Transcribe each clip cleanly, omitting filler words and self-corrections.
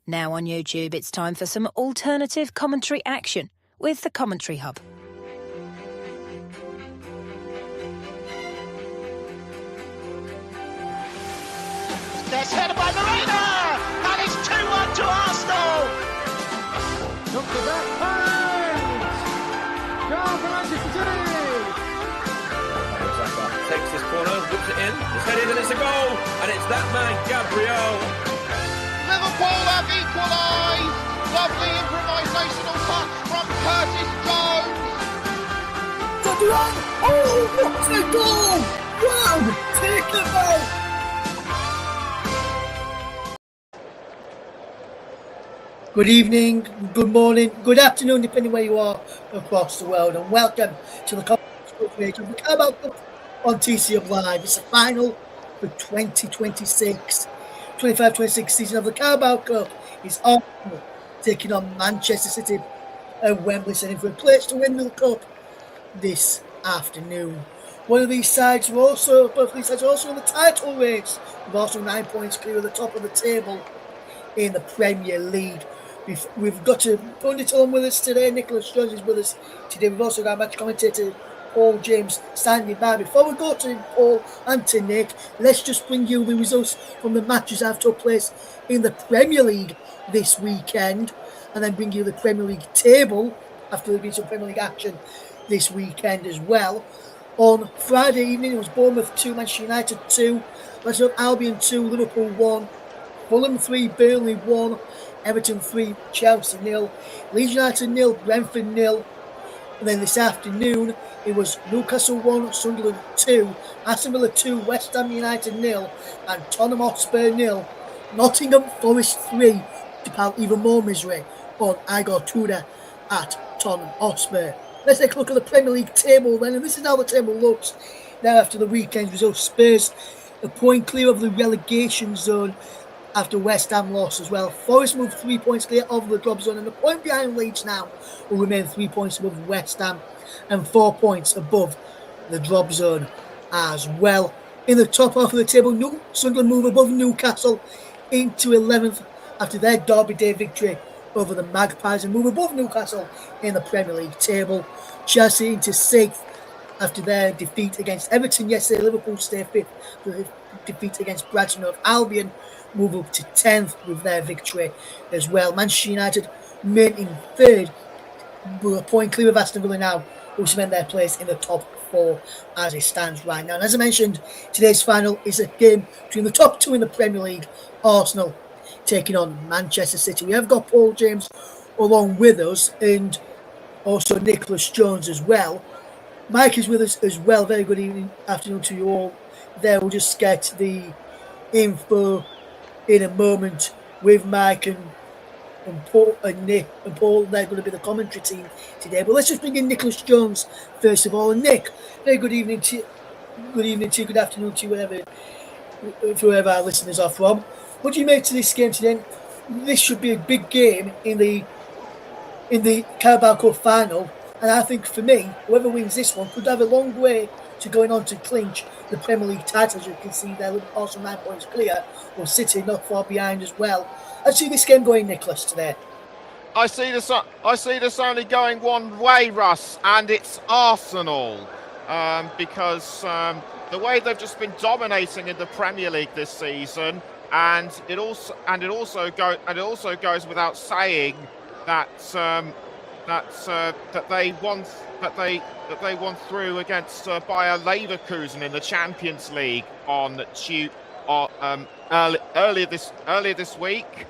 Now on YouTube, it's time for some alternative commentary action with the Commentary Hub. There's headed by Marina, and it's 2-1 to Arsenal. Look at that pass! Goal for Manchester City! Takes this corner, whips it in, it's headed and it's a goal, and it's that man, Gabriel. Liverpool have equalised. Lovely improvisational touch from Curtis Jones. Oh, what a goal! Wow, take it back! Good evening, good morning, good afternoon, depending where you are across the world, and welcome to the coverage of the Carabao Cup on TCHub Live. It's the final for 25-26 season of the Carabao Cup. It's Arsenal taking on Manchester City at Wembley Stadium for a place to win the cup this afternoon. Both of these sides are also in the title race, with also 9 points clear at the top of the table in the Premier League. We've got a pundit on with us today. Nicholas Jones is with us today. We've also got match commentator Paul James standing by. Before we go to Paul and to Nick, let's just bring you the results from the matches that have took place in the Premier League this weekend, and then bring you the Premier League table after there's been some Premier League action this weekend as well. On Friday evening, it was Bournemouth 2, Manchester United 2, Leicester Albion 2, Liverpool 1, Fulham 3, Burnley 1, Everton 3, Chelsea 0, Leeds United 0, Brentford 0. And then this afternoon, it was Newcastle 1, Sunderland 2, Aston Villa 2, West Ham United 0, and Tottenham Hotspur 0. Nottingham Forest 3, to pile even more misery on Igor Tudor at Tottenham Hotspur. Let's take a look at the Premier League table then, and this is how the table looks now after the weekend's result. Spurs a point clear of the relegation zone after West Ham lost as well. Forest moved 3 points clear of the drop zone, and a point behind Leeds now will remain 3 points above West Ham and 4 points above the drop zone as well. In the top half of the table, Sunderland move above Newcastle into 11th after their Derby Day victory over the Magpies, and move above Newcastle in the Premier League table. Chelsea into 6th after their defeat against Everton yesterday. Liverpool stay 5th with a defeat against Brighton of Albion, move up to 10th with their victory as well. Manchester United remain in 3rd, with a point clear of Aston Villa now, who cement their place in the top 4 as it stands right now. And as I mentioned, today's final is a game between the top 2 in the Premier League, Arsenal taking on Manchester City. We have got Paul James along with us, and also Nicholas Jones as well. Mike is with us as well. Very good afternoon to you all there. We'll just get the info in a moment with Mike and Paul and Nick and Paul. They're going to be the commentary team today. But let's just bring in Nicholas Jones first of all. And Nick, very good evening to you. Good afternoon to you, wherever our listeners are from. What do you make to this game today? This should be a big game in the Carabao Cup Final, and I think for me, whoever wins this one could have a long way to going on to clinch the Premier League title. As you can see, they're also 9 points clear, or City not far behind as well. I see this game going, Nicholas, today. I see this only going one way, Russ, and it's Arsenal, because the way they've just been dominating in the Premier League this season, and it also goes without saying that they won through against Bayer Leverkusen in the Champions League earlier this week.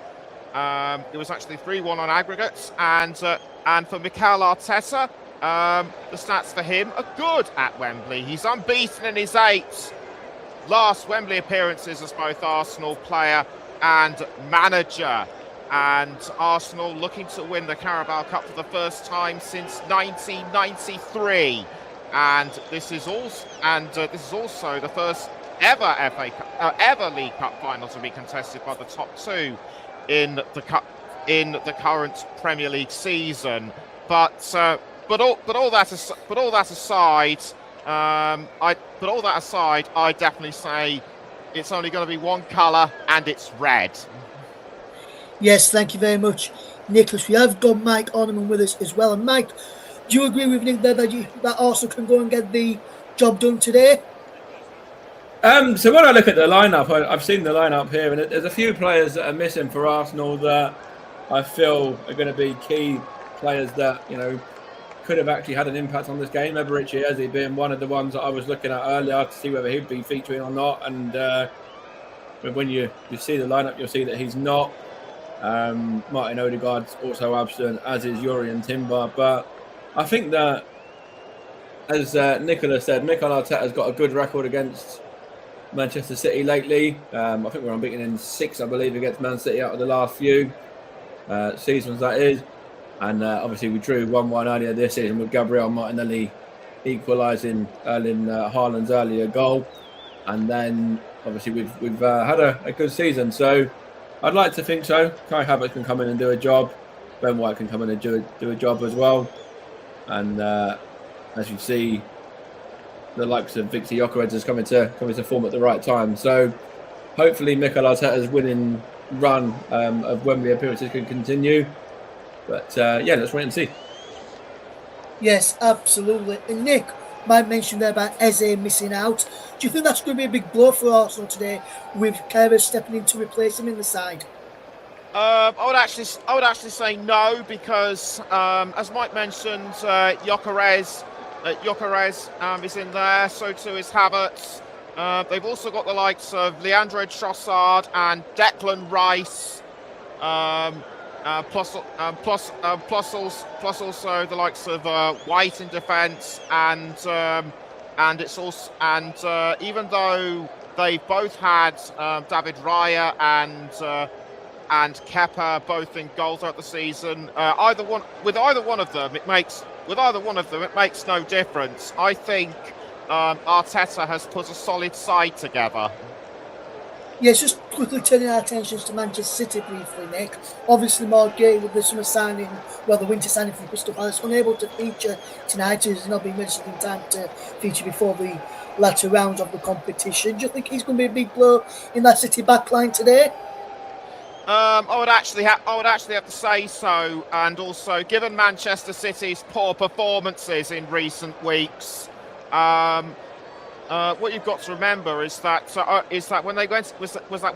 It was actually 3-1 on aggregates, and for Mikel Arteta, the stats for him are good at Wembley. He's unbeaten in his 8 last Wembley appearances as both Arsenal player and manager. And Arsenal looking to win the Carabao Cup for the first time since 1993, and this is also the first ever ever League Cup final to be contested by the top 2 in the current Premier League season. But all that aside, I definitely say it's only going to be one colour, and it's red. Yes, thank you very much, Nicholas. We have got Mike Harniman with us as well. And Mike, do you agree with Nick there that Arsenal can go and get the job done today? So when I look at the lineup, I've seen the lineup here, and there's a few players that are missing for Arsenal that I feel are going to be key players that, you know, could have actually had an impact on this game. Eberechi Eze being one of the ones that I was looking at earlier to see whether he'd be featuring or not. And when you see the lineup, you'll see that he's not. Martin Odegaard's also absent, as is Yuri Timber. But I think that, as Nicola said, Mikel Arteta's got a good record against Manchester City lately. I think we're unbeaten in 6, I believe, against Man City out of the last few seasons, that is. And obviously we drew 1-1 earlier this season with Gabriel Martinelli equalising Erling Haaland's earlier goal. And then obviously we've had a good season. So I'd like to think so. Kai Havertz can come in and do a job. Ben White can come in and do a job as well. And as you see, the likes of Victor Gyökeres is coming to form at the right time. So hopefully Mikel Arteta's winning run of Wembley appearances can continue. But let's wait and see. Yes, absolutely. And Nick, Mike mentioned there about Eze missing out. Do you think that's going to be a big blow for Arsenal today, with Carabao stepping in to replace him in the side? I would actually say no, because as Mike mentioned, Gyökeres is in there. So too is Havertz. They've also got the likes of Leandro Trossard and Declan Rice. Plus also the likes of White in defence, and it's also, and even though they've both had David Raya and Kepa both in goal throughout the season, either one of them it makes no difference. I think Arteta has put a solid side together. Yes, just quickly turning our attentions to Manchester City briefly, Nick. Obviously, Morgay with the summer signing, the winter signing from Crystal Palace, unable to feature tonight, as he's not been registered in time to feature before the latter rounds of the competition. Do you think he's going to be a big blow in that City backline today? I would actually have to say so, and also given Manchester City's poor performances in recent weeks. What you've got to remember is that when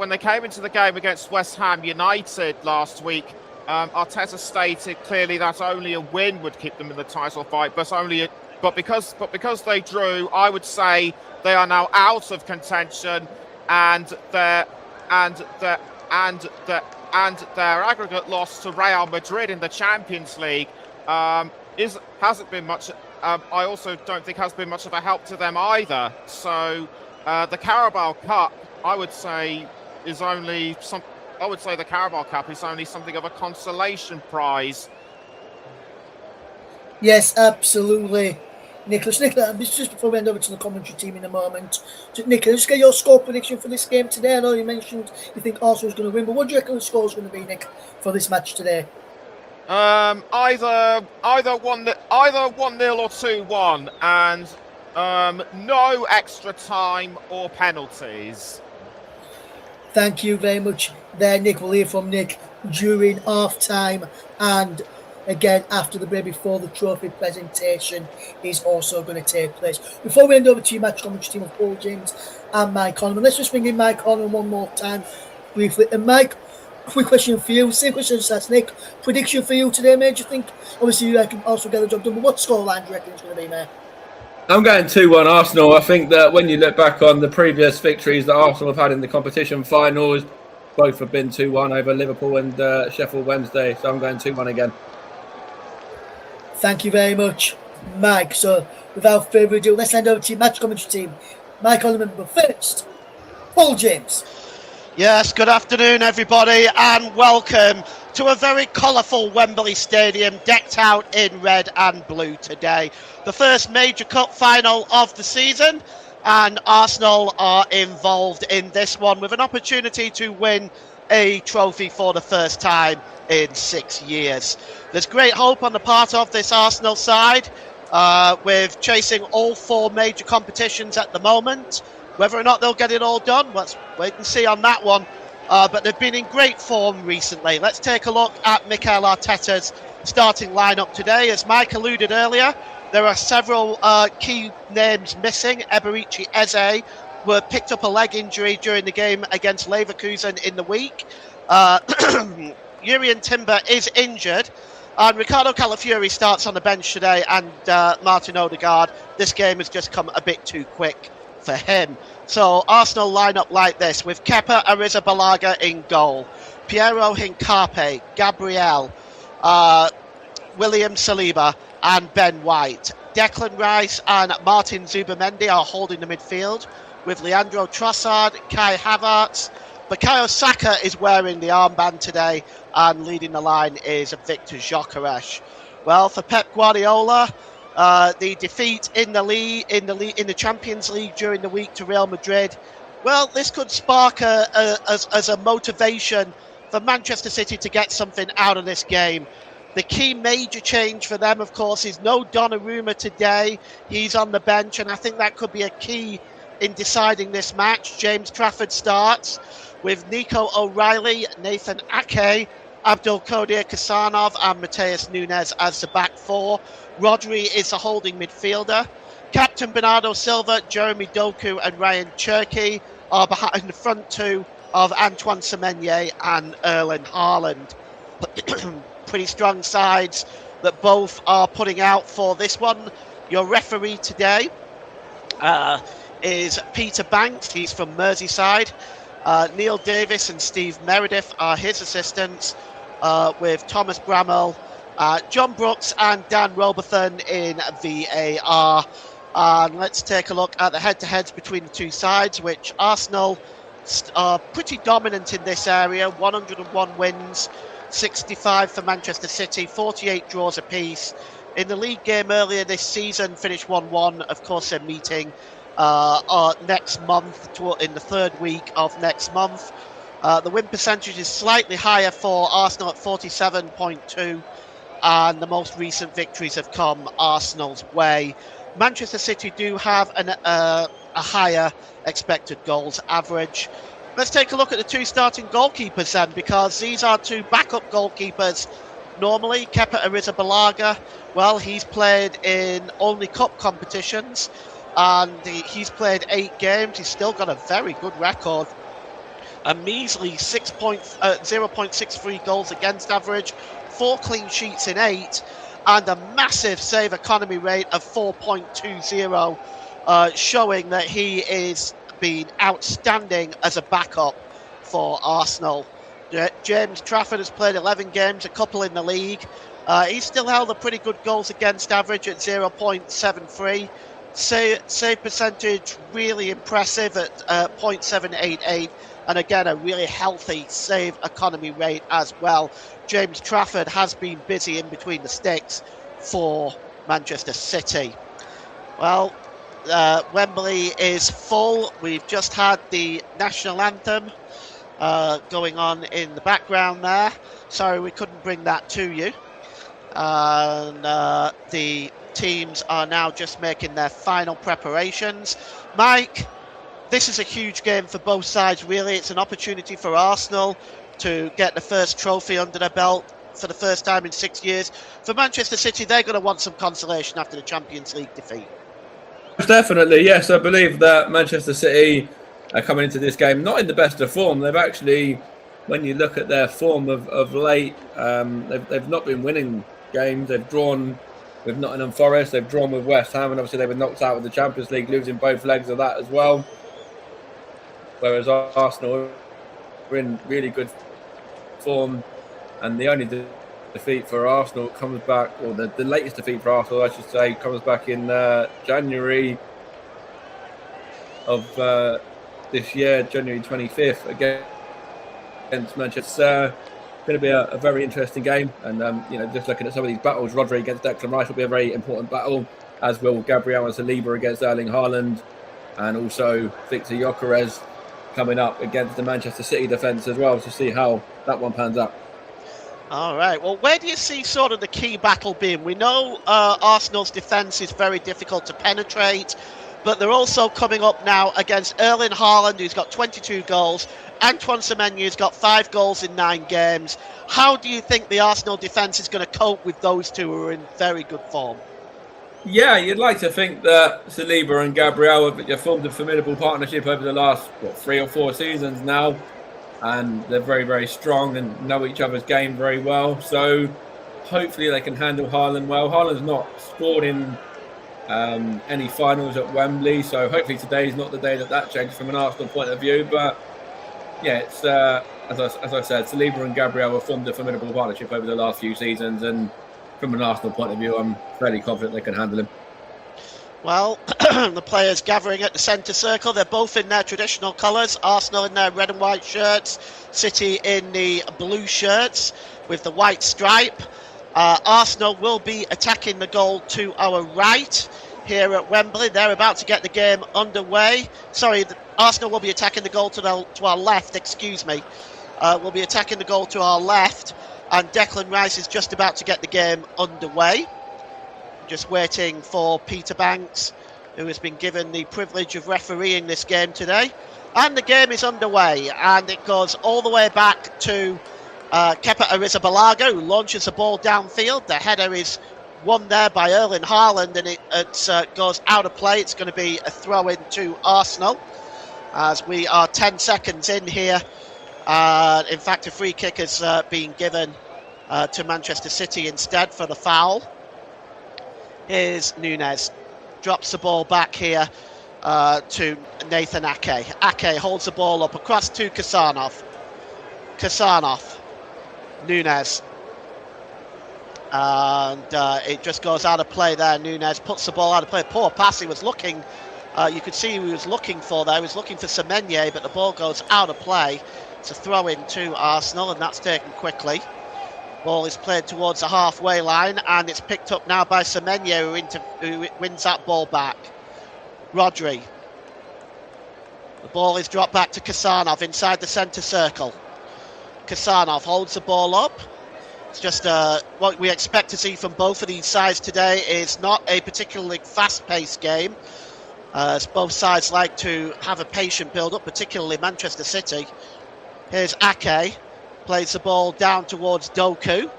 they came into the game against West Ham United last week, Arteta stated clearly that only a win would keep them in the title fight, but because they drew, I would say they are now out of contention, and their aggregate loss to Real Madrid in the Champions League hasn't been much. I also don't think has been much of a help to them either. So the Carabao Cup, I would say the Carabao Cup is only something of a consolation prize. Yes, absolutely. Nicholas, just before we hand over to the commentary team in a moment, Nicholas, just get your score prediction for this game today. I know you mentioned you think Arsenal's going to win, but what do you reckon the score is going to be, Nick, for this match today? Either 1-0 or 2-1, and no extra time or penalties. Thank you very much there, Nick. We'll hear from Nick during half-time, and again after the break before the trophy presentation is also going to take place. Before we hand over to your match commentary team of Paul James and Mike Harniman, let's just bring in Mike Harniman one more time briefly. And Mike, quick question for you. Same question as Nick. Prediction for you today, mate? Do you think, obviously, you can also get the job done, but what scoreline do you reckon it's going to be, mate? I'm going 2-1 Arsenal. I think that when you look back on the previous victories that Arsenal have had in the competition finals, both have been 2-1 over Liverpool and Sheffield Wednesday. So I'm going 2-1 again. Thank you very much, Mike. So without further ado, let's hand over to your match commentary team. Mike Harniman, but first, Paul James. Yes, good afternoon, everybody, and welcome to a very colourful Wembley Stadium, decked out in red and blue today. The first major cup final of the season, and Arsenal are involved in this one with an opportunity to win a trophy for the first time in 6 years. There's great hope on the part of this Arsenal side, with chasing all 4 major competitions at the moment. Whether or not they'll get it all done, let's wait and see on that one. but they've been in great form recently. Let's take a look at Mikel Arteta's starting lineup today. As Mike alluded earlier, there are several key names missing. Eberici Eze were picked up a leg injury during the game against Leverkusen in the week. Jurrien Timber is injured. And Ricardo Calafiori starts on the bench today, and Martin Odegaard, this game has just come a bit too quick for him. So Arsenal line up like this, with Kepa Arrizabalaga in goal, Piero Hincapié, Gabriel, William Saliba and Ben White. Declan Rice and Martin Zubimendi are holding the midfield, with Leandro Trossard, Kai Havertz. Bukayo Saka is wearing the armband today, and leading the line is Victor Gyökeres. Well, for Pep Guardiola, the defeat in the Champions League during the week to Real Madrid, well, this could spark as a motivation for Manchester City to get something out of this game. The key major change for them, of course, is no Donnarumma today. He's on the bench, and I think that could be a key in deciding this match. James Trafford starts with Nico O'Reilly, Nathan Ake, Abdulkadir Kasanov and Mateus Nunes as the back four. Rodri is the holding midfielder. Captain Bernardo Silva, Jeremy Doku and Ryan Cherki are behind the front two of Antoine Semenyo and Erling Haaland. Pretty strong sides that both are putting out for this one. Your referee today is Peter Banks. He's from Merseyside. Neil Davis and Steve Meredith are his assistants, with Thomas Bramall, John Brooks and Dan Robertson in VAR. And let's take a look at the head-to-heads between the two sides, which Arsenal are pretty dominant in this area. 101 wins, 65 for Manchester City, 48 draws apiece. In the league game earlier this season, finished 1-1. Of course, they're meeting next month, in the third week of next month. The win percentage is slightly higher for Arsenal at 47.2, and the most recent victories have come Arsenal's way. Manchester City do have a higher expected goals average. Let's take a look at the two starting goalkeepers then, because these are two backup goalkeepers. Normally, Kepa Arrizabalaga, well, he's played in only cup competitions, and he's played 8 games. He's still got a very good record. A measly 0.63 goals against average, 4 clean sheets in 8, and a massive save economy rate of 4.20, showing that he is been outstanding as a backup for Arsenal. James Trafford has played 11 games, a couple in the league. He's still held a pretty good goals against average at 0.73. Save percentage really impressive at 0.788, and again a really healthy save economy rate as well. James Trafford has been busy in between the sticks for Manchester City. Well, Wembley is full. We've just had the national anthem going on in the background there. Sorry we couldn't bring that to you. And the teams are now just making their final preparations. Mike, this is a huge game for both sides, really. It's an opportunity for Arsenal to get the first trophy under their belt for the first time in 6 years. For Manchester City, they're going to want some consolation after the Champions League defeat. Definitely, yes. I believe that Manchester City are coming into this game not in the best of form. They've actually, when you look at their form of late, they've not been winning games. They've drawn with Nottingham Forest, they've drawn with West Ham, and obviously they were knocked out of the Champions League, losing both legs of that as well. Whereas Arsenal are in really good form, and the only defeat for Arsenal comes back, or the latest defeat for Arsenal, I should say, comes back in January of this year, January 25th, against Manchester. Going to be a very interesting game, and just looking at some of these battles, Rodri against Declan Rice will be a very important battle, as will Gabriel and Saliba against Erling Haaland, and also Victor Gyökeres coming up against the Manchester City defence as well, to see how that one pans out. All right. Well, where do you see sort of the key battle being? We know Arsenal's defence is very difficult to penetrate. but they're also coming up now against Erling Haaland, who's got 22 goals. Antoine Semenyo's got 5 goals in 9 games. How do you think the Arsenal defence is going to cope with those two who are in very good form? Yeah, you'd like to think that Saliba and Gabriel have formed a formidable partnership over the last 3 or 4 seasons now, and they're very, very strong and know each other's game very well. So hopefully they can handle Haaland well. Haaland's not scored in any finals at Wembley, so hopefully today's not the day that changes from an Arsenal point of view. But yeah, it's as I said, Saliba and Gabriel have formed a formidable partnership over the last few seasons, and from an Arsenal point of view, I'm fairly confident they can handle him. Well, the players gathering at the centre circle, they're both in their traditional colours. Arsenal in their red and white shirts, City in the blue shirts with the white stripe. Arsenal will be attacking the goal to our right here at Wembley. They're about to get the game underway. Arsenal will be attacking the goal to our left, excuse me. We'll be attacking the goal to our left, and Declan Rice is just about to get the game underway. Just waiting for Peter Banks, who has been given the privilege of refereeing this game today. And the game is underway, and it goes all the way back to Kepa Arrizabalaga, who launches the ball downfield. The header is won there by Erling Haaland, and it goes out of play. It's going to be a throw-in to Arsenal, as we are 10 seconds in here. In fact, a free kick has been given to Manchester City instead for the foul. Here's Nunez, drops the ball back here to Nathan Ake. Ake holds the ball up across to Kasanov. Nunez. And it just goes out of play there. Nunez puts the ball out of play. Poor pass. He was looking, you could see who he was looking for there. He was looking for Semenyo, but the ball goes out of play. It's a throw in to Arsenal, and that's taken quickly. Ball is played towards the halfway line, and it's picked up now by Semenyo, who wins that ball back. Rodri. The ball is dropped back to Kasanov inside the centre circle. Kasanov holds the ball up. It's just what we expect to see from both of these sides today is not a particularly fast-paced game, as both sides like to have a patient build-up, particularly Manchester City. Here's Ake. Plays the ball down towards Doku,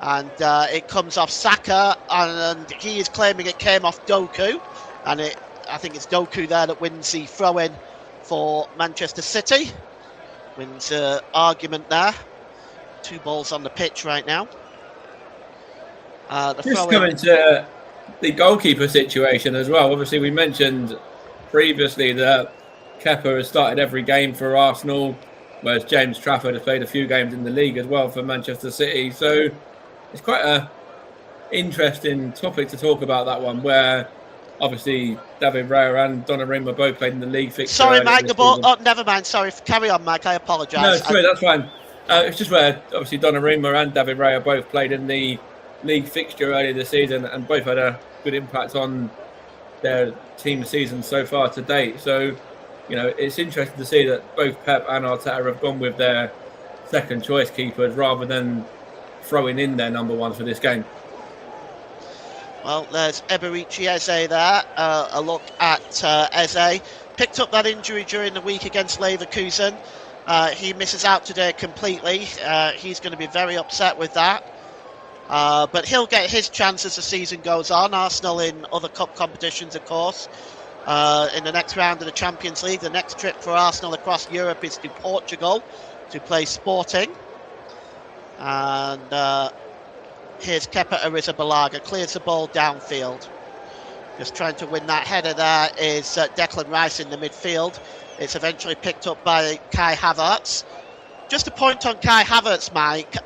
and it comes off Saka, and he is claiming it came off Doku, and I think it's Doku there that wins the throw-in for Manchester City. Wins argument there. 2 balls on the pitch right now. Just coming to the goalkeeper situation as well. Obviously, we mentioned previously that Kepa has started every game for Arsenal, whereas James Trafford has played a few games in the league as well for Manchester City. So it's quite an interesting topic to talk about, that one, where obviously David Raya and Donnarumma both played in the league fixture. Sorry, Mike, the ball... Oh, never mind. Sorry. Carry on, Mike. I apologise. No, sorry, that's fine. It's just where obviously Donnarumma and David Raya both played in the league fixture earlier this season, and both had a good impact on their team season so far to date. So, you know, it's interesting to see that both Pep and Arteta have gone with their second choice keepers rather than throwing in their number one for this game. Well, there's Eberechi Eze there. A look at Eze. Picked up that injury during the week against Leverkusen. He misses out today completely. He's going to be very upset with that. But he'll get his chance as the season goes on. Arsenal in other cup competitions, of course. In the next round of the Champions League, the next trip for Arsenal across Europe is to Portugal to play Sporting. And here's Kepa Arrizabalaga, clears the ball downfield. Just trying to win that header there is Declan Rice in the midfield. It's eventually picked up by Kai Havertz. Just a point on Kai Havertz, Mike.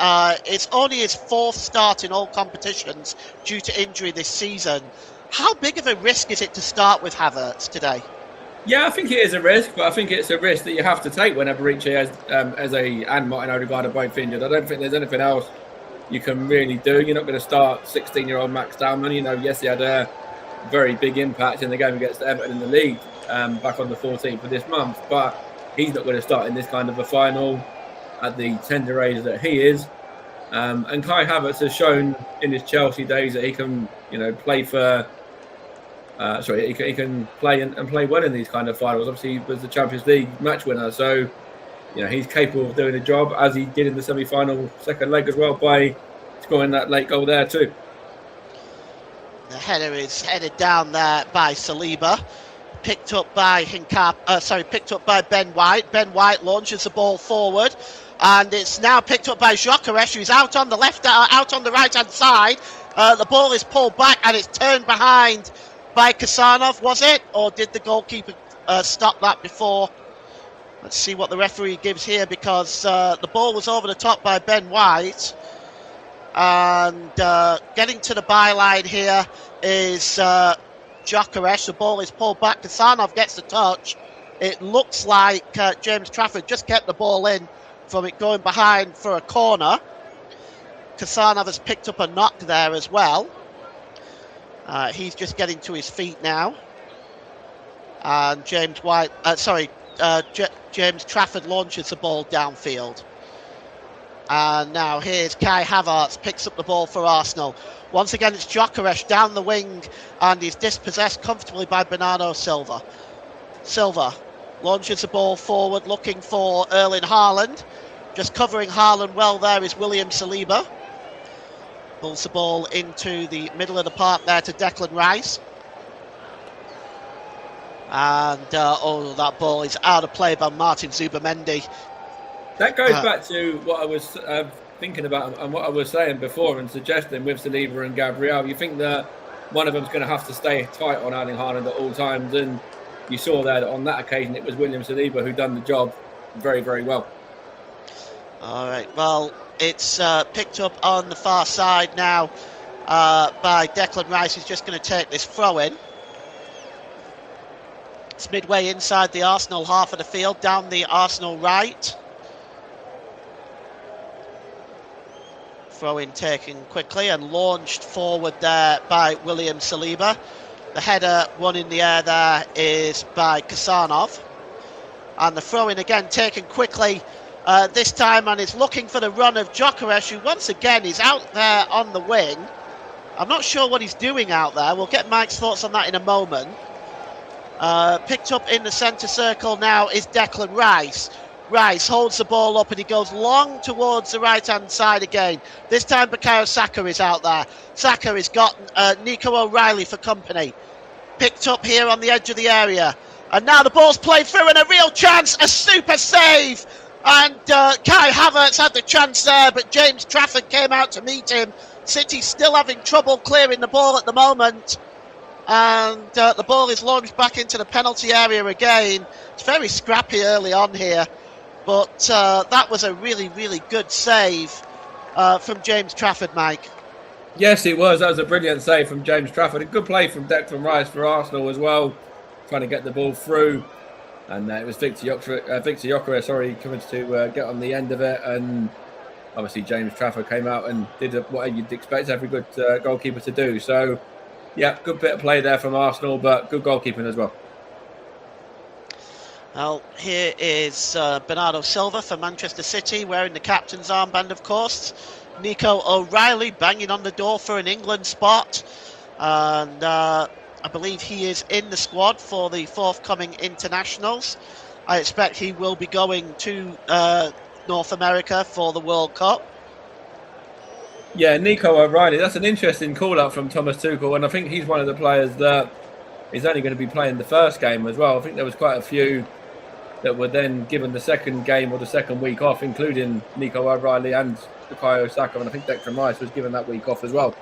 It's only his 4th start in all competitions due to injury this season. How big of a risk is it to start with Havertz today? Yeah, I think it is a risk, but I think it's a risk that you have to take whenever Richie and Martin Odegaard are both injured. I don't think there's anything else you can really do. You're not going to start 16-year-old Max Dalman. You know, yes, he had a very big impact in the game against Everton in the league back on the 14th of this month, but he's not going to start in this kind of a final at the tender age that he is. And Kai Havertz has shown in his Chelsea days that he can, you know, play for He can play and play well in these kind of finals. Obviously, he was the Champions League match winner, so he's capable of doing the job, as he did in the semi-final second leg as well by scoring that late goal there too. The header is headed down there by Saliba, picked up by Ben White. Ben White launches the ball forward, and it's now picked up by Gyökeres, who's out on the right hand side. The ball is pulled back and it's turned behind by Kasanov, was it? Or did the goalkeeper stop that before? Let's see what the referee gives here, because the ball was over the top by Ben White. And getting to the byline here is Gyökeres. The ball is pulled back. Kasanov gets the touch. It looks like James Trafford just kept the ball in from it going behind for a corner. Kasanov has picked up a knock there as well. He's just getting to his feet now. And James Trafford launches the ball downfield. And now here's Kai Havertz, picks up the ball for Arsenal. Once again, it's Gyökeres down the wing, and he's dispossessed comfortably by Bernardo Silva. Silva launches the ball forward, looking for Erling Haaland. Just covering Haaland well there is William Saliba. Pulls the ball into the middle of the park there to Declan Rice. And that ball is out of play by Martin Zubamendi. That goes back to what I was thinking about and what I was saying before and suggesting with Saliba and Gabriel. You think that one of them's going to have to stay tight on Erling Haaland at all times, and you saw that on that occasion it was William Saliba who done the job very, very well. All right, well, it's picked up on the far side now by Declan Rice, who's just going to take this throw in. It's midway inside the Arsenal half of the field, down the Arsenal right. Throw in taken quickly and launched forward there by William Saliba. The header won in the air there is by Kasanov. And the throw in again taken quickly this time, and is looking for the run of Gyökeres, who once again is out there on the wing. I'm not sure what he's doing out there. We'll get Mike's thoughts on that in a moment. Picked up in the centre circle now is Declan Rice. Rice holds the ball up and he goes long towards the right-hand side again. This time Bukayo Saka is out there. Saka has got Nico O'Reilly for company. Picked up here on the edge of the area. And now the ball's played through and a real chance, a super save. And Kai Havertz had the chance there, but James Trafford came out to meet him. City still having trouble clearing the ball at the moment. And the ball is launched back into the penalty area again. It's very scrappy early on here. But that was a really, really good save from James Trafford, Mike. Yes, it was. That was a brilliant save from James Trafford. A good play from Declan Rice for Arsenal as well, trying to get the ball through. And it was Victor Gyökeres, coming to get on the end of it. And obviously James Trafford came out and did what you'd expect every good goalkeeper to do. So, yeah, good bit of play there from Arsenal, but good goalkeeping as well. Well, here is Bernardo Silva for Manchester City, wearing the captain's armband, of course. Nico O'Reilly banging on the door for an England spot. And I believe he is in the squad for the forthcoming internationals. I expect he will be going to North America for the World Cup. Yeah, Nico O'Reilly, that's an interesting call-up from Thomas Tuchel, and I think he's one of the players that is only going to be playing the first game as well. I think there was quite a few that were then given the second game or the second week off, including Nico O'Reilly and Bukayo Saka, and I think Declan Rice was given that week off as well.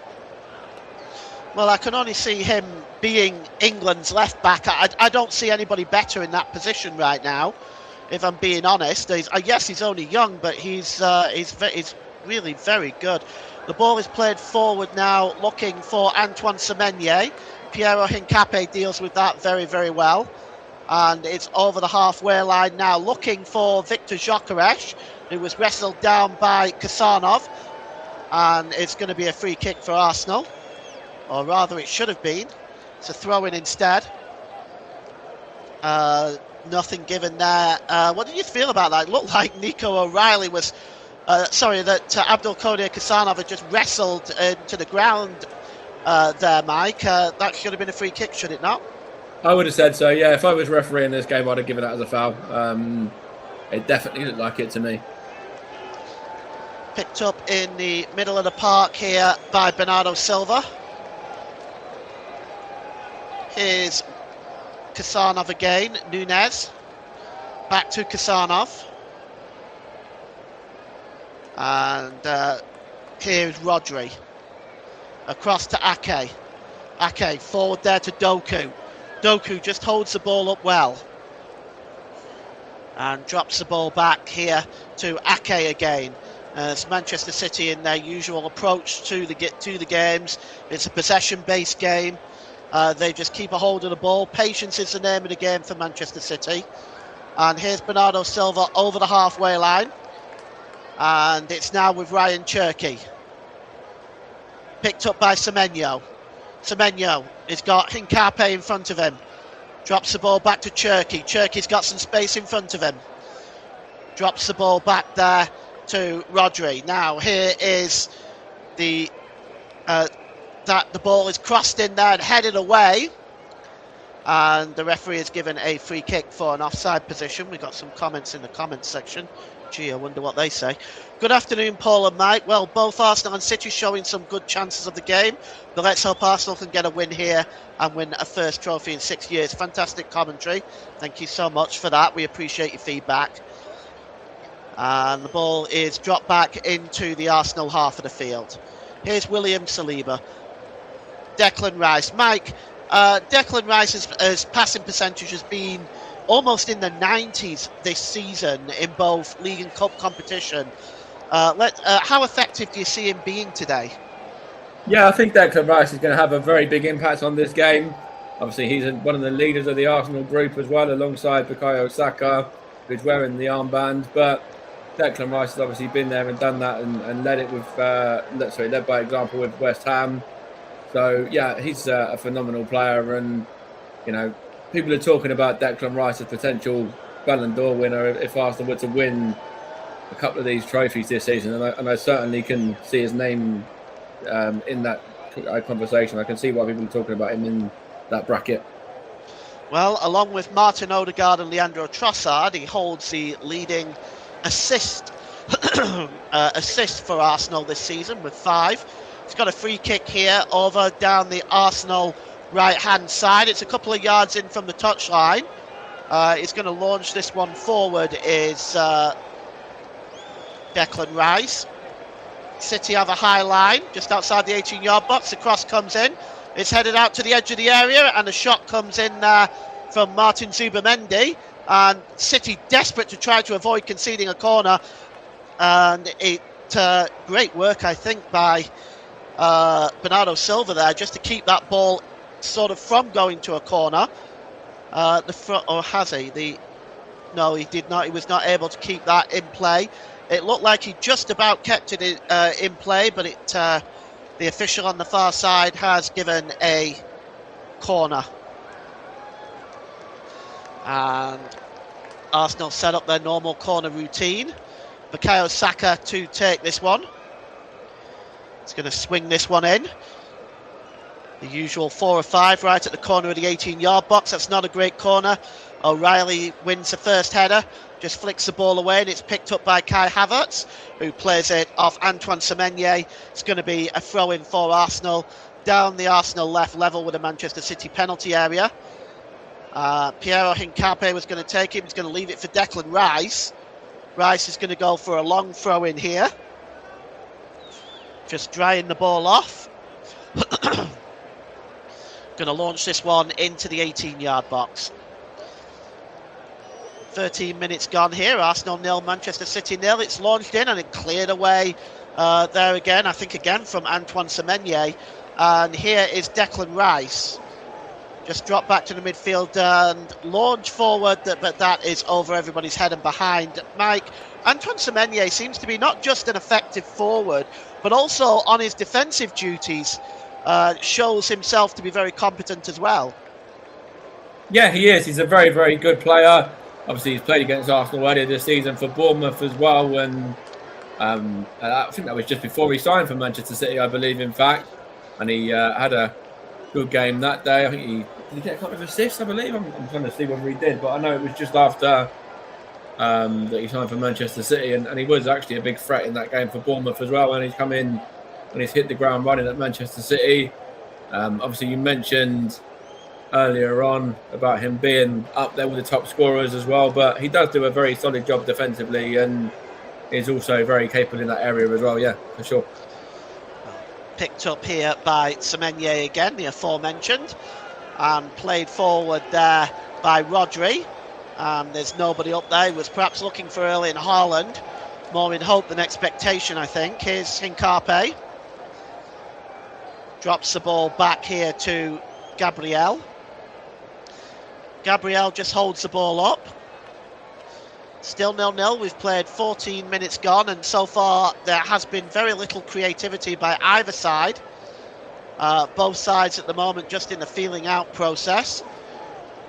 Well, I can only see him being England's left back. I don't see anybody better in that position right now, if I'm being honest. Yes, he's only young, but he's really very good. The ball is played forward now, looking for Antoine Semenyo. Piero Hincapié deals with that very, very well. And it's over the halfway line now, looking for Victor Gyökeres, who was wrestled down by Kasanov. And it's going to be a free kick for Arsenal. Or rather, it should have been. It's a throw-in instead. Nothing given there. What did you feel about that? It looked like Nico O'Reilly was... that Abdul Qadir Kasanov had just wrestled to the ground there, Mike. That should have been a free kick, should it not? I would have said so, yeah. If I was refereeing this game, I'd have given that as a foul. It definitely looked like it to me. Picked up in the middle of the park here by Bernardo Silva. Here's Kasanov again, Nunez. Back to Kasanov. And here's Rodri. Across to Ake. Ake forward there to Doku. Doku just holds the ball up well. And drops the ball back here to Ake again. As Manchester City in their usual approach to the games. It's a possession-based game. They just keep a hold of the ball. Patience is the name of the game for Manchester City. And here's Bernardo Silva over the halfway line. And it's now with Ryan Cherki. Picked up by Semenyo. Semenyo has got Hincape in front of him. Drops the ball back to Cherki. Cherki's got some space in front of him. Drops the ball back there to Rodri. Now here is the ball is crossed in there and headed away. And the referee has given a free kick for an offside position. We've got some comments in the comments section. Gee, I wonder what they say. Good afternoon, Paul and Mike. Well, both Arsenal and City showing some good chances of the game, but let's hope Arsenal can get a win here and win a first trophy in 6 years. Fantastic commentary. Thank you so much for that. We appreciate your feedback. And the ball is dropped back into the Arsenal half of the field. Here's William Saliba. Declan Rice. Mike, Declan Rice's passing percentage has been almost in the 90s this season in both league and cup competition. How effective do you see him being today? Yeah, I think Declan Rice is going to have a very big impact on this game. Obviously, he's one of the leaders of the Arsenal group as well, alongside Bukayo Saka, who's wearing the armband. But Declan Rice has obviously been there and done that and led it with, led by example with West Ham. So, yeah, he's a phenomenal player. And, you know, people are talking about Declan Rice as potential Ballon d'Or winner if Arsenal were to win a couple of these trophies this season. And I certainly can see his name in that conversation. I can see why people are talking about him in that bracket. Well, along with Martin Odegaard and Leandro Trossard, he holds the leading assist for Arsenal this season with 5. He's got a free kick here over down the Arsenal right-hand side. It's a couple of yards in from the touchline. He's going to launch this one forward is Declan Rice. City have a high line just outside the 18-yard box. The cross comes in. It's headed out to the edge of the area, and a shot comes in from Martin Zubamendi. And City desperate to try to avoid conceding a corner. And great work, I think, by Bernardo Silva there, just to keep that ball sort of from going to a corner. The front, or has he? No, he did not. He was not able to keep that in play. It looked like he just about kept it in play, but the official on the far side has given a corner. And Arsenal set up their normal corner routine. Bukayo Saka to take this one. He's going to swing this one in. The usual 4 or 5 right at the corner of the 18-yard box. That's not a great corner. O'Reilly wins the first header, just flicks the ball away, and it's picked up by Kai Havertz, who plays it off Antoine Semenyo. It's going to be a throw-in for Arsenal, down the Arsenal left level with the Manchester City penalty area. Piero Hincape was going to take him. He's going to leave it for Declan Rice. Rice is going to go for a long throw-in here. Just drying the ball off. Going to launch this one into the 18-yard box. 13 minutes gone here. Arsenal 0, Manchester City 0. It's launched in and it cleared away there again. I think again from Antoine Semenyo. And here is Declan Rice. Just drop back to the midfield and launch forward, but that is over everybody's head and behind. Mike, Antoine Semenyo seems to be not just an effective forward, but also on his defensive duties, shows himself to be very competent as well. Yeah, he is. He's a very, very good player. Obviously, he's played against Arsenal earlier this season for Bournemouth as well. And I think that was just before he signed for Manchester City, I believe, in fact. and he had a good game that day. I think did he get a couple of assists, I believe. I'm trying to see whether he did, but I know it was just after that he signed for Manchester City, and he was actually a big threat in that game for Bournemouth as well. And he's come in and he's hit the ground running at Manchester City. Obviously, you mentioned earlier on about him being up there with the top scorers as well, but he does do a very solid job defensively and is also very capable in that area as well. Yeah, for sure. Picked up here by Semenye again, the aforementioned, and played forward there by Rodri. There's nobody up there. He was perhaps looking for Erling Haaland, more in hope than expectation, I think. Here's Hincape. Drops the ball back here to Gabriel. Gabriel just holds the ball up. Still 0-0. We've played 14 minutes gone, and so far there has been very little creativity by either side. Both sides at the moment just in the feeling out process.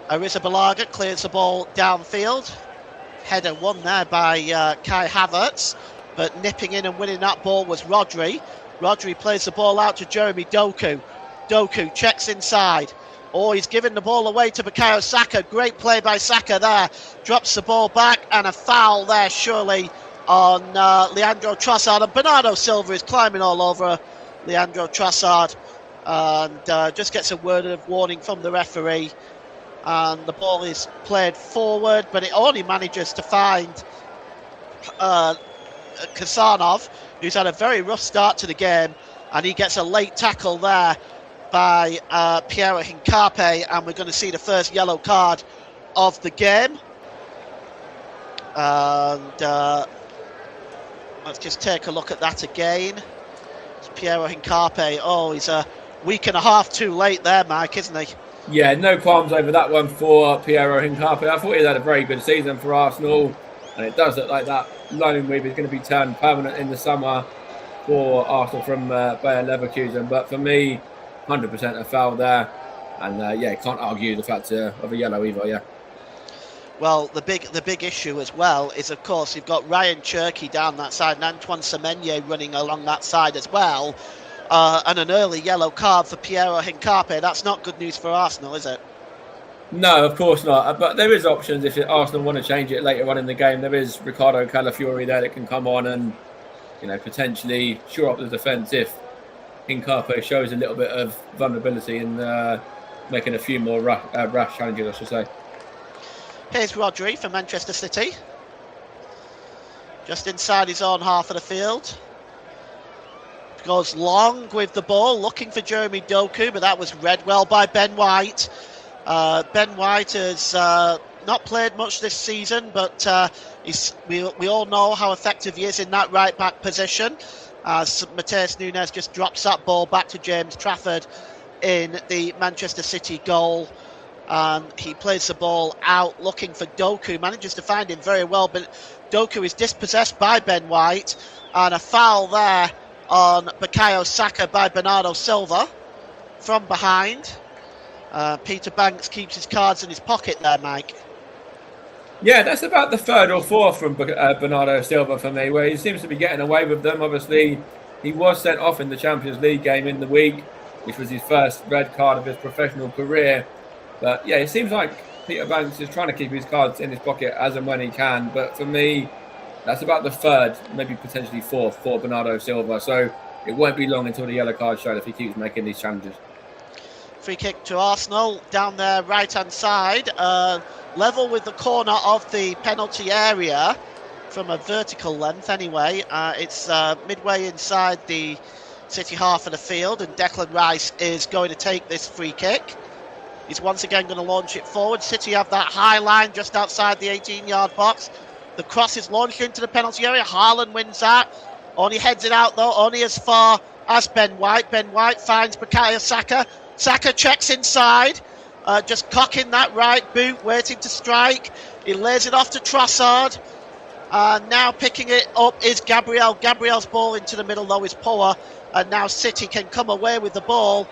Arrizabalaga clears the ball downfield. Header won there by Kai Havertz, but nipping in and winning that ball was Rodri. Rodri plays the ball out to Jeremy Doku. Doku checks inside. Oh, he's given the ball away to Bukayo Saka. Great play by Saka there. Drops the ball back, and a foul there surely on Leandro Trossard. And Bernardo Silva is climbing all over Leandro Trossard, and just gets a word of warning from the referee. And the ball is played forward, but it only manages to find Kasanov, who's had a very rough start to the game, and he gets a late tackle there by Piero Hincape, and we're going to see the first yellow card of the game. And let's just take a look at that again. It's Piero Hincape. Oh, he's a week and a half too late there, Mike, isn't he? Yeah, no qualms over that one for Piero Hincape. I thought he had a very good season for Arsenal, and it does look like that loan move is going to be turned permanent in the summer for Arsenal from Bayer Leverkusen. But for me, 100% a foul there, and can't argue the fact of a yellow either. Yeah. Well, the big issue as well is, of course, you've got Ryan Cherky down that side and Antoine Semenye running along that side as well, and an early yellow card for Piero Hincape. That's not good news for Arsenal, is it? No, of course not. But there is options if Arsenal want to change it later on in the game. There is Ricardo Calafiori there that can come on and potentially shore up the defence if Hincape shows a little bit of vulnerability in making a few more rash challenges, I should say. Here's Rodri for Manchester City. Just inside his own half of the field. Goes long with the ball, looking for Jeremy Doku, but that was read well by Ben White. Ben White has not played much this season, but we all know how effective he is in that right-back position. Matheus Nunes just drops that ball back to James Trafford in the Manchester City goal. He plays the ball out looking for Doku, manages to find him very well, but Doku is dispossessed by Ben White, and a foul there on Bukayo Saka by Bernardo Silva from behind. Peter Banks keeps his cards in his pocket there, Mike. Yeah, that's about the third or fourth from Bernardo Silva for me, where he seems to be getting away with them. Obviously, he was sent off in the Champions League game in the week, which was his first red card of his professional career. But yeah, it seems like Peter Banks is trying to keep his cards in his pocket as and when he can. But for me, that's about the third, maybe potentially fourth for Bernardo Silva. So it won't be long until the yellow card shown if he keeps making these challenges. Free kick to Arsenal down their right-hand side, level with the corner of the penalty area from a vertical length anyway. It's midway inside the City half of the field, and Declan Rice is going to take this free kick. He's once again going to launch it forward. City have that high line just outside the 18-yard box. The cross is launched into the penalty area. Haaland wins that. Only heads it out, though, only as far as Ben White. Ben White finds Bukayo Saka. Saka checks inside, just cocking that right boot, waiting to strike. He lays it off to Trossard. Now picking it up is Gabriel. Gabriel's ball into the middle, though, is poor. And now City can come away with the ball.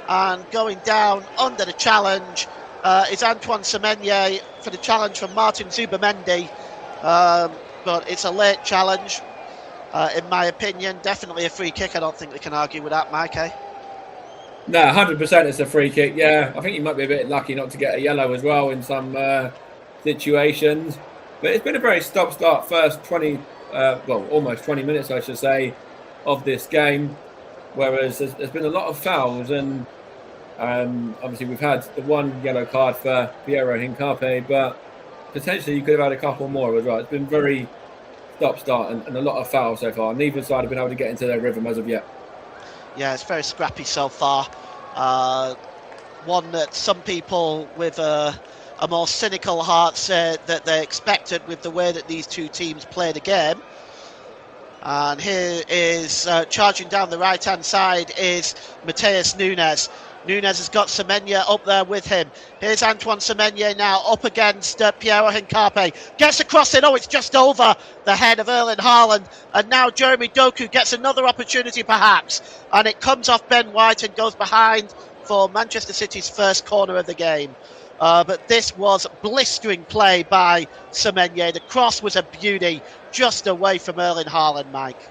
And going down under the challenge is Antoine Semenye for the challenge from Martin Zubamendi. But it's a late challenge, in my opinion. Definitely a free kick. I don't think we can argue with that, Mike. No, 100% it's a free kick. Yeah, I think you might be a bit lucky not to get a yellow as well in some situations. But it's been a very stop-start first 20, almost 20 minutes, I should say, of this game. Whereas there's been a lot of fouls, and obviously we've had the one yellow card for Piero Hincapié, but potentially you could have had a couple more as well. It's been very stop-start and a lot of fouls so far. Neither side have been able to get into their rhythm as of yet. Yeah, it's very scrappy so far. One that some people with a more cynical heart said that they expected with the way that these two teams play the game. And here is charging down the right-hand side is Matheus Nunes. Nunes has got Semenya up there with him. Here's Antoine Semenya now up against Piero Hincapié. Gets across it. Oh, it's just over the head of Erling Haaland. And now Jeremy Doku gets another opportunity perhaps. And it comes off Ben White and goes behind for Manchester City's first corner of the game. But this was blistering play by Semenya. The cross was a beauty just away from Erling Haaland, Mike.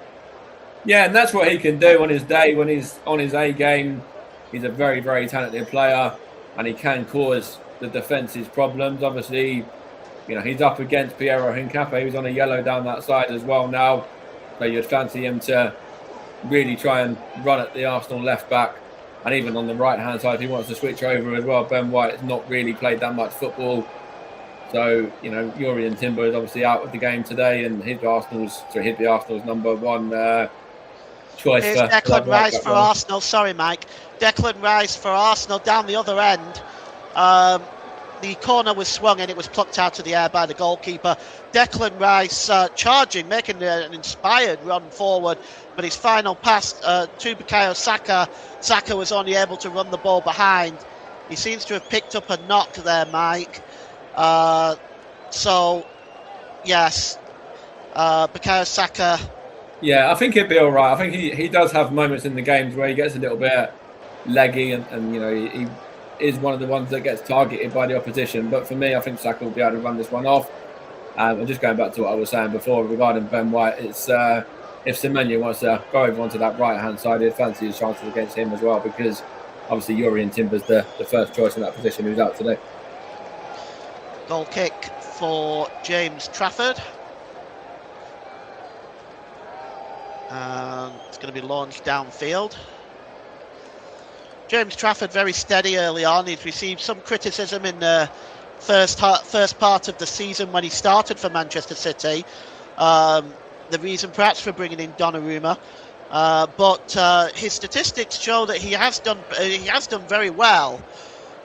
Yeah, and that's what he can do on his day when he's on his A game. He's a very, very talented player, and he can cause the defence's problems. Obviously, he's up against Piero Hincapié, who's on a yellow down that side as well now. So you'd fancy him to really try and run at the Arsenal left back. And even on the right-hand side, if he wants to switch over as well. Ben White has not really played that much football. So, Jurrien Timber is obviously out of the game today, and he'd be Arsenal's number one choice. Here's Declan Rice for Arsenal. Sorry, Mike. Declan Rice for Arsenal down the other end. The corner was swung and it was plucked out of the air by the goalkeeper. Declan Rice charging, making an inspired run forward, but his final pass to Bukayo Saka. Saka was only able to run the ball behind. He seems to have picked up a knock there, Mike. So, yes, Bukayo Saka. Yeah, I think he'd be all right. I think he does have moments in the games where he gets a little bit leggy and he is one of the ones that gets targeted by the opposition. But for me, I think Saka will be able to run this one off. And just going back to what I was saying before regarding Ben White, it's if Semenya wants to go over onto that right-hand side, he'd fancy his chances against him as well, because obviously Jurrien Timber's the first choice in that position who's out today. Goal kick for James Trafford. It's going to be launched downfield. James Trafford very steady early on. He's received some criticism in the first part of the season when he started for Manchester City. The reason perhaps for bringing in Donnarumma, but his statistics show that he has done very well.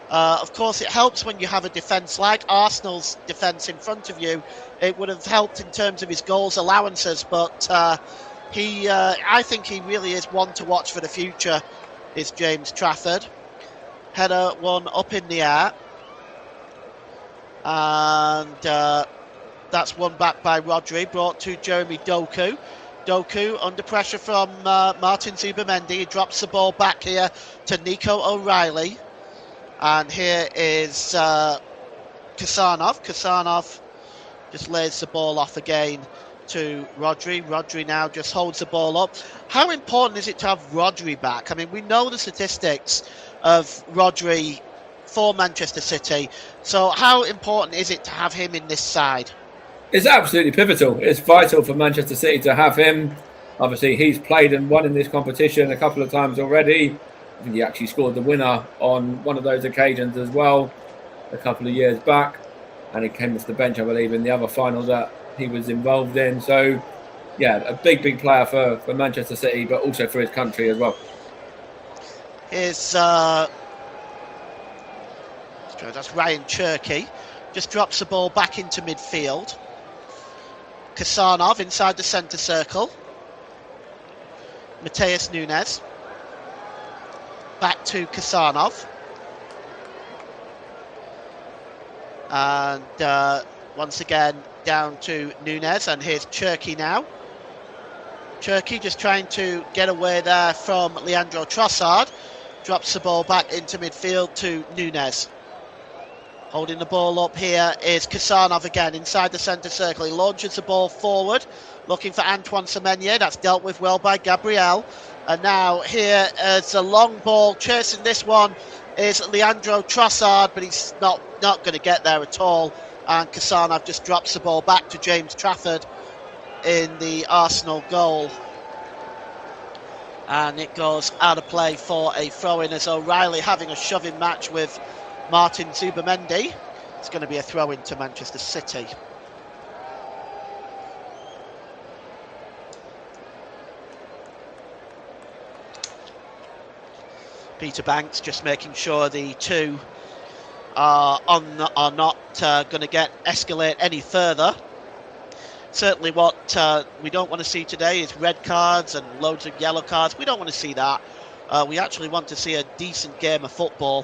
Of course, it helps when you have a defence like Arsenal's defence in front of you. It would have helped in terms of his goals allowances, but I think he really is one to watch for the future, is James Trafford. Header one up in the air. And that's one back by Rodri, brought to Jeremy Doku. Doku under pressure from Martin Zubimendi. He drops the ball back here to Nico O'Reilly. And here is Kasanov. Kasanov just lays the ball off again to Rodri. Rodri now just holds the ball up. How important is it to have Rodri back? I mean, we know the statistics of Rodri for Manchester City. So how important is it to have him in this side? It's absolutely pivotal. It's vital for Manchester City to have him. Obviously, he's played and won in this competition a couple of times already. I think he actually scored the winner on one of those occasions as well a couple of years back. And he came off the bench, I believe, in the other final that he was involved in. So, yeah, a big player for Manchester City, but also for his country as well. Here's that's Ryan Cherky. Just drops the ball back into midfield. Kasanov inside the centre circle. Matheus Nunes. Back to Kasanov. And once again down to Nunes. And here's Cherky now. Cherky just trying to get away there from Leandro Trossard. Drops the ball back into midfield to Nunes. Holding the ball up here is Kasanov again inside the centre circle. He launches the ball forward, looking for Antoine Semenya. That's dealt with well by Gabriel. And now here is a long ball. Chasing this one is Leandro Trossard, but he's not going to get there at all. And Kassanov just drops the ball back to James Trafford in the Arsenal goal. And it goes out of play for a throw-in as O'Reilly having a shoving match with Martin Zubamendi. It's going to be a throw-in to Manchester City. Peter Banks just making sure the two are not going to escalate any further. Certainly what we don't want to see today is red cards and loads of yellow cards. We don't want to see that. We actually want to see a decent game of football,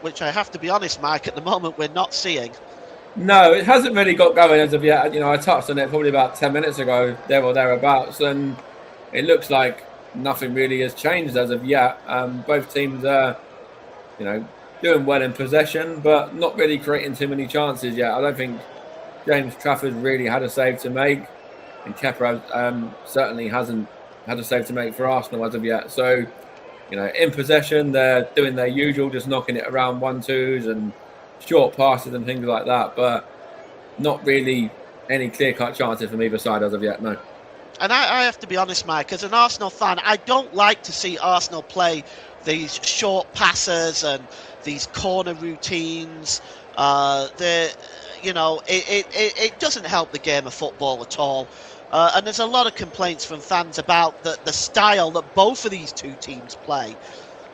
which I have to be honest, Mike, at the moment we're not seeing. No, it hasn't really got going as of yet. I touched on it probably about 10 minutes ago, there or thereabouts, and it looks like nothing really has changed as of yet. Both teams are, doing well in possession, but not really creating too many chances yet. I don't think James Trafford really had a save to make, and Kepa certainly hasn't had a save to make for Arsenal as of yet. So, in possession, they're doing their usual, just knocking it around 1-2s and short passes and things like that, but not really any clear-cut chances from either side as of yet, no. And I have to be honest, Mike, as an Arsenal fan, I don't like to see Arsenal play these short passes and these corner routines. It doesn't help the game of football at all. And there's a lot of complaints from fans about the style that both of these two teams play.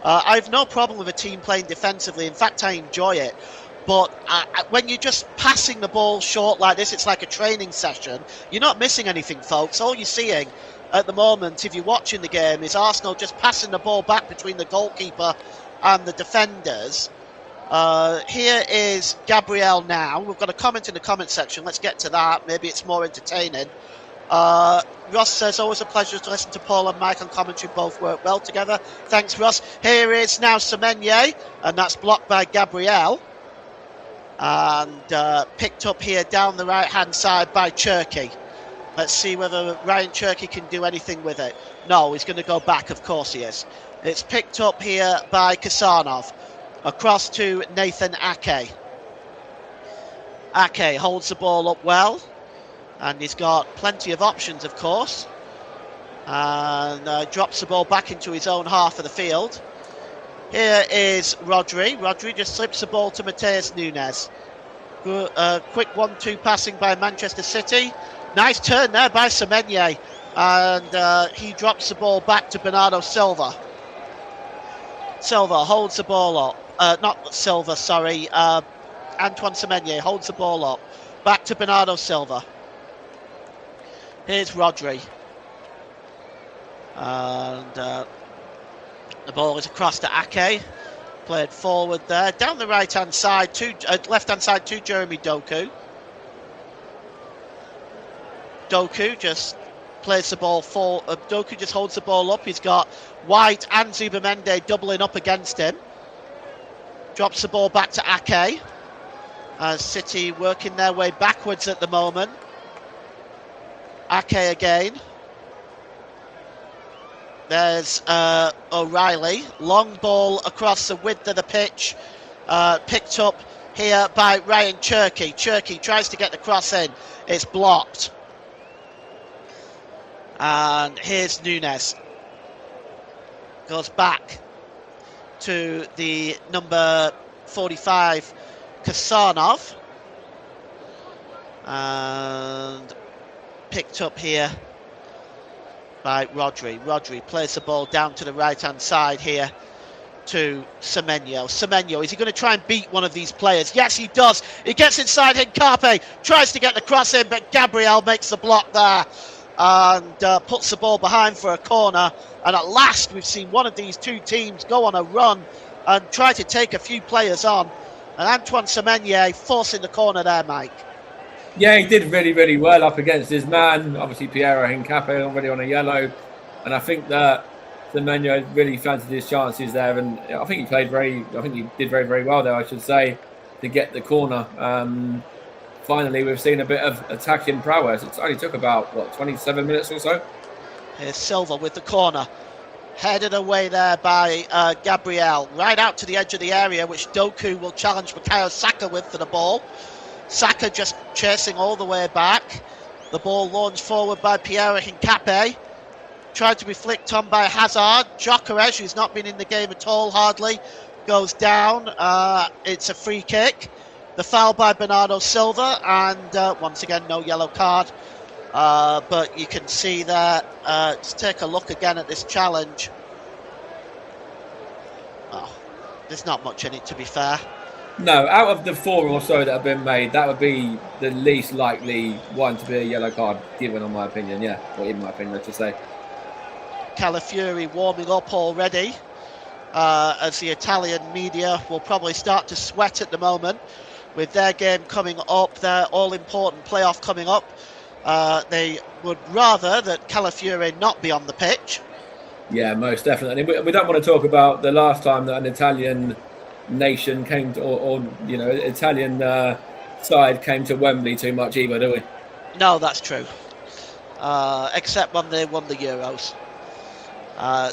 I have no problem with a team playing defensively. In fact, I enjoy it. But when you're just passing the ball short like this, it's like a training session. You're not missing anything, folks. All you're seeing at the moment, if you're watching the game, is Arsenal just passing the ball back between the goalkeeper and the defenders. Here is Gabriel now. We've got a comment in the comment section. Let's get to that. Maybe it's more entertaining. Ross says, always a pleasure to listen to Paul and Mike on commentary. Both work well together. Thanks, Ross. Here is now Semenye, and that's blocked by Gabriel. And picked up here down the right-hand side by Cherki. Let's see whether Ryan Cherki can do anything with it. No, he's going to go back. Of course he is. It's picked up here by Kassanov. Across to Nathan Ake. Ake holds the ball up well. And he's got plenty of options, of course. And drops the ball back into his own half of the field. Here is Rodri. Rodri just slips the ball to Mateus Nunes. Quick 1-2 passing by Manchester City. Nice turn there by Semenye. And he drops the ball back to Bernardo Silva. Silva holds the ball up. Not Silva, sorry. Antoine Semenye holds the ball up. Back to Bernardo Silva. Here's Rodri. And the ball is across to Ake. Played forward there. Down the right-hand side, left-hand side to Jeremy Doku. Doku just plays the ball for. Doku just holds the ball up. He's got White and Zubamendi doubling up against him. Drops the ball back to Ake. City working their way backwards at the moment. Ake again. There's O'Reilly. Long ball across the width of the pitch. Picked up here by Ryan Cherki. Cherki tries to get the cross in. It's blocked. And here's Nunes. Goes back to the number 45, Kassanov. And picked up here by Rodri. Rodri plays the ball down to the right-hand side here to Semenyo. Semenyo, is he going to try and beat one of these players? Yes, he does. He gets inside Hincape, tries to get the cross in, but Gabriel makes the block there and puts the ball behind for a corner. And at last, we've seen one of these two teams go on a run and try to take a few players on. And Antoine Semenyo forcing the corner there, Mike. Yeah, he did really, really well up against his man. Obviously, Piero Hincape already on a yellow. And I think that Semenyo really fancied his chances there. And I think he did very, very well there, I should say, to get the corner. Finally, we've seen a bit of attacking prowess. It only took about, 27 minutes or so? Here's Silva with the corner. Headed away there by Gabriel, right out to the edge of the area, which Doku will challenge Bukayo Saka with for the ball. Saka just chasing all the way back. The ball launched forward by Pierre-Emerick Nketiah. Tried to be flicked on by Hazard. Gyökeres, who's not been in the game at all, hardly, goes down. It's a free kick. The foul by Bernardo Silva, and once again, no yellow card. But you can see there, just take a look again at this challenge. Oh, there's not much in it, to be fair. No, out of the 4 or so that have been made, that would be the least likely one to be a yellow card given, in my opinion. Yeah, or in my opinion, let's just say. Calafiori warming up already, as the Italian media will probably start to sweat at the moment with their game coming up, their all-important playoff coming up. They would rather that Calafiori not be on the pitch. Yeah, most definitely. We don't want to talk about the last time that an Italian nation came to, or Italian side came to Wembley too much either, do we? No, that's true. Except when they won the Euros.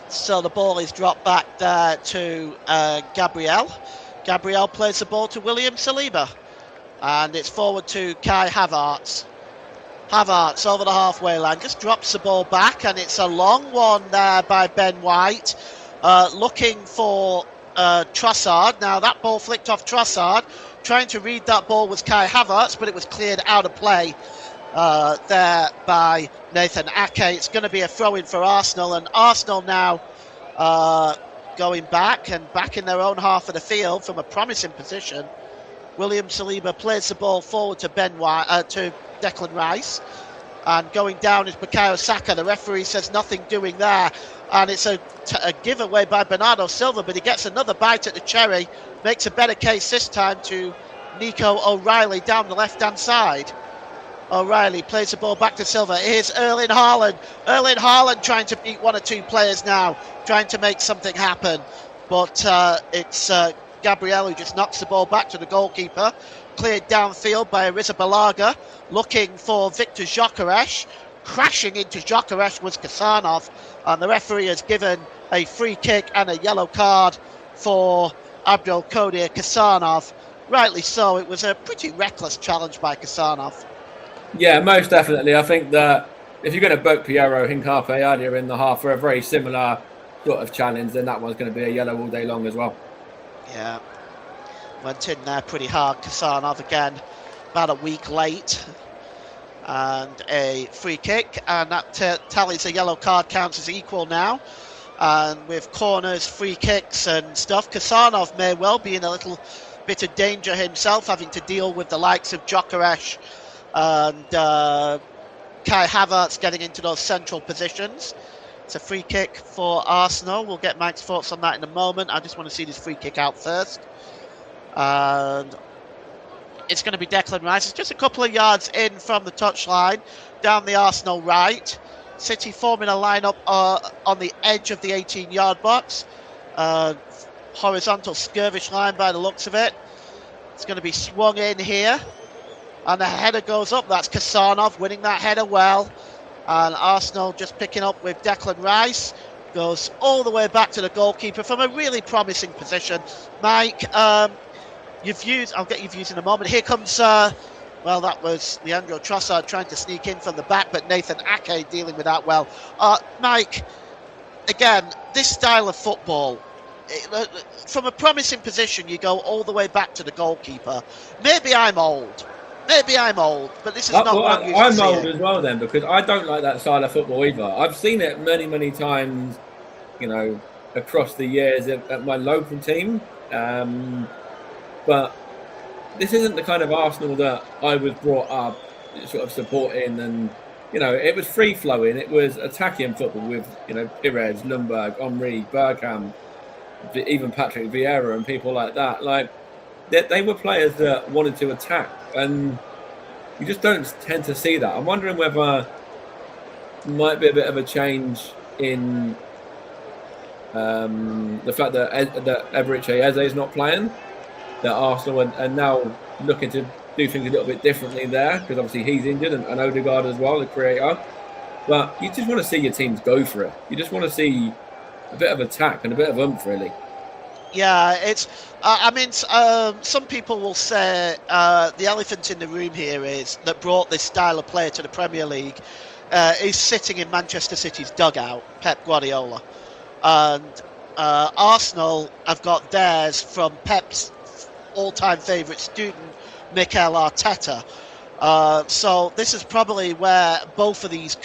So the ball is dropped back there to Gabriel. Gabriel plays the ball to William Saliba. And it's forward to Kai Havertz. Havertz over the halfway line, just drops the ball back, and it's a long one there by Ben White. Looking for Trossard. Now that ball flicked off Trossard. Trying to read that ball was Kai Havertz, but it was cleared out of play there by Nathan Ake. It's going to be a throw-in for Arsenal, and Arsenal now going back in their own half of the field from a promising position. William Saliba plays the ball forward to Ben White, to Declan Rice, and going down is Bukayo Saka. The referee says nothing doing there, and it's a giveaway by Bernardo Silva, but he gets another bite at the cherry, makes a better case this time to Nico O'Reilly down the left-hand side. O'Reilly plays the ball back to Silva. Here's Erling Haaland. Erling Haaland trying to beat 1 or 2 players now, trying to make something happen. But it's Gabriel who just knocks the ball back to the goalkeeper. Cleared downfield by Arrizabalaga, looking for Victor Gyökeres. Crashing into Gyökeres was Kasanov, and the referee has given a free kick and a yellow card for Abdulkadir Kasanov. Rightly so, it was a pretty reckless challenge by Kasanov. Yeah, most definitely. I think that if you're going to book Pierre-Emerick Nketiah in the half for a very similar sort of challenge, then that one's going to be a yellow all day long as well. Yeah, went in there pretty hard. Kasanov again, about a week late, and a free kick, and that tallies a yellow card, counts as equal now. And with corners, free kicks and stuff, Kasanov may well be in a little bit of danger himself, having to deal with the likes of Gyökeres and Kai Havertz getting into those central positions. It's a free kick for Arsenal. We'll get Mike's thoughts on that in a moment. I just want to see this free kick out first. And it's going to be Declan Rice. It's just a couple of yards in from the touchline, down the Arsenal right. City forming a lineup on the edge of the 18-yard box. Horizontal skirmish line by the looks of it. It's going to be swung in here. And the header goes up. That's Kasanov winning that header well. And Arsenal just picking up with Declan Rice. Goes all the way back to the goalkeeper from a really promising position. Mike, your views, I'll get your views in a moment. Here comes, that was Leandro Trossard trying to sneak in from the back, but Nathan Ake dealing with that well. Mike, again, this style of football, from a promising position, you go all the way back to the goalkeeper. Maybe I'm old, but this is not what I'm used to seeing. I'm old as well then, because I don't like that style of football either. I've seen it many, many times, across the years at my local team. But this isn't the kind of Arsenal that I was brought up sort of supporting, and it was free flowing. It was attacking football with Pires, Ljungberg, Henry, Bergkamp, even Patrick Vieira and people like that. Like they were players that wanted to attack, and you just don't tend to see that. I'm wondering whether there might be a bit of a change in the fact that Eberechi Eze is not playing. That Arsenal are now looking to do things a little bit differently there, because obviously he's injured, and Odegaard as well, the creator. But you just want to see your teams go for it. You just want to see bit of attack and a bit of oomph, really. Yeah, it's. Some people will say the elephant in the room here is that brought this style of play to the Premier League is sitting in Manchester City's dugout, Pep Guardiola, and Arsenal have got theirs from Pep's all-time favourite student, Mikel Arteta. So this is probably where both of these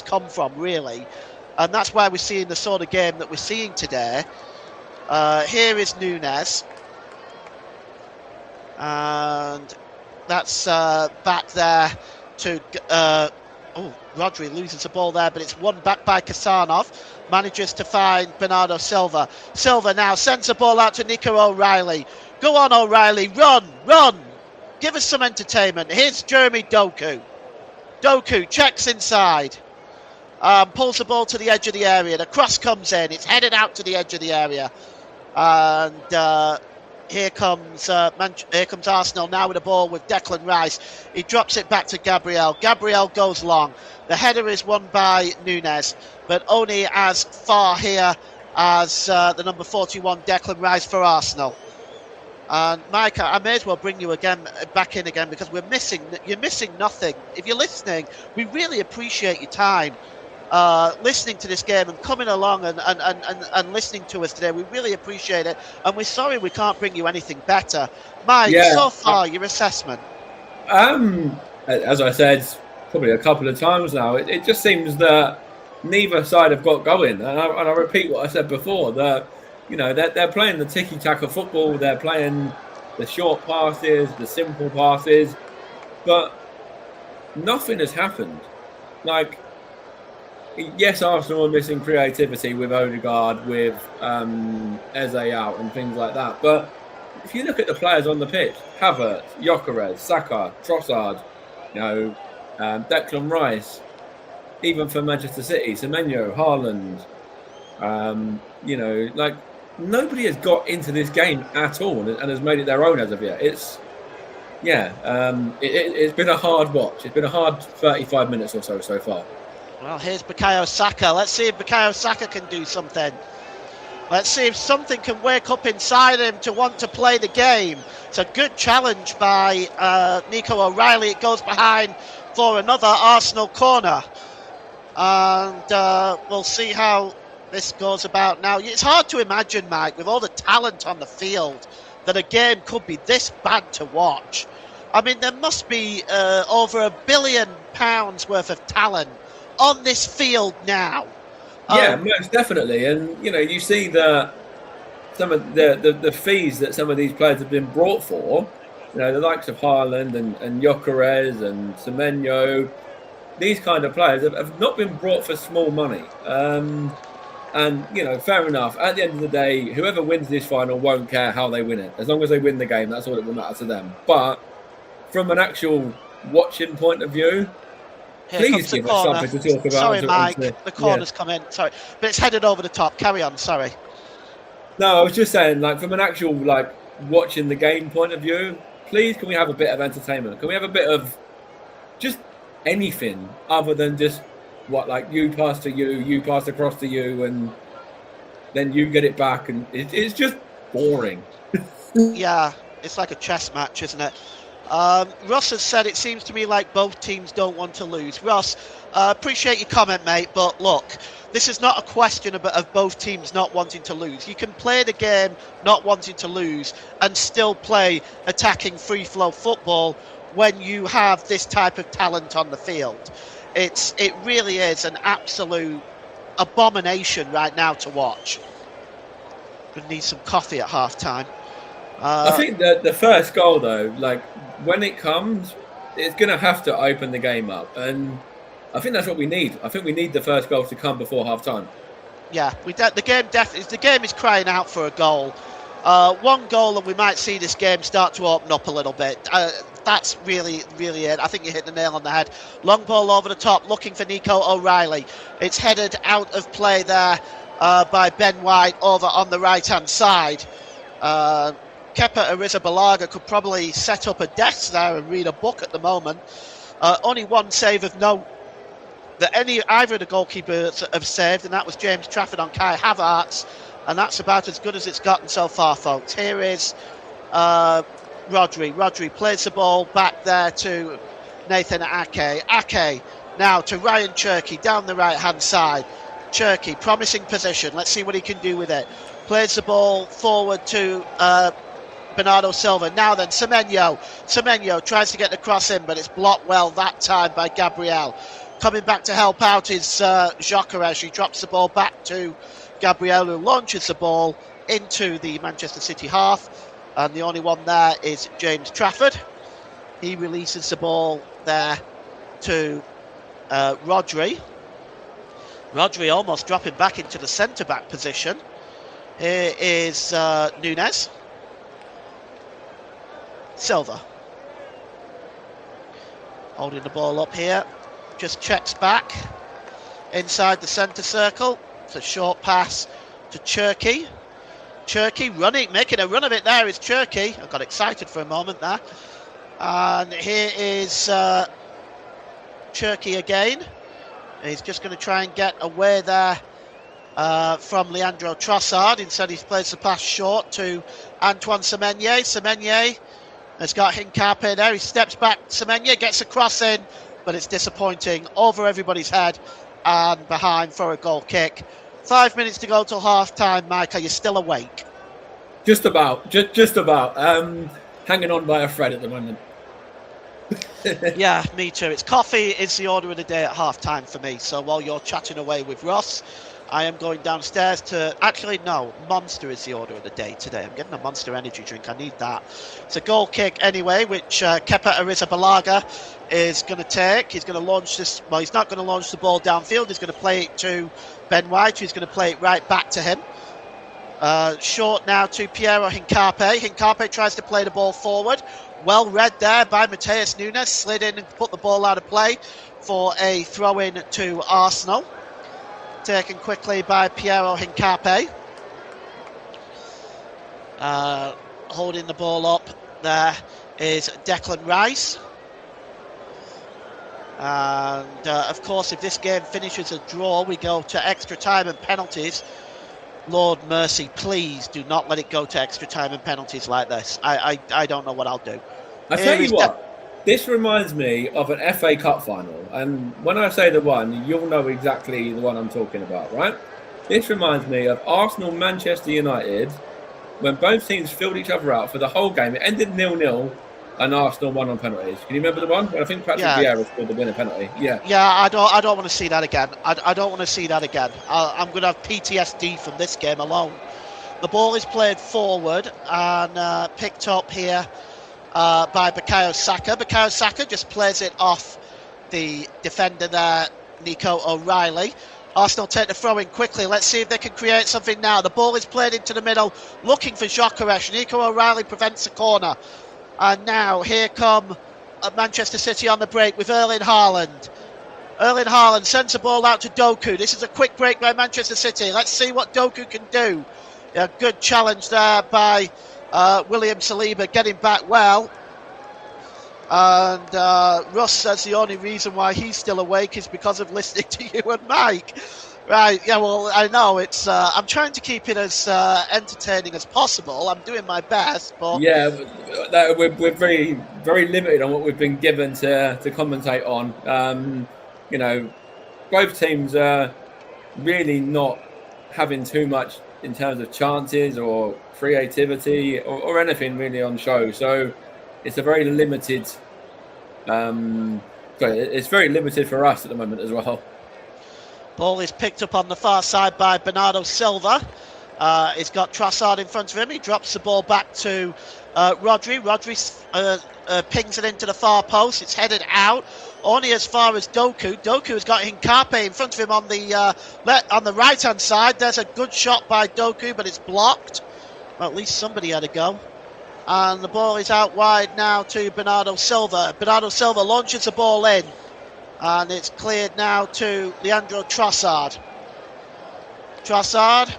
come from, really, and that's why we're seeing the sort of game that we're seeing today. Here is Núñez, and that's back there to Rodri loses the ball there, but it's won back by Kasanov. Manages to find Bernardo Silva. Silva now sends the ball out to Nico O'Reilly. Go on, O'Reilly, run! Give us some entertainment. Here's Jeremy Doku. Doku checks inside. Pulls the ball to the edge of the area. The cross comes in. It's headed out to the edge of the area. And here comes Arsenal now with the ball with Declan Rice. He drops it back to Gabriel. Gabriel goes long. The header is won by Núñez, but only as far here as the number 41 Declan Rice for Arsenal. And Mike, I may as well bring you back in again because you're missing nothing. If you're listening, we really appreciate your time listening to this game and coming along and listening to us today. We really appreciate it, and we're sorry we can't bring you anything better. Mike, so far, your assessment? As I said probably a couple of times now, it just seems that neither side have got going, and I repeat what I said before, that they're playing the tiki-taka football, they're playing the short passes, the simple passes, but nothing has happened. Like, yes, Arsenal are missing creativity with Odegaard, with Eze out and things like that. But if you look at the players on the pitch, Havertz, Gyökeres, Saka, Trossard, Declan Rice, even for Manchester City, Semenyo, Haaland, nobody has got into this game at all and has made it their own as of yet. It's been a hard watch. It's been a hard 35 minutes or so far. Well, here's Bukayo Saka. Let's see if Bukayo Saka can do something. Let's see if something can wake up inside him to want to play the game. It's a good challenge by Nico O'Reilly. It goes behind for another Arsenal corner. And we'll see how this goes about now. It's hard to imagine, Mike, with all the talent on the field, that a game could be this bad to watch. I mean, there must be over £1 billion worth of talent on this field now. Yeah, most definitely. And you see that some of the fees that some of these players have been brought for, the likes of Haaland and Gyökeres and Semenyo, these kind of players have not been brought for small money. And fair enough, at the end of the day, whoever wins this final won't care how they win it. As long as they win the game, that's all that will matter to them. But from an actual watching point of view, please give us something to talk about. Sorry, Mike, the corner's come in. Sorry, but it's headed over the top. Carry on. Sorry. No, I was just saying, from an actual watching the game point of view, please can we have a bit of entertainment? Can we have a bit of just anything other than just you pass to you pass across to you, and then you get it back, and it's just boring. Yeah, it's like a chess match, isn't it? Russ has said it seems to me like both teams don't want to lose. Russ, appreciate your comment, mate, but look, this is not a question of both teams not wanting to lose. You can play the game not wanting to lose and still play attacking free-flow football when you have this type of talent on the field. It really is an absolute abomination right now to watch. Gonna need some coffee at half-time. I think that the first goal, though, when it comes, it's going to have to open the game up. And I think that's what we need. I think we need the first goal to come before half-time. Yeah, the game is crying out for a goal. One goal and we might see this game start to open up a little bit. That's really, really it. I think you hit the nail on the head. Long ball over the top, looking for Nico O'Reilly. It's headed out of play there by Ben White over on the right-hand side. Kepa Arrizabalaga could probably set up a desk there and read a book at the moment. Only one save of note that either of the goalkeepers have saved, and that was James Trafford on Kai Havertz, and that's about as good as it's gotten so far, folks. Here is Rodri. Rodri plays the ball back there to Nathan Ake. Ake now to Ryan Cherky down the right-hand side. Cherky, promising position. Let's see what he can do with it. Plays the ball forward to Bernardo Silva. Now then, Semenyo. Semenyo tries to get the cross in, but it's blocked well that time by Gabriel. Coming back to help out is Gyökeres. He drops the ball back to Gabriel, who launches the ball into the Manchester City half. And the only one there is James Trafford. He releases the ball there to Rodri. Rodri almost dropping back into the centre-back position. Here is Nunes. Silva. Holding the ball up here. Just checks back inside the centre circle. It's a short pass to Cherky. Cherky running, making a run of it there is Cherky. I got excited for a moment there. And here is Cherky again. He's just going to try and get away there from Leandro Trossard. Instead, he plays the pass short to Antoine Semenyo. Semenyo has got Hincapié there. He steps back. Semenyo gets a cross in, but it's disappointing. Over everybody's head and behind for a goal kick. 5 minutes to go till half time. Mike, are you still awake? Just about. Just about. Hanging on by a thread at the moment. Yeah, me too. It's coffee is the order of the day at half time for me. So while you're chatting away with Ross, I am going downstairs to... Actually, no. Monster is the order of the day today. I'm getting a Monster energy drink. I need that. It's a goal kick anyway, which Kepa Arrizabalaga is going to take. He's going to launch this... Well, he's not going to launch the ball downfield. He's going to play it to Ben White, who's going to play it right back to him. Short now to Piero Hincapié. Hincapié tries to play the ball forward. Well read there by Mateus Nunes. Slid in and put the ball out of play for a throw-in to Arsenal. Taken quickly by Piero Hincapié. Holding the ball up there is Declan Rice. And of course, if this game finishes a draw, we go to extra time and penalties. Lord mercy, please do not let it go to extra time and penalties like this. I don't know what I'll do. I tell you what, this reminds me of an FA Cup final. And when I say the one, you'll know exactly the one I'm talking about, right? This reminds me of Arsenal-Manchester United, when both teams filled each other out for the whole game. It ended 0-0 and Arsenal won on penalties. Can you remember the one? Well, I think Patrick Vieira scored the winner penalty. Yeah. Yeah, I don't want to see that again. I don't want to see that again. I'm going to have PTSD from this game alone. The ball is played forward and picked up here by Bukayo Saka. Bukayo Saka just plays it off the defender there, Nico O'Reilly. Arsenal take the throw in quickly. Let's see if they can create something now. The ball is played into the middle, looking for Gyökeres. Nico O'Reilly prevents the corner. And now here come Manchester City on the break with Erling Haaland. Erling Haaland sends the ball out to Doku. This is a quick break by Manchester City. Let's see what Doku can do. A good challenge there by William Saliba, getting back well. And Russ says the only reason why he's still awake is because of listening to you and Mike. Right, yeah, well, I know it's. I'm trying to keep it as entertaining as possible. I'm doing my best, but yeah, we're very, very limited on what we've been given to commentate on. You know, both teams are really not having too much in terms of chances or creativity or anything really on show. So it's a very limited. It's very limited for us at the moment as well. Ball is picked up on the far side by Bernardo Silva. He's got Trossard in front of him. He drops the ball back to Rodri. Rodri pings it into the far post. It's headed out only as far as Doku. Doku has got Hincapié in front of him on the right-hand side. There's a good shot by Doku, but it's blocked. Well, at least somebody had a go. And the ball is out wide now to Bernardo Silva. Bernardo Silva launches the ball in. And it's cleared now to Leandro Trossard. Trossard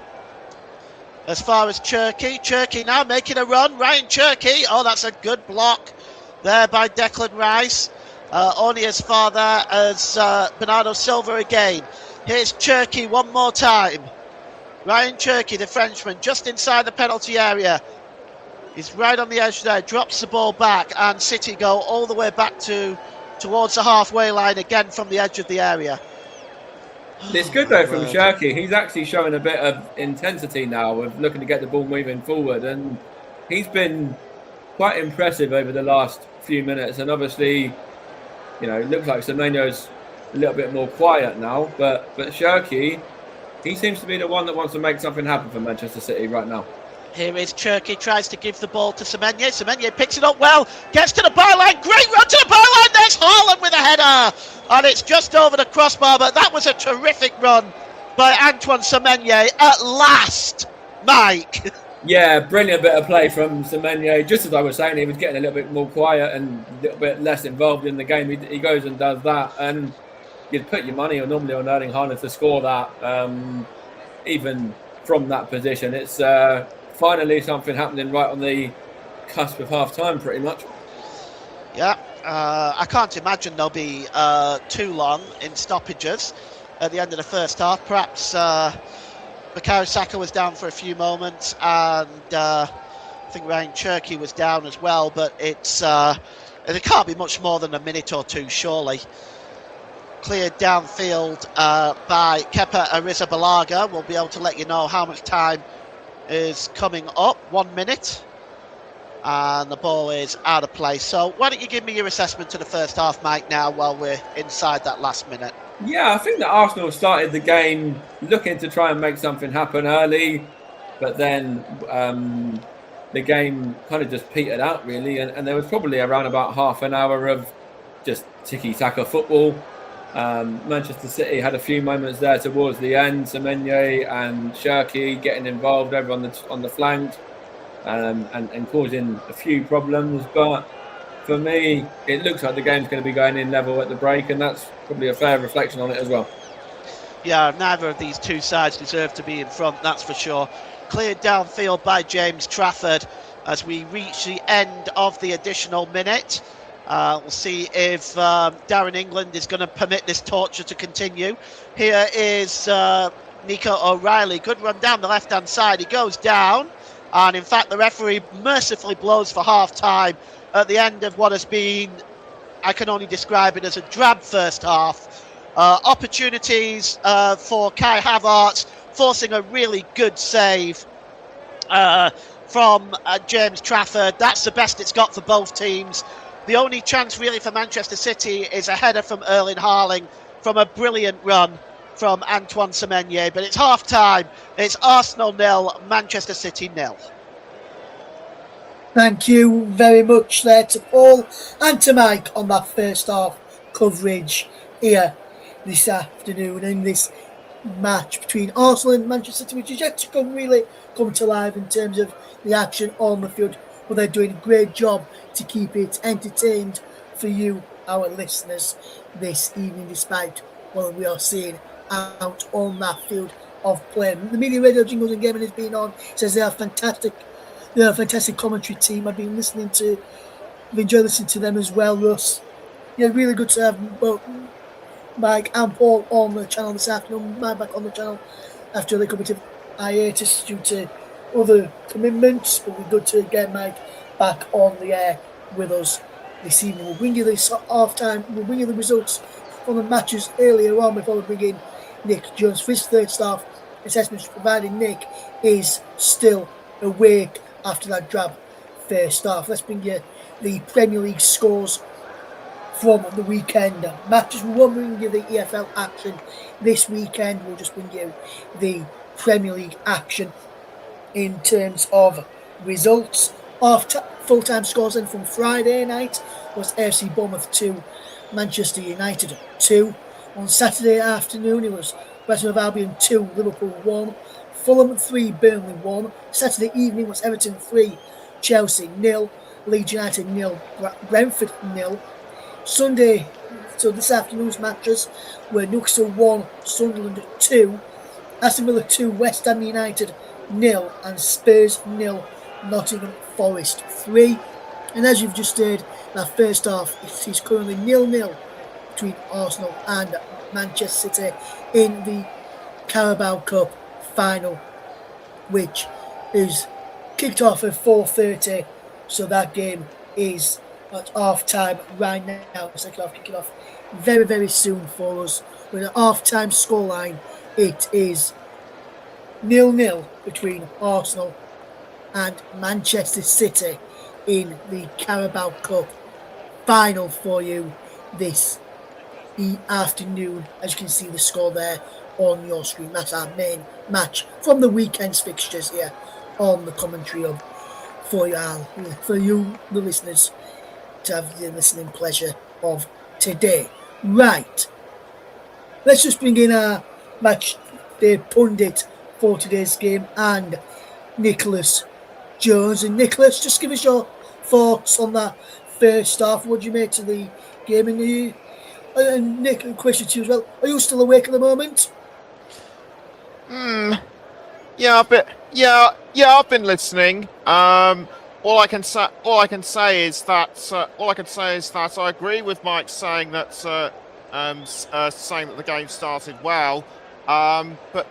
as far as Cherky. Cherky now making a run. Ryan Cherky. Oh, that's a good block there by Declan Rice. Onia's father as Bernardo Silva again. Here's Cherky one more time. Ryan Cherky, the Frenchman, just inside the penalty area. He's right on the edge there, drops the ball back, and City go all the way back towards the halfway line again from the edge of the area. It's good though from Cherky. He's actually showing a bit of intensity now of looking to get the ball moving forward, and he's been quite impressive over the last few minutes. And obviously, you know, it looks like Semenyo's a little bit more quiet now, but Cherky, he seems to be the one that wants to make something happen for Manchester City right now. Here is Cherky, tries to give the ball to Semenyo. Semenyo picks it up well, gets to the byline, great run to the byline, there's Haaland with a header, and it's just over the crossbar, but that was a terrific run by Antoine Semenyo at last, Mike. Yeah, brilliant bit of play from Semenyo. Just as I was saying, he was getting a little bit more quiet and a little bit less involved in the game. He goes and does that, and you'd put your money normally on Erling Haaland to score that, even from that position. It's finally something happening right on the cusp of half-time, pretty much. Yeah, I can't imagine there'll be too long in stoppages at the end of the first half. Perhaps Bukayo Saka was down for a few moments, and I think Ryan Cherky was down as well, but it can't be much more than a minute or two, surely. Cleared downfield by Kepa Arrizabalaga. We'll be able to let you know how much time is coming up. 1 minute. And the ball is out of play. So why don't you give me your assessment to the first half, Mike, now while we're inside that last minute? Yeah, I think that Arsenal started the game looking to try and make something happen early, but then the game kind of just petered out, really. And there was probably around about half an hour of just tiki-taka football. Manchester City had a few moments there towards the end. Semenyo and Cherky getting involved over on the flanks and causing a few problems. But for me, it looks like the game's going to be going in level at the break, and that's probably a fair reflection on it as well. Yeah, neither of these two sides deserve to be in front, that's for sure. Cleared downfield by James Trafford as we reach the end of the additional minute. We'll see if Darren England is going to permit this torture to continue. Here is Nico O'Reilly. Good run down the left-hand side. He goes down. And in fact, the referee mercifully blows for half-time at the end of what has been, I can only describe it as a drab first half. Opportunities for Kai Havertz, forcing a really good save from James Trafford. That's the best it's got for both teams. The only chance really for Manchester City is a header from Erling Haaland from a brilliant run from Antoine Semenyo. But it's half-time. It's Arsenal 0, Manchester City 0. Thank you very much there to Paul and to Mike on that first half coverage here this afternoon in this match between Arsenal and Manchester City, which is yet to come to life in terms of the action on the field. But they're doing a great job to keep it entertained for you, our listeners, this evening, despite what we are seeing out on that field of play. The Media Radio Jingles and Gaming has been on. It says they are fantastic. They're a fantastic commentary team. I've been listening to, I've enjoyed listening to them as well, Russ. Yeah, really good to have both Mike and Paul on the channel this afternoon. Mike back on the channel after the competitive hiatus due to other commitments, but we're good to get Mike back on the air with us this evening. We'll bring you this half-time, we'll bring you the results from the matches earlier on before we bring in Nick Jones for his third staff assessments, providing Nick is still awake after that drab first half. Let's bring you the Premier League scores from the weekend matches. We won't bring you the EFL action this weekend, we'll just bring you the Premier League action in terms of results. Full-time scores then from Friday night was AFC Bournemouth 2, Manchester United 2. On Saturday afternoon it was Brighton of Albion 2, Liverpool 1, Fulham 3, Burnley 1. Saturday evening was Everton 3, Chelsea 0, Leeds United 0, Brentford 0. Sunday, so this afternoon's matches were Newcastle 1, Sunderland 2, Aston Villa 2, West Ham United 0, and Spurs 0, Nottingham Forest 3. And as you've just heard, That first half, it is currently 0-0 between Arsenal and Manchester City in the Carabao Cup Final, which is kicked off at 4:30. So that game is at half-time right now. It's kicking off very, very soon for us. With an half-time scoreline, it is 0-0 between Arsenal and Manchester City in the Carabao Cup Final for you this afternoon. As you can see the score there on your screen. That's our main match from the weekend's fixtures here on the commentary hub for you, the listeners, to have the listening pleasure of today. Right. Let's just bring in our match day pundit for today's game, and Nicholas Jones. And Nicholas, just give us your thoughts on that first half. What do you make of the game? And Nick, a question to you as well. Are you still awake at the moment? Yeah, I've been listening. All I can say is that I agree with Mike saying that the game started well. But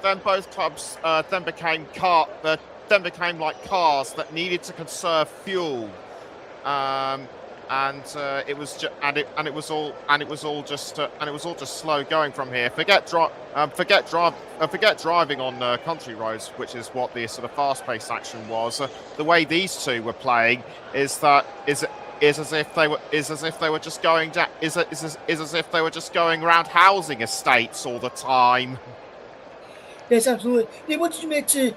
then both clubs then became like cars that needed to conserve fuel. And it was all just slow going from here. Forget driving on country roads, which is what the sort of fast-paced action was. The way these two were playing is as if they were just going around housing estates all the time. Yes, absolutely. Yeah, what did you make to?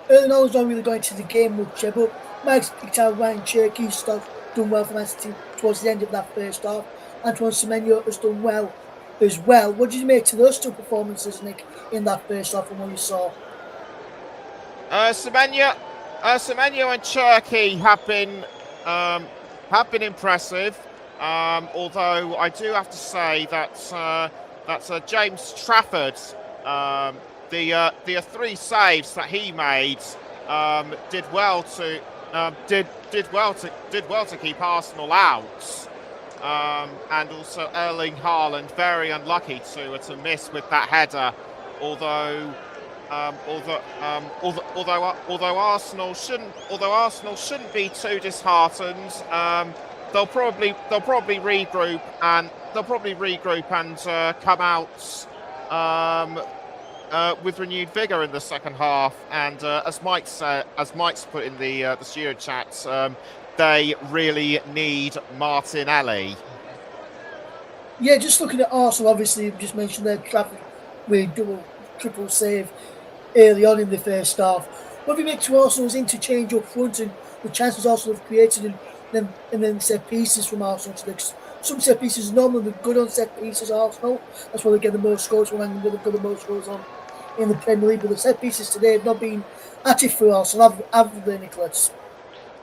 I was not really going to the game much, but Mike's picked out Ryan Cherky's stuff. Done well for Man City towards the end of that first half. Antoine Semenyo has done well as well. What did you make to those two performances, Nick, in that first half from what you saw? Semenyo and Cherky have been impressive. Although I do have to say that James Trafford, the three saves that he made, did well to keep Arsenal out, and also Erling Haaland very unlucky to miss with that header. Although Arsenal shouldn't be too disheartened. They'll probably regroup and come out with renewed vigour in the second half. And as Mike's put in the studio chat, they really need Martinelli. Yeah, just looking at Arsenal, obviously, you just mentioned their Trafford with triple save early on in the first half. What do you make to Arsenal's interchange up front and the chances Arsenal have created and then set pieces from Arsenal? Some set pieces normally are good on set pieces, Arsenal. That's why they get the most goals when they've got the most goals on in the Premier League. But the set pieces today have not been at it for Arsenal, have they, Nicholas?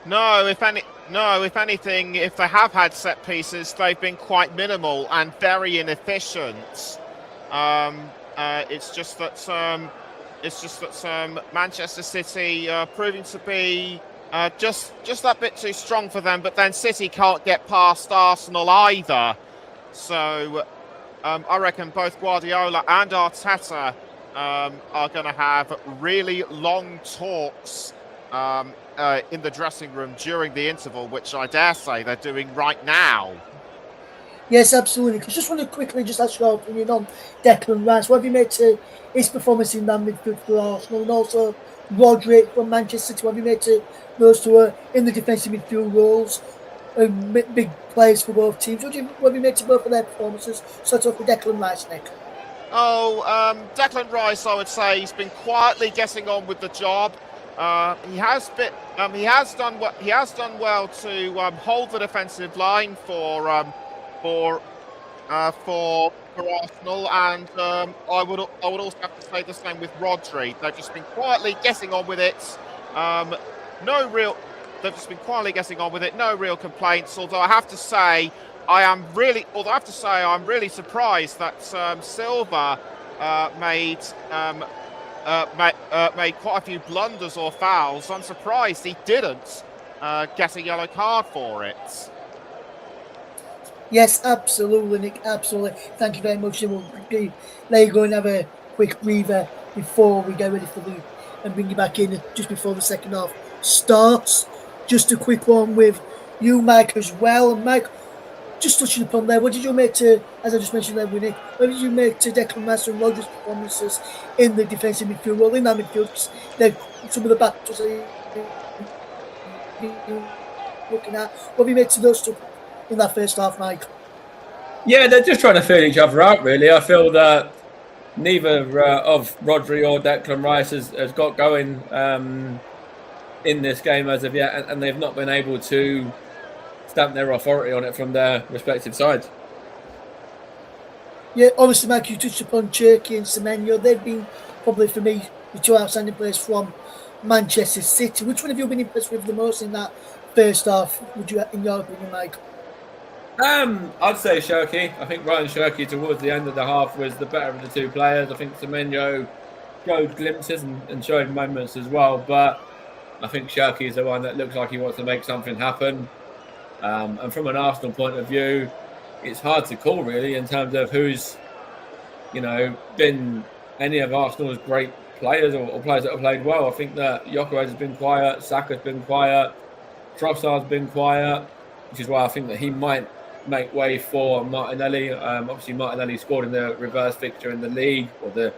No, if anything, if they have had set pieces, they've been quite minimal and very inefficient. It's just that Manchester City proving to be just that bit too strong for them. But then City can't get past Arsenal either. So I reckon both Guardiola and Arteta are going to have really long talks in the dressing room during the interval, which I dare say they're doing right now. Yes, absolutely. Because just want to quickly just ask your opinion on Declan Rice. What have you made to his performance in that midfield for Arsenal, and also Rodri from Manchester City? What have you made to those two in the defensive midfield roles, big players for both teams? What have you made to both of their performances? Start off with Declan Rice, Nick. Declan Rice, I would say, he's been quietly getting on with the job. He has done well to hold the defensive line for Arsenal, and I would also have to say the same with Rodri. They've just been quietly getting on with it. They've just been quietly getting on with it. No real complaints. Although I have to say, I'm really surprised that Silva made quite a few blunders or fouls. I'm surprised he didn't get a yellow card for it. Yes, absolutely, Nick. Absolutely. Thank you very much. And we'll let you go and have a quick breather before we get ready for and bring you back in just before the second half starts. Just a quick one with you, Mike, as well. And Mike, just touching upon there, what did you make to, as I just mentioned there with Nick, what did you make to Declan Rice and Rodgers' performances in the defensive midfield? Well, in that midfield, they're some of the battles looking at. What have you made to those two in that first half, Mike? Yeah, they're just trying to feel each other out, really. I feel that neither of Rodri or Declan Rice has got going in this game as of yet, and they've not been able to stamp their authority on it from their respective sides. Yeah, obviously, Mike, you touched upon Cherki and Semenyo. They've been probably, for me, the two outstanding players from Manchester City. Which one have you been impressed with the most in that first half, would you, in your opinion, Mike? I'd say Cherki. I think Ryan Cherki towards the end of the half was the better of the two players. I think Semenyo showed glimpses and showed moments as well, but I think Cherki is the one that looks like he wants to make something happen. And from an Arsenal point of view, it's hard to call really in terms of who's, been any of Arsenal's great players or players that have played well. I think that Gyökeres has been quiet, Saka's been quiet, Trossard's been quiet, which is why I think that he might make way for Martinelli. Obviously, Martinelli scored in the reverse fixture in the league, or the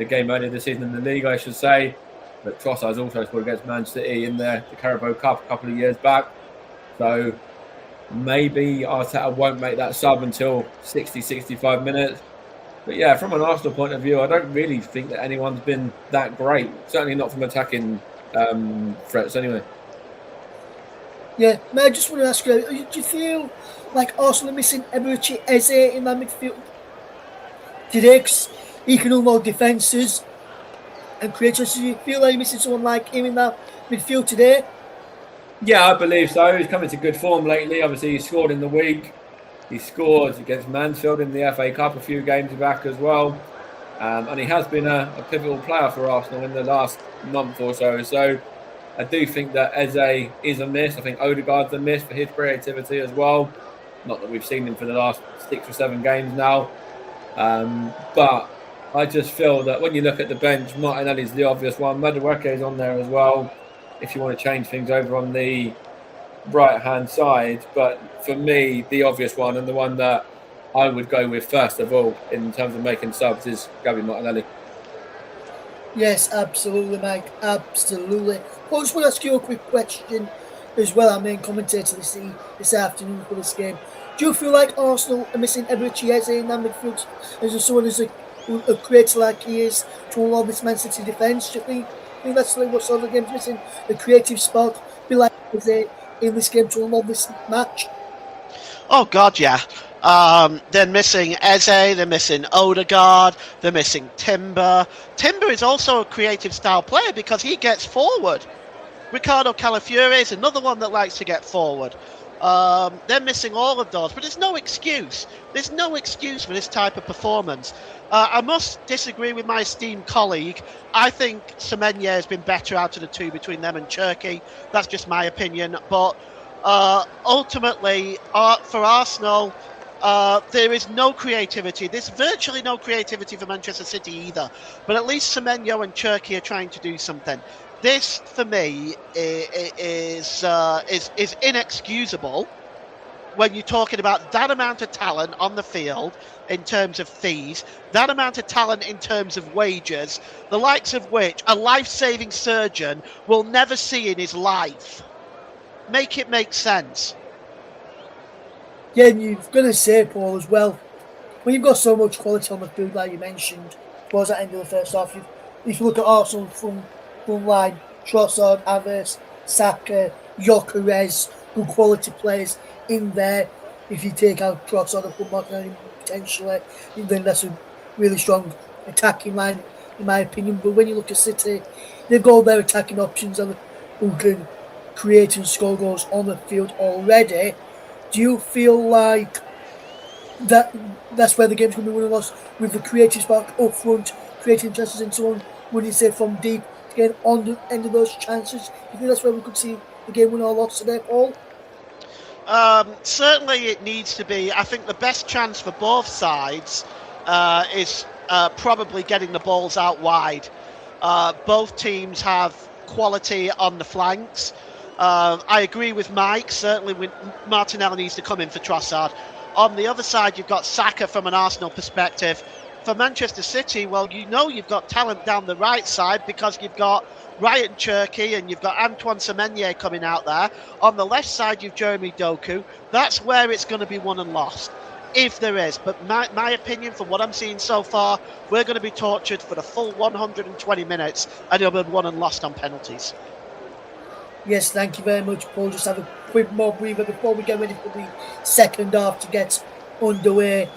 game earlier this season in the league, I should say. But Trossard's also scored against Man City in the Carabao Cup a couple of years back. So maybe Arteta won't make that sub until 60, 65 minutes. But yeah, from an Arsenal point of view, I don't really think that anyone's been that great. Certainly not from attacking threats anyway. Yeah, man, I just want to ask you, do you feel like Arsenal are missing Eberechi Eze in that midfield today? Because he can unload defences and create chances. Do you feel like you're missing someone like him in that midfield today? Yeah, I believe so. He's come into good form lately. Obviously, he scored in the week. He scored against Mansfield in the FA Cup a few games back as well. And he has been a pivotal player for Arsenal in the last month or so. So I do think that Eze is a miss. I think Odegaard's a miss for his creativity as well. Not that we've seen him for the last 6 or 7 games now. But I just feel that when you look at the bench, Martinelli's the obvious one. Madueke is on there as well, if you want to change things over on the right-hand side. But for me, the obvious one and the one that I would go with first of all in terms of making subs is Gabby Martinelli. Yes, absolutely, Mike. Absolutely. Well, I just want to ask you a quick question as well, our main commentator this afternoon for this game. Do you feel like Arsenal are missing Eberechi Eze in that midfield? As someone who's a creator like he is to unload this Man City defence? Do you think that's like what sort of game's missing? A creative spark, be like Eze in this game to unload this match? Oh, God, yeah. They're missing Eze, they're missing Odegaard, they're missing Timber. Timber is also a creative style player because he gets forward. Ricardo Calafiore is another one that likes to get forward. They're missing all of those, but there's no excuse. There's no excuse for this type of performance. I must disagree with my esteemed colleague. I think Semenyo has been better out of the two between them and Cherki. That's just my opinion. But ultimately, for Arsenal, there is no creativity. There's virtually no creativity for Manchester City either. But at least Semenyo and Cherki are trying to do something. This, for me, is inexcusable when you're talking about that amount of talent on the field in terms of fees, that amount of talent in terms of wages, the likes of which a life-saving surgeon will never see in his life. Make it make sense. Yeah, and you've got to say, Paul, as well, when you've got so much quality on the field like you mentioned towards that end of the first half, if you look at Arsenal from line, Trossard, Havertz, Saka, Gyökeres, good quality players in there. If you take out Trossard and put Martinelli potentially, then that's a really strong attacking line, in my opinion. But when you look at City, they've got all their attacking options who can create and score goals on the field already. Do you feel like that's where the game's going to be won and lost, with the creative spark up front, creating chances and so on, would you say, from deep to get on the end of those chances? Do you think that's where we could see the game win or loss today, Paul? Certainly it needs to be. I think the best chance for both sides is probably getting the balls out wide. Both teams have quality on the flanks. I agree with Mike. Certainly Martinelli needs to come in for Trossard. On the other side, you've got Saka from an Arsenal perspective. For Manchester City, well, you've got talent down the right side because you've got Ryan Cherky and you've got Antoine Semenyo coming out there. On the left side, you've Jeremy Doku. That's where it's going to be won and lost, if there is. But my opinion, from what I'm seeing so far, we're going to be tortured for the full 120 minutes and it'll be won and lost on penalties. Yes, thank you very much, Paul. Just have a quick more breather before we get ready for the second half to get underway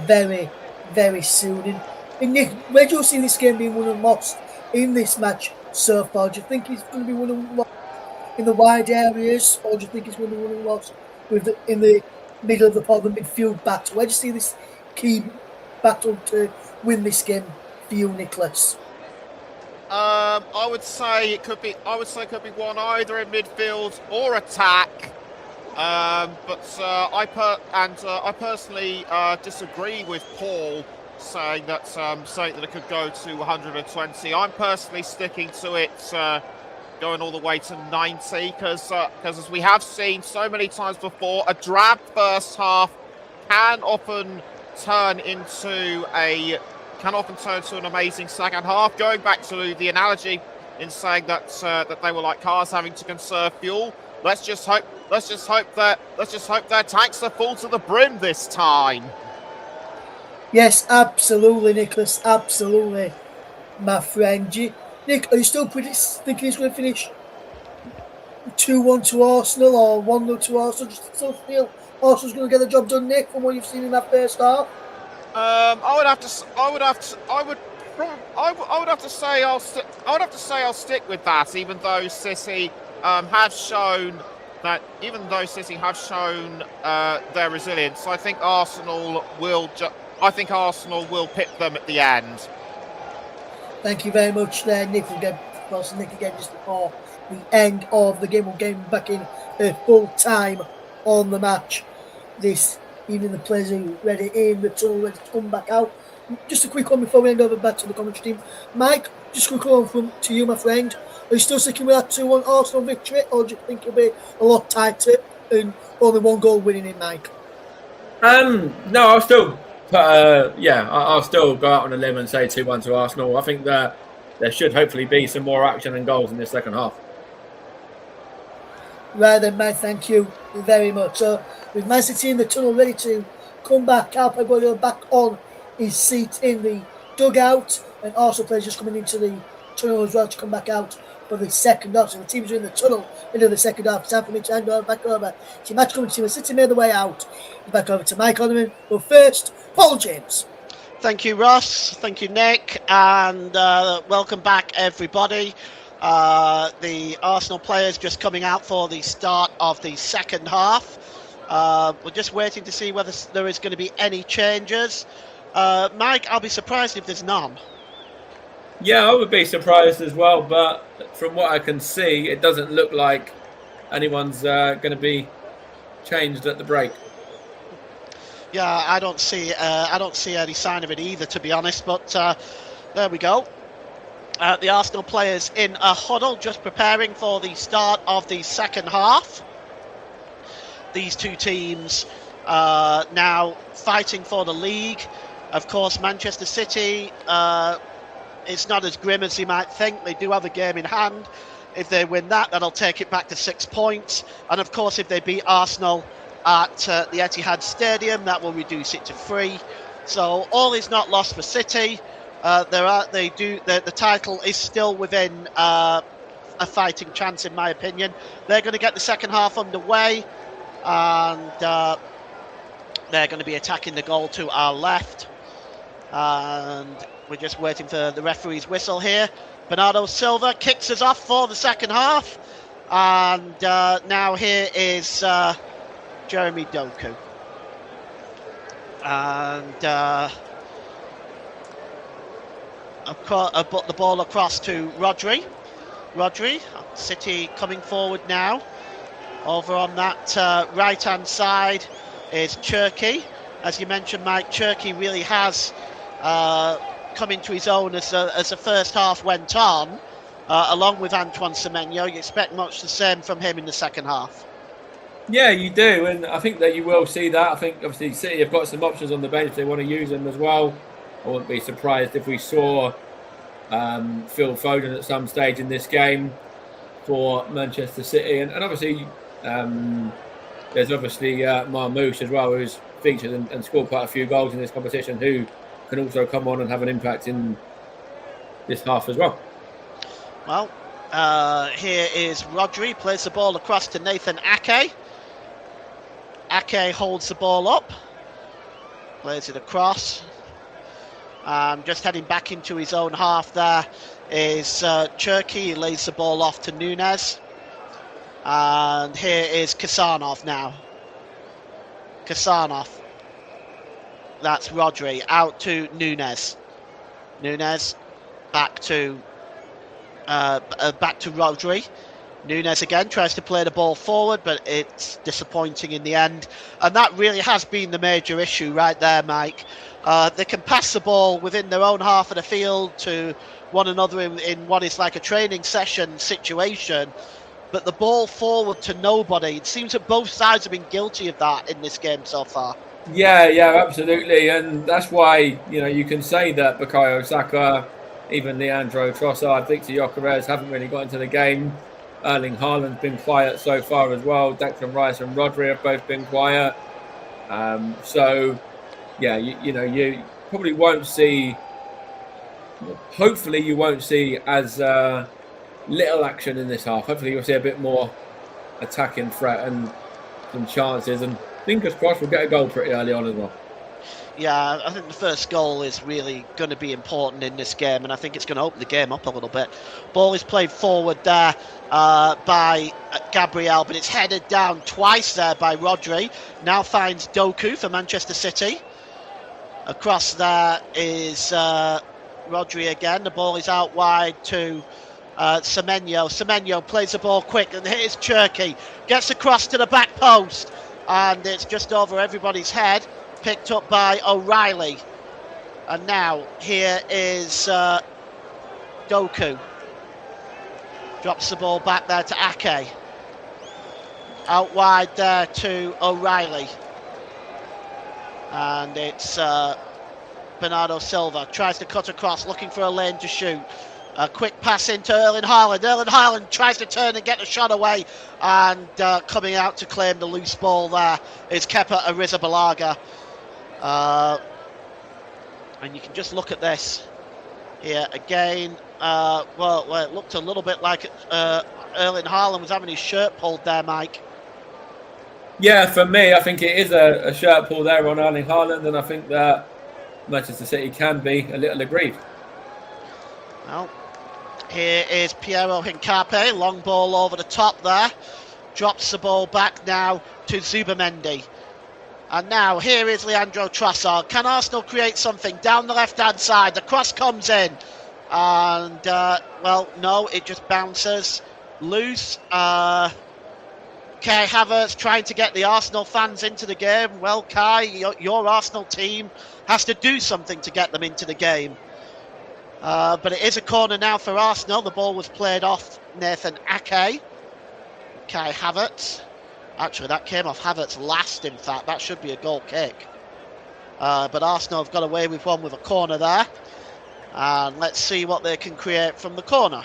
very, very soon. And Nick, where do you see this game being won and lost in this match so far? Do you think it's going to be won and lost in the wide areas, or do you think it's going to be won and lost in the middle of the park, the midfield battle? Where do you see this key battle to win this game for you, Nicholas? I would say it could be won either in midfield or attack. But I personally disagree with Paul saying that it could go to 120. I'm personally sticking to it going all the way to 90 because as we have seen so many times before, a drab first half can often turn into an amazing second half. Going back to the analogy in saying that they were like cars having to conserve fuel. Let's just hope their tanks are full to the brim this time. Yes, absolutely, Nicholas. Absolutely, my friend. Nick, are you still thinking it's going to finish 2-1 to Arsenal or 1-0 to Arsenal? Do you still feel Arsenal's going to get the job done, Nick, from what you've seen in that first half? I would have to say I'll stick with that, even though City have shown their resilience. I think Arsenal will pip them at the end. Thank you very much there, Nick. Again, just before the end of the game. We'll get back in full time on the match this evening. The players are ready in the tunnel, ready to come back out. Just a quick one before we hand over back to the commentary team. Mike, just a quick one to you, my friend. Are you still sticking with that 2-1 Arsenal victory, or do you think it'll be a lot tighter and only one goal winning in, Mike? No, I'll still I'll still go out on a limb and say 2-1 to Arsenal. I think that there should hopefully be some more action and goals in the second half. Right then, Mike, thank you very much. So, with Man City in the tunnel ready to come back out, Guardiola back on his seat in the dugout, and Arsenal players just coming into the tunnel as well to come back out for the second half. So the teams are in the tunnel into the second half. It's time for me to hand back over to match coming to City made the way out. Back over to Mike Harniman. But first, Paul James. Thank you, Ross. Thank you, Nick. And welcome back, everybody. The Arsenal players just coming out for the start of the second half. We're just waiting to see whether there is going to be any changes. Mike, I'll be surprised if there's none. Yeah, I would be surprised as well, but from what I can see, it doesn't look like anyone's going to be changed at the break. Yeah, I don't see any sign of it either, to be honest. But there we go. The Arsenal players in a huddle, just preparing for the start of the second half. These two teams now fighting for the league. Of course, Manchester City. It's not as grim as you might think. They do have a game in hand. If they win that, that'll take it back to 6 points. And of course, if they beat Arsenal at the Etihad Stadium, that will reduce it to 3. So all is not lost for City. The title is still within a fighting chance, in my opinion. They're going to get the second half underway, and they're going to be attacking the goal to our left. And we're just waiting for the referee's whistle here. Bernardo Silva kicks us off for the second half. And now here is Jeremy Doku. And put the ball across to Rodri. City coming forward now. Over on that right-hand side is Cherky. As you mentioned, Mike, Cherky really has come into his own as the first half went on, along with Antoine Semenyo. You expect much the same from him in the second half. Yeah, you do, and I think that you will see that. I think obviously City have got some options on the bench if they want to use them as well. I wouldn't be surprised if we saw Phil Foden at some stage in this game for Manchester City, and obviously there's obviously Marmoush as well, who's featured and scored quite a few goals in this competition, who can also come on and have an impact in this half as well. Well, here is Rodri, plays the ball across to Nathan Ake. Ake holds the ball up, plays it across. Just heading back into his own half there is Cherky. He lays the ball off to Nunez. And here is Kasanov now. Kasanov. That's Rodri. Out to Nunez. Nunez back to Rodri. Nunez again tries to play the ball forward, but it's disappointing in the end. And that really has been the major issue right there, Mike. They can pass the ball within their own half of the field to one another in what is like a training session situation, but the ball forward to nobody. It seems that both sides have been guilty of that in this game so far. Yeah, absolutely, and that's why you can say that Bukayo Saka, even Leandro Trossard, Victor Gyökeres haven't really got into the game. Erling Haaland's been quiet so far as well. Declan Rice and Rodri have both been quiet. So, yeah, you probably won't see. Hopefully, you won't see as little action in this half. Hopefully, you'll see a bit more attacking threat and some chances. And fingers crossed, we'll get a goal pretty early on as well. Yeah, I think the first goal is really going to be important in this game, and I think it's going to open the game up a little bit. Ball is played forward there by Gabriel, but it's headed down twice there by Rodri. Now finds Doku for Manchester City. Across there is Rodri again. The ball is out wide to Semenyo. Semenyo plays the ball quick, and here's Cherky. Gets across to the back post, and it's just over everybody's head. Picked up by O'Reilly. And now here is Doku. Drops the ball back there to Ake. Out wide there to O'Reilly. And it's Bernardo Silva. Tries to cut across, looking for a lane to shoot. A quick pass into Erling Haaland. Erling Haaland tries to turn and get the shot away. And coming out to claim the loose ball there is Kepa Arrizabalaga. And you can just look at this here again. Well, it looked a little bit like Erling Haaland was having his shirt pulled there, Mike. Yeah, for me, I think it is a shirt pull there on Erling Haaland, and I think that Manchester City can be a little aggrieved. Well, here is Piero Hincapié, long ball over the top there. Drops the ball back now to Zubamendi. And now here is Leandro Trossard. Can Arsenal create something down the left-hand side? The cross comes in. And, well, no, it just bounces loose. Kai Havertz trying to get the Arsenal fans into the game. Well, Kai, your Arsenal team has to do something to get them into the game. But it is a corner now for Arsenal. The ball was played off Nathan Ake. Kai Havertz. Actually, that came off Havertz last, in fact. That should be a goal kick. But Arsenal have got away with one with a corner there. And let's see what they can create from the corner.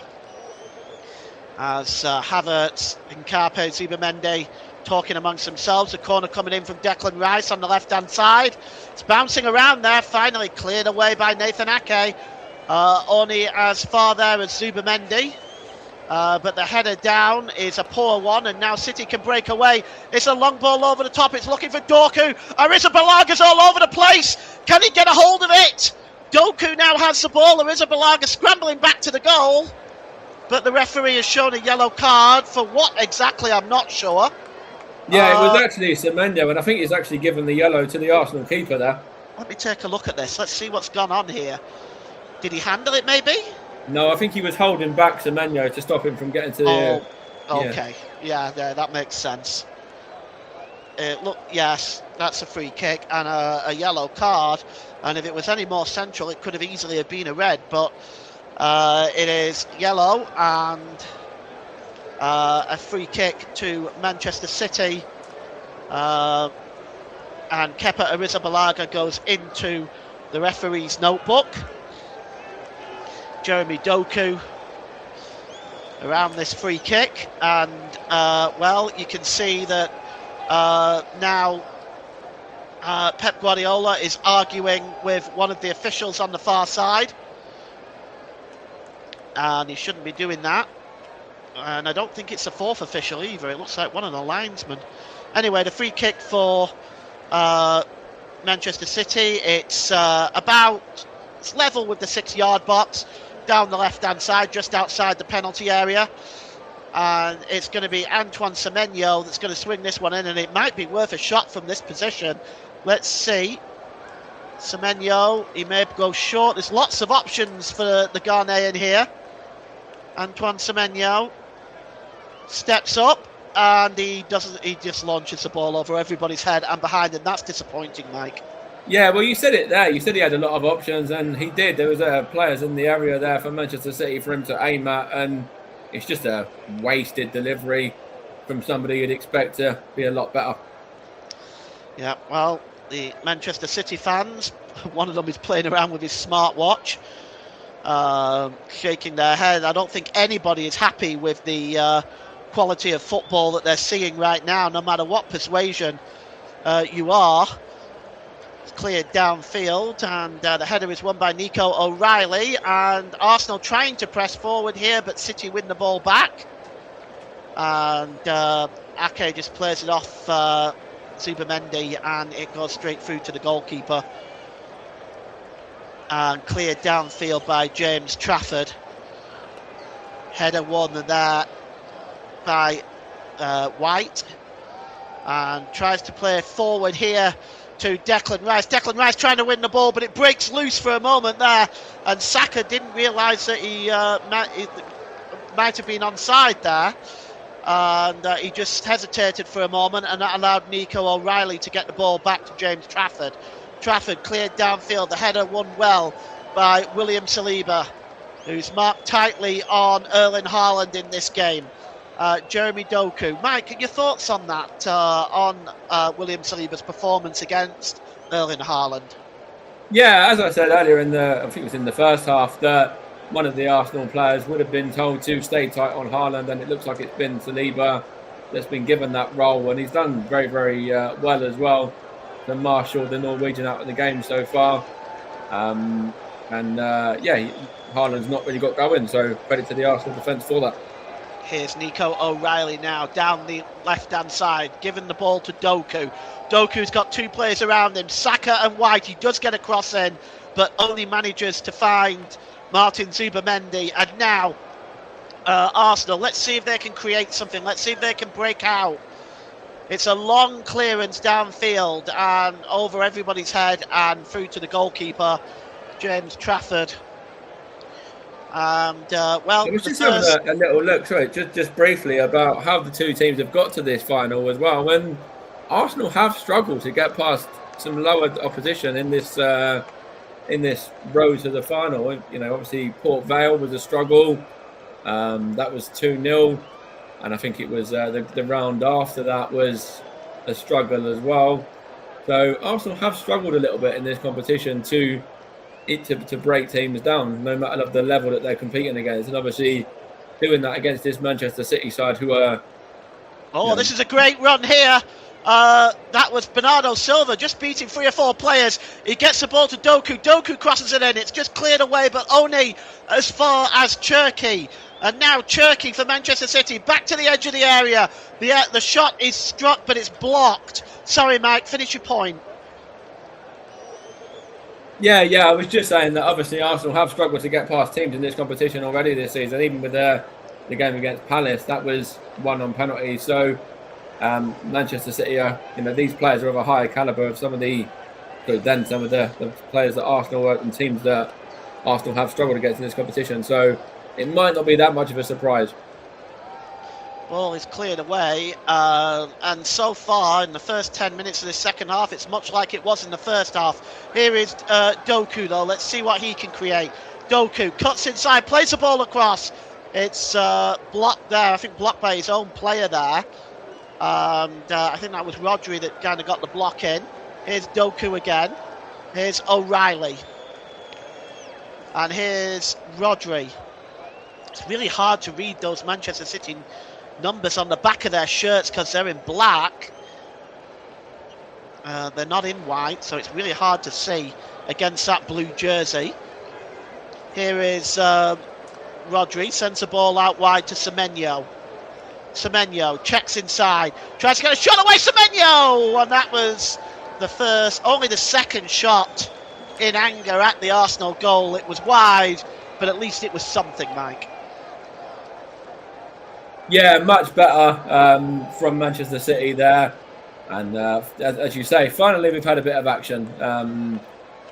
As Havertz and Carpe Zubamendi talking amongst themselves. The corner coming in from Declan Rice on the left-hand side. It's bouncing around there. Finally cleared away by Nathan Ake. Only as far there as Zubamendi. But the header down is a poor one, and now City can break away. It's a long ball over the top. It's looking for Doku. Arrizabalaga all over the place. Can he get a hold of it? Doku now has the ball. Arrizabalaga scrambling back to the goal. But the referee has shown a yellow card for what exactly, I'm not sure. Yeah, it was actually Semenyo, and I think he's actually given the yellow to the Arsenal keeper there. Let me take a look at this. Let's see what's gone on here. Did he handle it maybe? No, I think he was holding back Semenyo to stop him from getting to Okay, yeah, that makes sense. Look, yes, that's a free kick and a yellow card. And if it was any more central, it could have easily have been a red. But it is yellow and a free kick to Manchester City. And Kepa Arrizabalaga goes into the referee's notebook. Jeremy Doku around this free kick, and well, you can see that now Pep Guardiola is arguing with one of the officials on the far side, and he shouldn't be doing that. And I don't think it's the fourth official either. It looks like one of the linesmen. Anyway, the free kick for Manchester City. It's it's level with the 6-yard box, down the left-hand side, just outside the penalty area. And it's going to be Antoine Semenyo that's going to swing this one in, and it might be worth a shot from this position. Let's see. Semenyo, he may go short. There's lots of options for the Ghanaian here. Antoine Semenyo steps up, and he just launches the ball over everybody's head and behind him. That's disappointing, Mike. Yeah, well, you said it there. You said he had a lot of options, and he did. There was players in the area there for Manchester City for him to aim at, and it's just a wasted delivery from somebody you'd expect to be a lot better. Yeah, well, the Manchester City fans, one of them is playing around with his smartwatch, shaking their head. I don't think anybody is happy with the quality of football that they're seeing right now, no matter what persuasion you are. Cleared downfield, and the header is won by Nico O'Reilly, and Arsenal trying to press forward here, but City win the ball back, and Ake just plays it off Zubamendi, and it goes straight through to the goalkeeper, and cleared downfield by James Trafford. Header won there by White, and tries to play forward here to Declan Rice. Declan Rice trying to win the ball, but it breaks loose for a moment there, and Saka didn't realise that he might have been onside there, and he just hesitated for a moment, and that allowed Nico O'Reilly to get the ball back to James Trafford. Trafford cleared downfield, the header won well by William Saliba, who's marked tightly on Erling Haaland in this game. Jeremy Doku. Mike, your thoughts on that, on William Saliba's performance against Erling Haaland? Yeah, as I said earlier I think it was in the first half, that one of the Arsenal players would have been told to stay tight on Haaland, and it looks like it's been Saliba that's been given that role, and he's done very, very well as well to marshal the Norwegian out of the game so far. Haaland's not really got going, so credit to the Arsenal defence for that. Here's Nico O'Reilly now down the left-hand side, giving the ball to Doku. Doku's got two players around him, Saka and White. He does get a cross in, but only manages to find Martin Zubamendi. And now Arsenal, let's see if they can create something. Let's see if they can break out. It's a long clearance downfield and over everybody's head and through to the goalkeeper, James Trafford. And well, let's just have a little look, sorry, just briefly about how the two teams have got to this final as well. When Arsenal have struggled to get past some lower opposition in this road to the final. You know, obviously Port Vale was a struggle. That was 2-0, and I think it was the round after that was a struggle as well. So Arsenal have struggled a little bit in this competition to break teams down, no matter of the level that they're competing against, and obviously doing that against this Manchester City side who are. This is a great run here. That was Bernardo Silva just beating 3 or 4 players. He gets the ball to Doku. Doku crosses it in. It's just cleared away, but only as far as Cherki. And now Cherki for Manchester City, back to the edge of the area. The shot is struck, but it's blocked. Sorry, Mike, finish your point. Yeah, I was just saying that obviously Arsenal have struggled to get past teams in this competition already this season. Even with the game against Palace, that was won on penalties. So Manchester City are, these players are of a higher calibre of some of the players that Arsenal and teams that Arsenal have struggled against in this competition. So it might not be that much of a surprise. Ball is cleared away, and so far in the first 10 minutes of this second half, it's much like it was in the first half. Here is Doku, though. Let's see what he can create. Doku cuts inside, plays the ball across. It's blocked there, I think blocked by his own player there. And I think that was Rodri that kind of got the block in. Here's Doku again. Here's O'Reilly. And here's Rodri. It's really hard to read those Manchester City numbers on the back of their shirts because they're in black. They're not in white, so it's really hard to see against that blue jersey. Here is Rodri, sends the ball out wide to Semenyo. Semenyo checks inside, tries to get a shot away, Semenyo! And that was only the second shot in anger at the Arsenal goal. It was wide, but at least it was something, Mike. Yeah, much better from Manchester City there. And as you say, finally we've had a bit of action.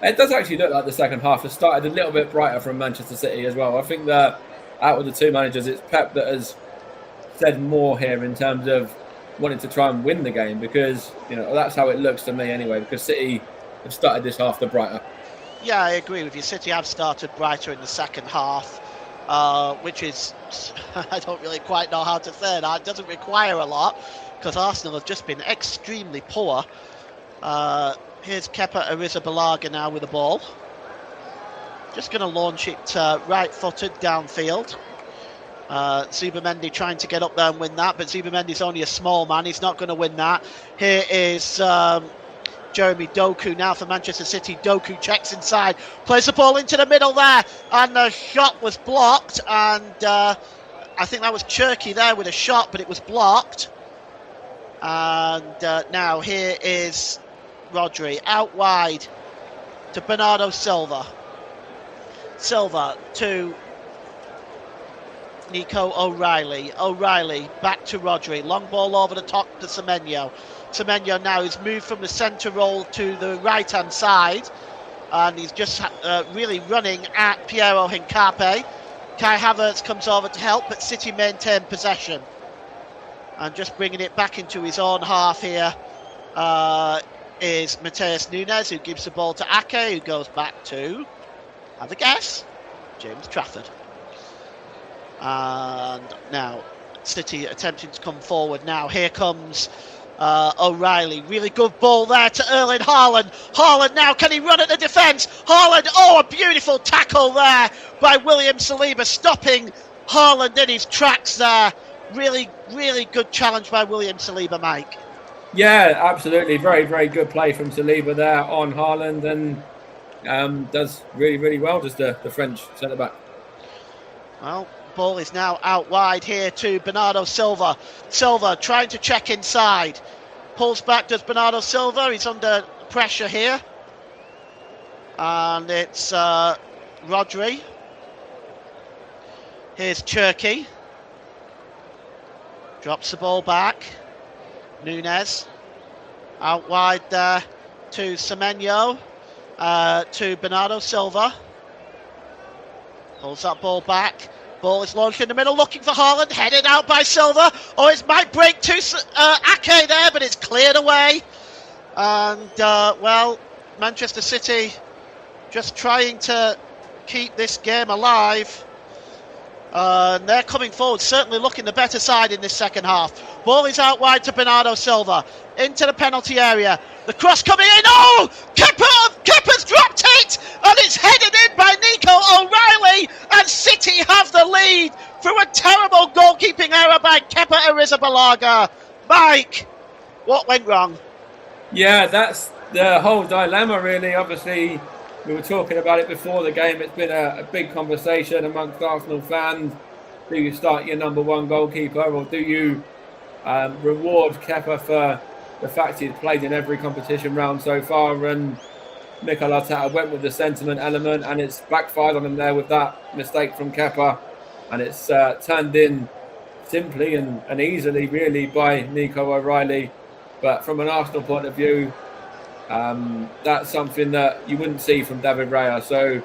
It does actually look like the second half has started a little bit brighter from Manchester City as well. I think that out of the two managers, it's Pep that has said more here in terms of wanting to try and win the game, because that's how it looks to me anyway, because City have started this half the brighter. Yeah, I agree with you. City have started brighter in the second half. Which is, I don't really quite know how to say that. It doesn't require a lot because Arsenal have just been extremely poor. Here's Kepa Arrizabalaga now with the ball. Just going to launch it right-footed downfield. Zubimendi trying to get up there and win that, but Zubimendi's only a small man. He's not going to win that. Here is Jeremy Doku now for Manchester City. Doku checks inside, plays the ball into the middle there, and the shot was blocked. And I think that was Cherki there with a shot, but it was blocked. And now here is Rodri out wide to Bernardo Silva. Silva to Nico O'Reilly. O'Reilly back to Rodri. Long ball over the top to Semenyo. Semenyo now is moved from the centre role to the right-hand side, and he's just really running at Piero Hincapié. Kai Havertz comes over to help, but City maintain possession. And just bringing it back into his own half here is Matheus Nunes, who gives the ball to Ake, who goes back to, have a guess, James Trafford. And now City attempting to come forward now. Here comes O'Reilly, really good ball there to Erling Haaland. Haaland now, can he run at the defence? Haaland, oh, a beautiful tackle there by William Saliba, stopping Haaland in his tracks there. Really, really good challenge by William Saliba, Mike. Yeah, absolutely. Very, very good play from Saliba there on Haaland, and does really, really well, does the French centre-back. Well, ball is now out wide here to Bernardo Silva. Silva trying to check inside. Pulls back, does Bernardo Silva. He's under pressure here. And it's Rodri. Here's Cherki. Drops the ball back. Nunes. Out wide there to Semenyo. To Bernardo Silva. Pulls that ball back. Ball is launched in the middle, looking for Haaland, headed out by Silva. Oh, it might break to Ake there, but it's cleared away. And, well, Manchester City just trying to keep this game alive. And they're coming forward, certainly looking the better side in this second half. Ball is out wide to Bernardo Silva, into the penalty area. The cross coming in, oh! Kepa's dropped it! And it's headed in by Nico O'Reilly, and City have the lead through a terrible goalkeeping error by Kepa Arrizabalaga. Mike, what went wrong? Yeah, that's the whole dilemma, really. Obviously, we were talking about it before the game. It's been a big conversation amongst Arsenal fans. Do you start your number one goalkeeper, or do you reward Kepa for the fact he's played in every competition round so far? And Mikel Arteta went with the sentiment element, and it's backfired on him there with that mistake from Kepa, and it's turned in simply and easily, really, by Nico O'Reilly. But from an Arsenal point of view, that's something that you wouldn't see from David Raya. So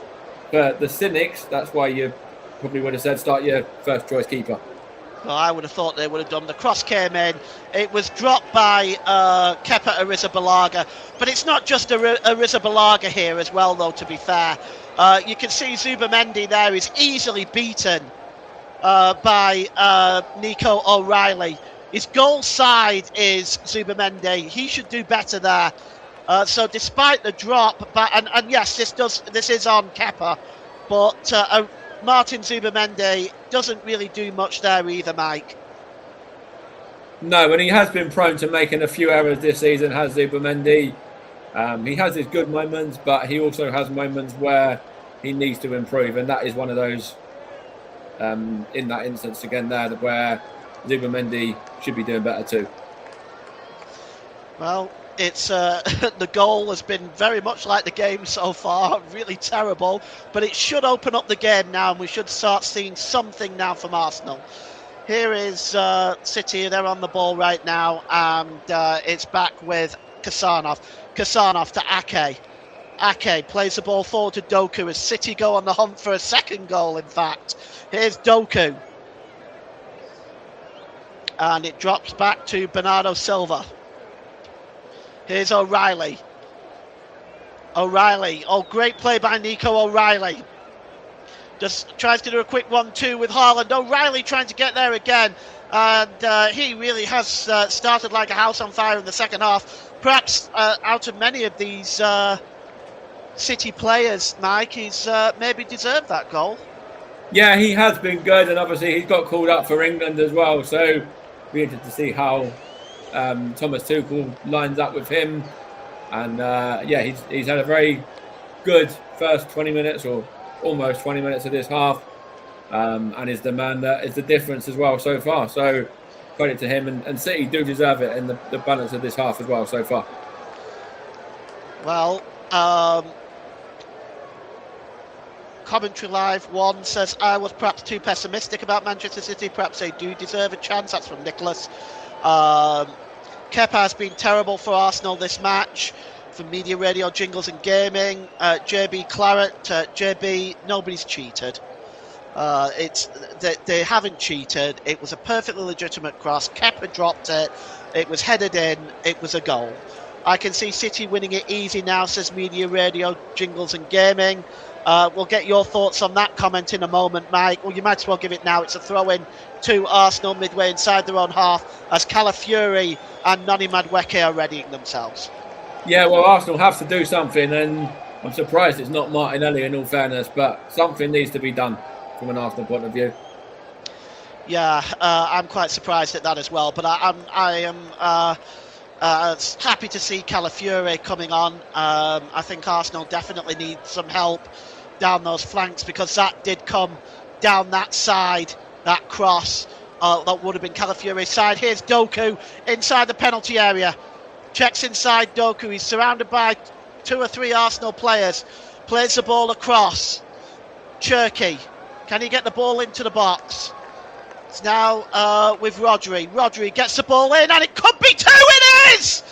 for the cynics, that's why you probably would have said start your first choice keeper. Well, I would have thought they would have done. The cross came in. It was dropped by Kepa Arrizabalaga. But it's not just Arrizabalaga here as well, though, to be fair. You can see Zubamendi there is easily beaten by Nico O'Reilly. His goal side is Zubamendi. He should do better there. So despite the drop, and yes, this is on Kepa, but Martin Zubamendi doesn't really do much there either, Mike. No, and he has been prone to making a few errors this season, has Zubamendi. He has his good moments, but he also has moments where he needs to improve, and that is one of those in that instance again there where Zubamendi should be doing better too. Well, it's the goal has been very much like the game so far, really terrible, but it should open up the game now, and we should start seeing something now from Arsenal. Here is City, they're on the ball right now, and it's back with Kasanov. Kasanov to Ake. Ake plays the ball forward to Doku as City go on the hunt for a second goal, in fact. Here's Doku. And it drops back to Bernardo Silva. Here's O'Reilly. O'Reilly. Oh, great play by Nico O'Reilly. Just tries to do a quick 1-2 with Haaland. O'Reilly trying to get there again. And he really has started like a house on fire in the second half. Perhaps out of many of these City players, Mike, he's maybe deserved that goal. Yeah, he has been good, and obviously he's got called up for England as well. So be interested to see how Thomas Tuchel lines up with him. And yeah, he's had a very good first 20 minutes or almost 20 minutes of this half, and is the man that is the difference as well so far. So credit to him, and City do deserve it in the balance of this half as well so far. Well, Commentary Live 1 says, I was perhaps too pessimistic about Manchester City. Perhaps they do deserve a chance. That's from Nicholas. Kepa has been terrible for Arsenal this match. From Media Radio, Jingles and Gaming, JB Claret, JB, nobody's cheated. They haven't cheated. It was a perfectly legitimate cross. Kepa dropped it. It was headed in. It was a goal. I can see City winning it easy now, says Media Radio, Jingles and Gaming. We'll get your thoughts on that comment in a moment, Mike. Well, you might as well give it now. It's a throw-in to Arsenal midway inside their own half as Calafiori and Noni Madueke are readying themselves. Yeah, well, Arsenal have to do something, and I'm surprised it's not Martinelli in all fairness, but something needs to be done from an Arsenal point of view. Yeah, I'm quite surprised at that as well, but I am happy to see Calafiori coming on. I think Arsenal definitely need some help down those flanks, because that did come down that side, that cross. That would have been Calafiori's side. Here's Doku inside the penalty area. Checks inside Doku. He's surrounded by 2 or 3 Arsenal players. Plays the ball across. Cherky. Can he get the ball into the box? It's now with Rodri. Rodri gets the ball in, and it could be 2. It is!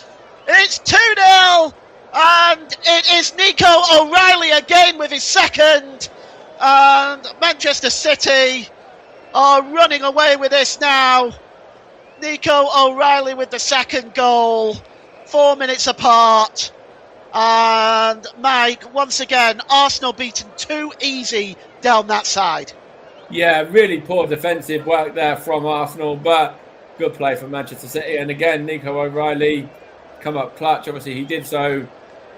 It's 2-0. And it is Nico O'Reilly again with his second. And Manchester City are running away with this now. Nico O'Reilly with the second goal. 4 minutes apart. And Mike, once again, Arsenal beaten too easy down that side. Yeah, really poor defensive work there from Arsenal, but good play from Manchester City. And again, Nico O'Reilly come up clutch. Obviously, he did so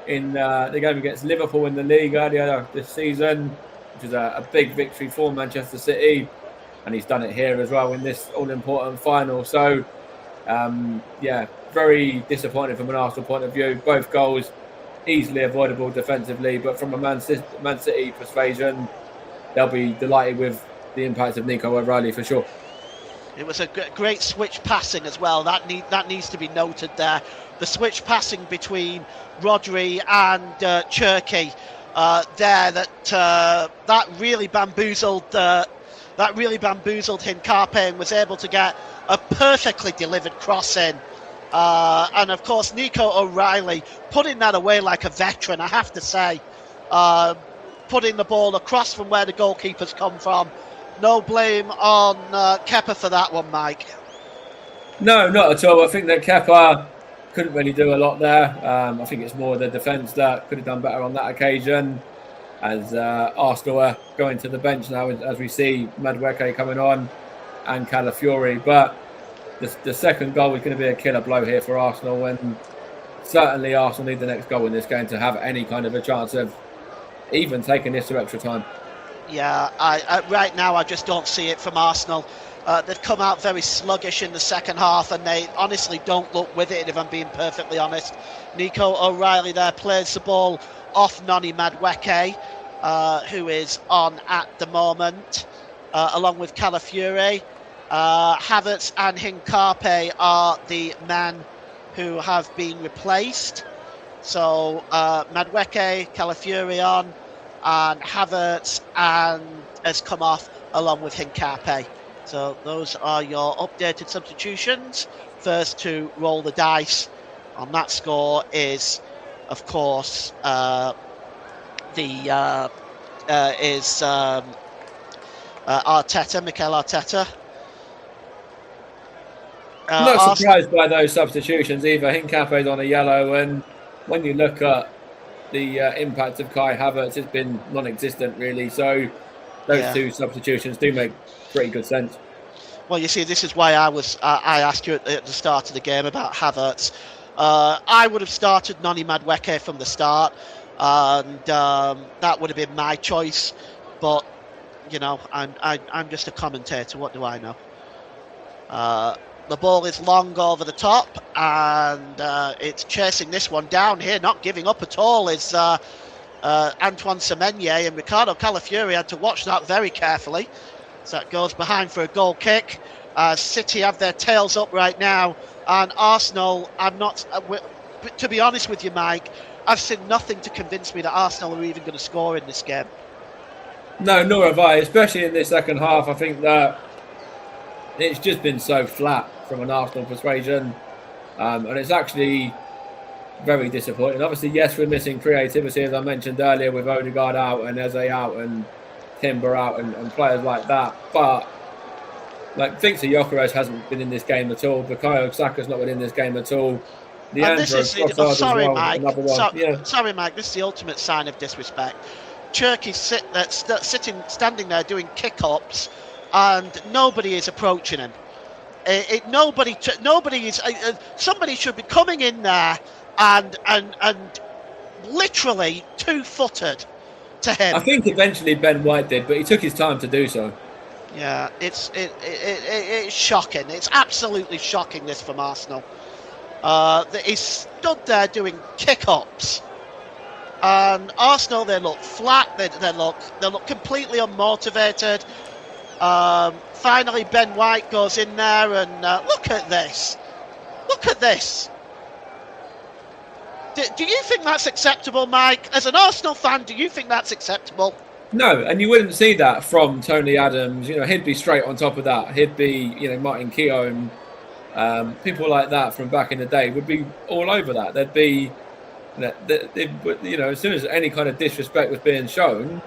in the game against Liverpool in the league earlier this season, which is a big victory for Manchester City. And he's done it here as well in this all-important final. So, yeah, very disappointing from an Arsenal point of view. Both goals easily avoidable defensively, but from a Man City persuasion, they'll be delighted with the impact of Nico O'Reilly for sure. It was a great switch passing as well. That needs to be noted there. The switch passing between Rodri and Cherky there. That really bamboozled. That really bamboozled Hincapié and was able to get a perfectly delivered cross in. And of course, Nico O'Reilly putting that away like a veteran, I have to say. Putting the ball across from where the goalkeepers come from. no blame on Kepa for that one, Mike. No, not at all. I think that Kepa couldn't really do a lot there. I think it's more the defence that could have done better on that occasion. As Arsenal are going to the bench now, as we see Madueke coming on and Calafiori. But the second goal is going to be a killer blow here for Arsenal, and certainly Arsenal need the next goal in this game to have any kind of a chance of even taking this to extra time. Yeah, I right now I just don't see it from Arsenal. They've come out very sluggish in the second half, and they honestly don't look with it, if I'm being perfectly honest. Nico O'Reilly there plays the ball off Noni Madueke, who is on at the moment, along with Calafiori. Havertz and Hincape are the men who have been replaced. So Madueke, Calafiori on, and Havertz and has come off along with Hincape. So those are your updated substitutions. First to roll the dice on that score is, of course, Arteta. Mikel Arteta. Not surprised by those substitutions either. Hincape's on a yellow, and when you look at the impact of Kai Havertz, it's been non-existent really. So those two substitutions do make pretty good sense. Well, you see, this is why I asked you at the start of the game about Havertz. I would have started Noni Madueke from the start, and that would have been my choice. But you know, I'm just a commentator. What do I know? The ball is long over the top, and it's chasing this one down here, not giving up at all. Is Antoine Semenyo, and Ricardo Calafiori had to watch that very carefully. So that goes behind for a goal kick. City have their tails up right now, and Arsenal, I'm not, to be honest with you, Mike, I've seen nothing to convince me that Arsenal are even going to score in this game. No, nor have I, especially in this second half. I think that it's just been so flat from an Arsenal persuasion, and it's actually very disappointing. Obviously, yes, we're missing creativity, as I mentioned earlier, with Odegaard out and Eze out and Timber out and players like that. But like Victor Gyökeres hasn't been in this game at all. Bukayo Saka's not been in this game at all. Sorry, Mike. Sorry, Mike. This is the ultimate sign of disrespect. Cherky's standing there doing kick-ups, and nobody is approaching him. Somebody should be coming in there and literally two-footed to him. I think eventually Ben White did, but he took his time to do so. Yeah, it's shocking. It's absolutely shocking, this from Arsenal. That he's stood there doing kick-ups, and Arsenal, they look flat. They look completely unmotivated. Finally, Ben White goes in there, and look at this. Look at this. Do you think that's acceptable, Mike? As an Arsenal fan, do you think that's acceptable? No, and you wouldn't see that from Tony Adams. You know, he'd be straight on top of that. He'd be, Martin Keown, people like that from back in the day would be all over that. They'd be, as soon as any kind of disrespect was being shown,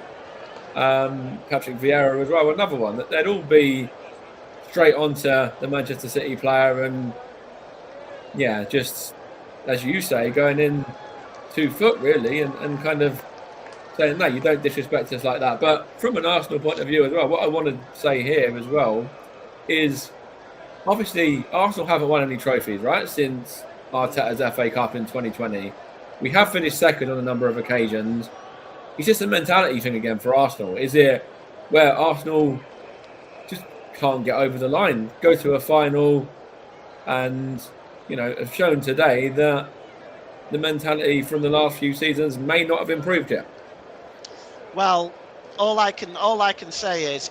Patrick Vieira as well, another one, that they'd all be straight onto the Manchester City player, and just as you say, going in 2 foot really, and kind of saying, no, you don't disrespect us like that. But from an Arsenal point of view as well, what I want to say here as well is, obviously, Arsenal haven't won any trophies, right, since Arteta's FA Cup in 2020. We have finished second on a number of occasions. It's just a mentality thing again for Arsenal. Is it where Arsenal just can't get over the line, go to a final, and have shown today that the mentality from the last few seasons may not have improved yet? Well, all I can say is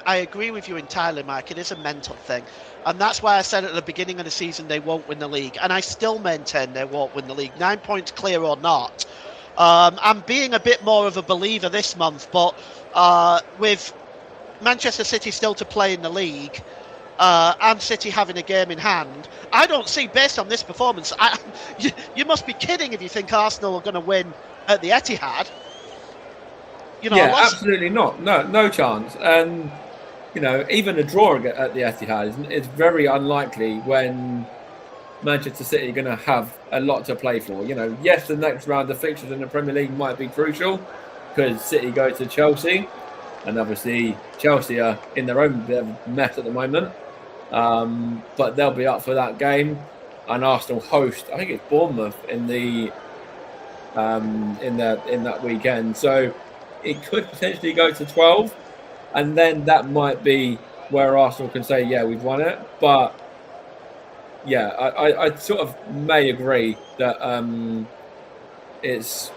I agree with you entirely, Mike. It is a mental thing, and that's why I said at the beginning of the season they won't win the league, and I still maintain they won't win the league, 9 points clear or not. I'm being a bit more of a believer this month, but with Manchester City still to play in the league, and City having a game in hand, I don't see, based on this performance, you must be kidding if you think Arsenal are going to win at the Etihad. Absolutely not. No chance. And even a draw at the Etihad is very unlikely when Manchester City are going to have a lot to play for. Yes, the next round of fixtures in the Premier League might be crucial because City go to Chelsea, and obviously Chelsea are in their own bit of mess at the moment. But they'll be up for that game, and Arsenal host, I think it's Bournemouth in that weekend. So it could potentially go to 12, and then that might be where Arsenal can say, yeah, we've won it. But yeah, I sort of may agree that it's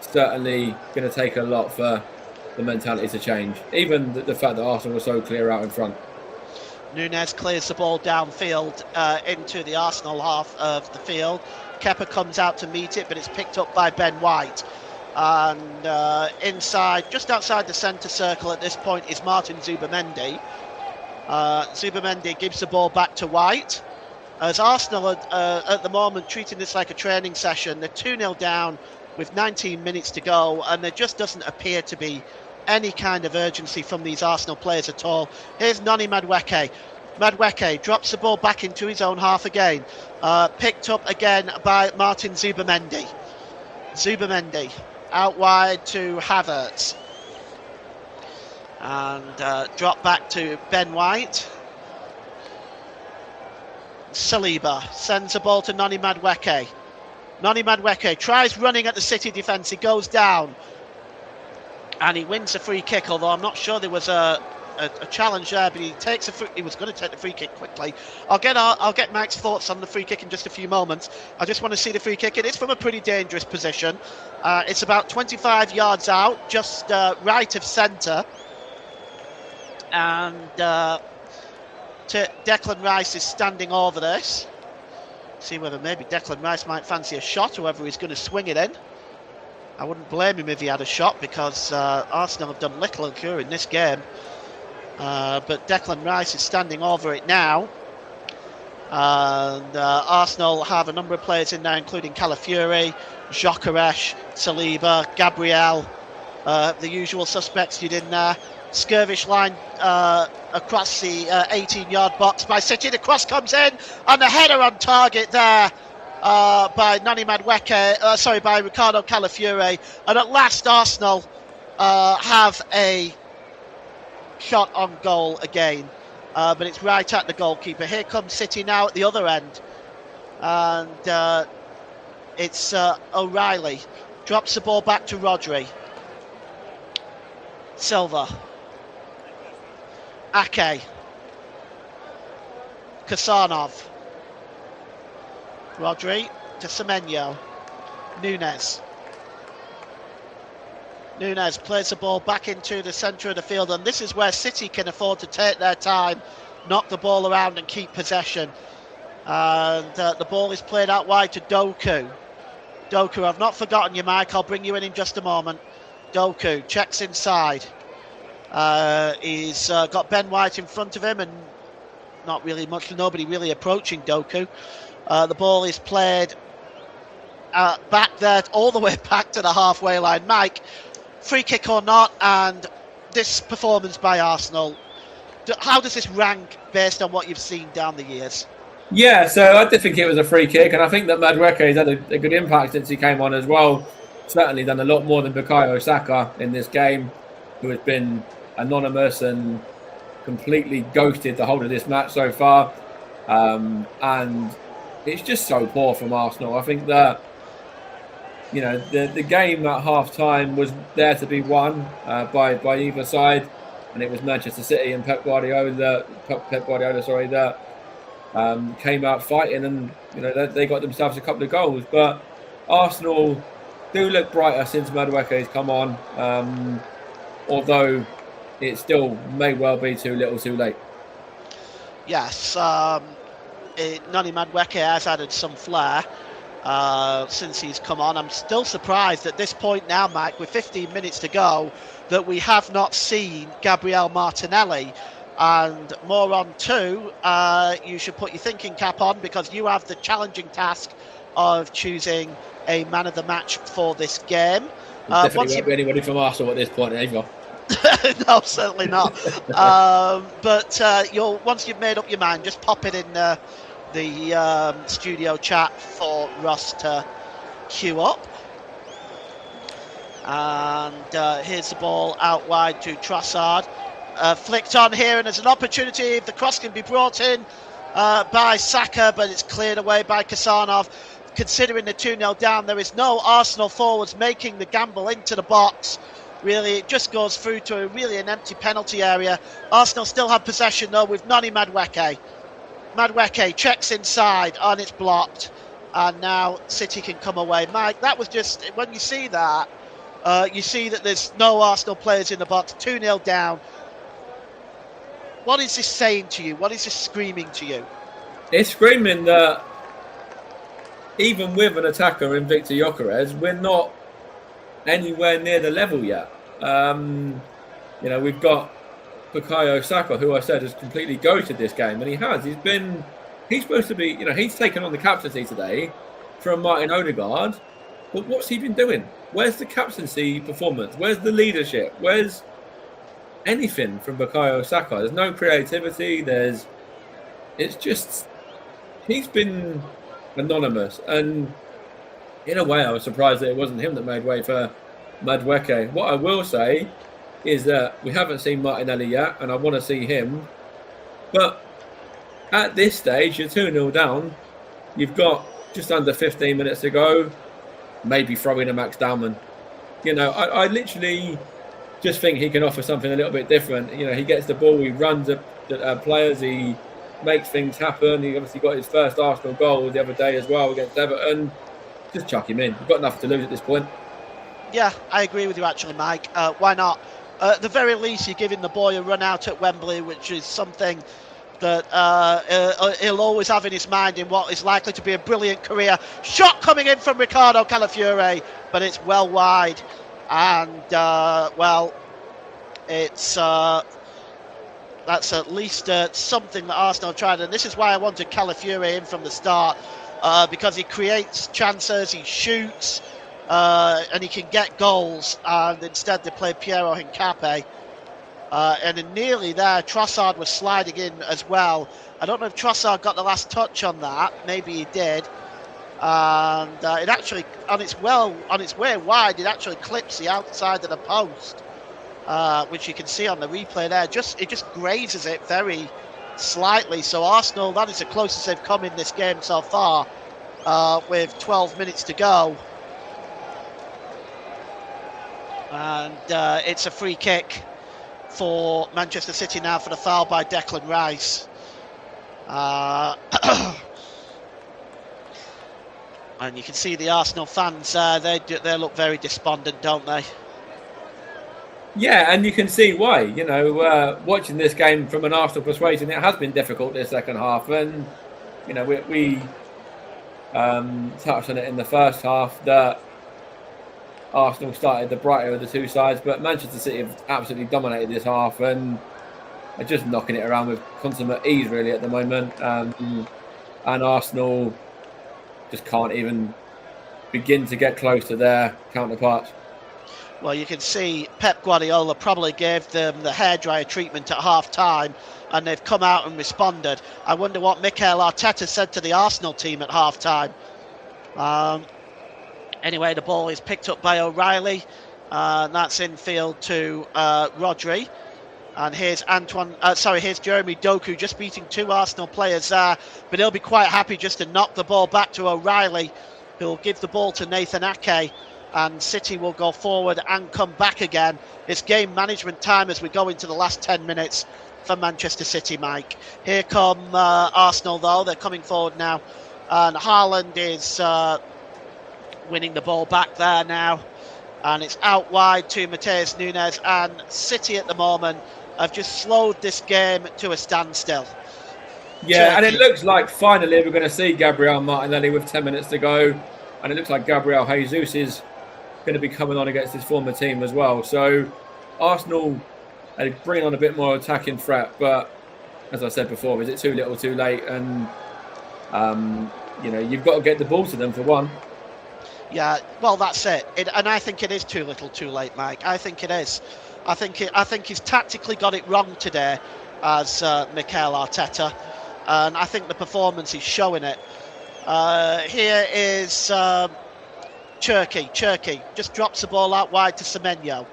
certainly going to take a lot for the mentality to change. Even the fact that Arsenal were so clear out in front. Nunez clears the ball downfield into the Arsenal half of the field. Kepa comes out to meet it, but it's picked up by Ben White. And inside, just outside the centre circle at this point, is Martin Zubamendi. Zubamendi gives the ball back to White. As Arsenal are at the moment treating this like a training session, they're 2-0 down with 19 minutes to go, and there just doesn't appear to be any kind of urgency from these Arsenal players at all. Here's Noni Madueke. Madueke drops the ball back into his own half again. Picked up again by Martin Zubamendi. Zubamendi out wide to Havertz. And drop back to Ben White. Saliba sends the ball to Noni Madueke. Noni Madueke tries running at the City defence. He goes down. And he wins a free kick, although I'm not sure there was a challenge there, but he was going to take the free kick quickly. I'll get Mike's thoughts on the free kick in just a few moments. I just want to see the free kick. It is from a pretty dangerous position. It's about 25 yards out, just right of centre. And Declan Rice is standing over this. See whether maybe Declan Rice might fancy a shot, whoever he's going to swing it in. I wouldn't blame him if he had a shot, because Arsenal have done little in this game. But Declan Rice is standing over it now. And Arsenal have a number of players in there, including Calafiori, Gyökeres, Saliba, Gabriel, the usual suspects you'd in there. Skirvish line across the 18-yard box by City. The cross comes in, and the header on target there by Noni Madueke, by Ricardo Calafiori. And at last Arsenal have a shot on goal again, but it's right at the goalkeeper. Here comes City now at the other end, and it's O'Reilly drops the ball back to Rodri. Silva, Ake, Kasanov, Rodri to Semenyo, Nunez plays the ball back into the centre of the field, and this is where City can afford to take their time, knock the ball around and keep possession. And the ball is played out wide to Doku. I've not forgotten you, Mike. I'll bring you in just a moment. Doku checks inside. He's got Ben White in front of him, and nobody really approaching Doku. The ball is played back there, all the way back to the halfway line. Mike, free kick or not, and this performance by Arsenal, how does this rank based on what you've seen down the years? Yeah, so I did think it was a free kick, and I think that Madueke has had a good impact since he came on as well. Certainly done a lot more than Bukayo Saka in this game, who has been anonymous and completely ghosted the whole of this match so far. And it's just so poor from Arsenal. I think that, the game at half-time was there to be won by either side, and it was Manchester City and Pep Guardiola that came out fighting, and they got themselves a couple of goals. But Arsenal do look brighter since Madueke has come on, although it still may well be too little too late. Yes, Noni Madueke has added some flair since he's come on. I'm still surprised at this point now, Mike, with 15 minutes to go, that we have not seen Gabriel Martinelli. And more on two, you should put your thinking cap on, because you have the challenging task of choosing a man of the match for this game. Definitely won't be anybody from Arsenal at this point either. No, certainly not. But once you've made up your mind, just pop it in the studio chat for Ross to queue up. And here's the ball out wide to Trossard. Flicked on here, and there's an opportunity if the cross can be brought in by Saka, but it's cleared away by Kasanov. Considering the 2-0 down, there is no Arsenal forwards making the gamble into the box. Really, it just goes through to an empty penalty area. Arsenal still have possession, though, with Noni Madueke. Madueke checks inside, and it's blocked. And now City can come away. Mike, that was just, when you see that, you see that there's no Arsenal players in the box, 2-0 down. What is this saying to you? What is this screaming to you? It's screaming that even with an attacker in Victor Gyökeres, we're not anywhere near the level yet. We've got Bukayo Saka, who I said has completely ghosted this game, and he has. He's supposed to be, he's taken on the captaincy today from Martin Odegaard, but what's he been doing? Where's the captaincy performance? Where's the leadership? Where's anything from Bukayo Saka? There's no creativity. He's been anonymous, and in a way I was surprised that it wasn't him that made way for Madueke. What I will say is that we haven't seen Martinelli yet, and I want to see him, but at this stage you're 2-0 down, you've got just under 15 minutes to go, maybe throw in a Max Dowman. I literally just think he can offer something a little bit different. He gets the ball, he runs at players, he makes things happen. He obviously got his first Arsenal goal the other day as well against Everton. Just chuck him in. We've got nothing to lose at this point. Yeah, I agree with you actually, Mike. Why not? At the very least, you're giving the boy a run out at Wembley, which is something that he'll always have in his mind in what is likely to be a brilliant career. Shot coming in from Ricardo Calafiore, but it's well wide. And, it's... that's at least something that Arsenal tried, and this is why I wanted Calafiore in from the start, because he creates chances, he shoots, and he can get goals, and instead they played Piero Hincapié. And then nearly there, Trossard was sliding in as well. I don't know if Trossard got the last touch on that, maybe he did. And it actually, on its way wide, it actually clips the outside of the post. Which you can see on the replay there. It just grazes it very slightly. So Arsenal, that is the closest they've come in this game so far, with 12 minutes to go. And it's a free kick for Manchester City now for the foul by Declan Rice. And you can see the Arsenal fans, they look very despondent, don't they? Yeah, and you can see why. Watching this game from an Arsenal persuasion, it has been difficult this second half. And, we touched on it in the first half that Arsenal started the brighter of the two sides, but Manchester City have absolutely dominated this half and are just knocking it around with consummate ease, really, at the moment. And Arsenal just can't even begin to get close to their counterparts. Well, you can see Pep Guardiola probably gave them the hairdryer treatment at half-time, and they've come out and responded. I wonder what Mikel Arteta said to the Arsenal team at half-time. Anyway, the ball is picked up by O'Reilly, and that's infield to Rodri. And here's here's Jeremy Doku just beating two Arsenal players there, but he'll be quite happy just to knock the ball back to O'Reilly, who'll give the ball to Nathan Ake. And City will go forward and come back again. It's game management time as we go into the last 10 minutes for Manchester City, Mike. Here come Arsenal, though. They're coming forward now. And Haaland is winning the ball back there now. And it's out wide to Matheus Nunes. And City at the moment have just slowed this game to a standstill. Yeah, and it looks like finally we're going to see Gabriel Martinelli with 10 minutes to go. And it looks like Gabriel Jesus is going to be coming on against his former team as well. So Arsenal are bringing on a bit more attacking threat, but as I said before, is it too little too late? And you've got to get the ball to them for one. Yeah, well, that's it. And I think it is too little too late, Mike. I think it is. I think he's tactically got it wrong today as Mikel Arteta, and I think the performance is showing it. Here is Cherky just drops the ball out wide to Semenyo.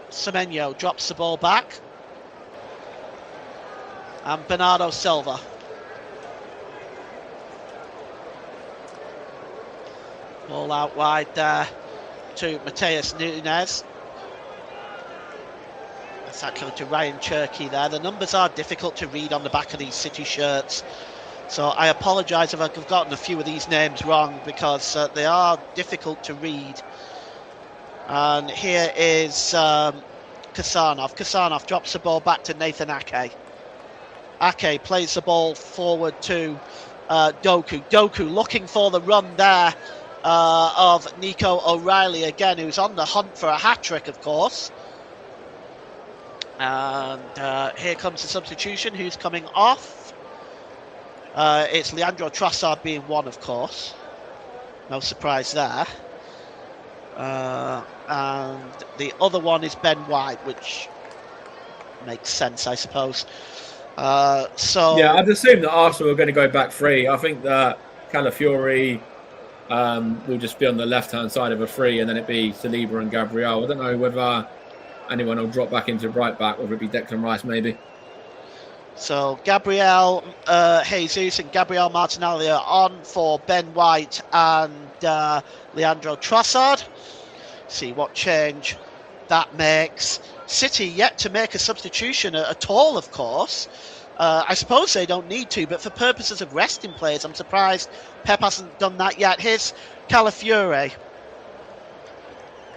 Semenyo drops the ball back, and Bernardo Silva. Ball out wide there to Mateus Nunes. That's actually to Ryan Cherky there. The numbers are difficult to read on the back of these City shirts, so I apologise if I've gotten a few of these names wrong, because they are difficult to read. And here is Kasanov. Kasanov drops the ball back to Nathan Ake. Ake plays the ball forward to Doku. Doku looking for the run there of Nico O'Reilly again, who's on the hunt for a hat-trick, of course. And here comes the substitution. Who's coming off? It's Leandro Trossard being one, of course. No surprise there. And the other one is Ben White, which makes sense, I suppose. So yeah, I'd assume that Arsenal are going to go back three. I think that Calafiori will just be on the left-hand side of a free, and then it'd be Saliba and Gabriel. I don't know whether anyone will drop back into right back, whether it be Declan Rice maybe. So Gabriel Jesus and Gabriel Martinelli are on for Ben White and Leandro Trossard. See what change that makes. City yet to make a substitution at all, of course. I suppose they don't need to, but for purposes of resting players, I'm surprised Pep hasn't done that yet. Here's Calafiori.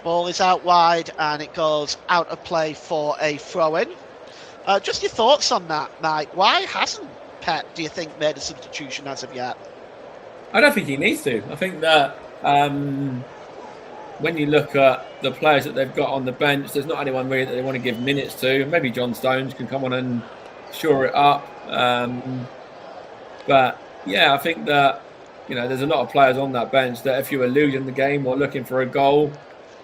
Ball is out wide and it goes out of play for a throw-in. Just your thoughts on that, Mike. Why hasn't Pep, do you think, made a substitution as of yet? I don't think he needs to. I think that when you look at the players that they've got on the bench, there's not anyone really that they want to give minutes to. Maybe John Stones can come on and shore it up. But yeah, I think that, you know, there's a lot of players on that bench that if you were losing the game or looking for a goal,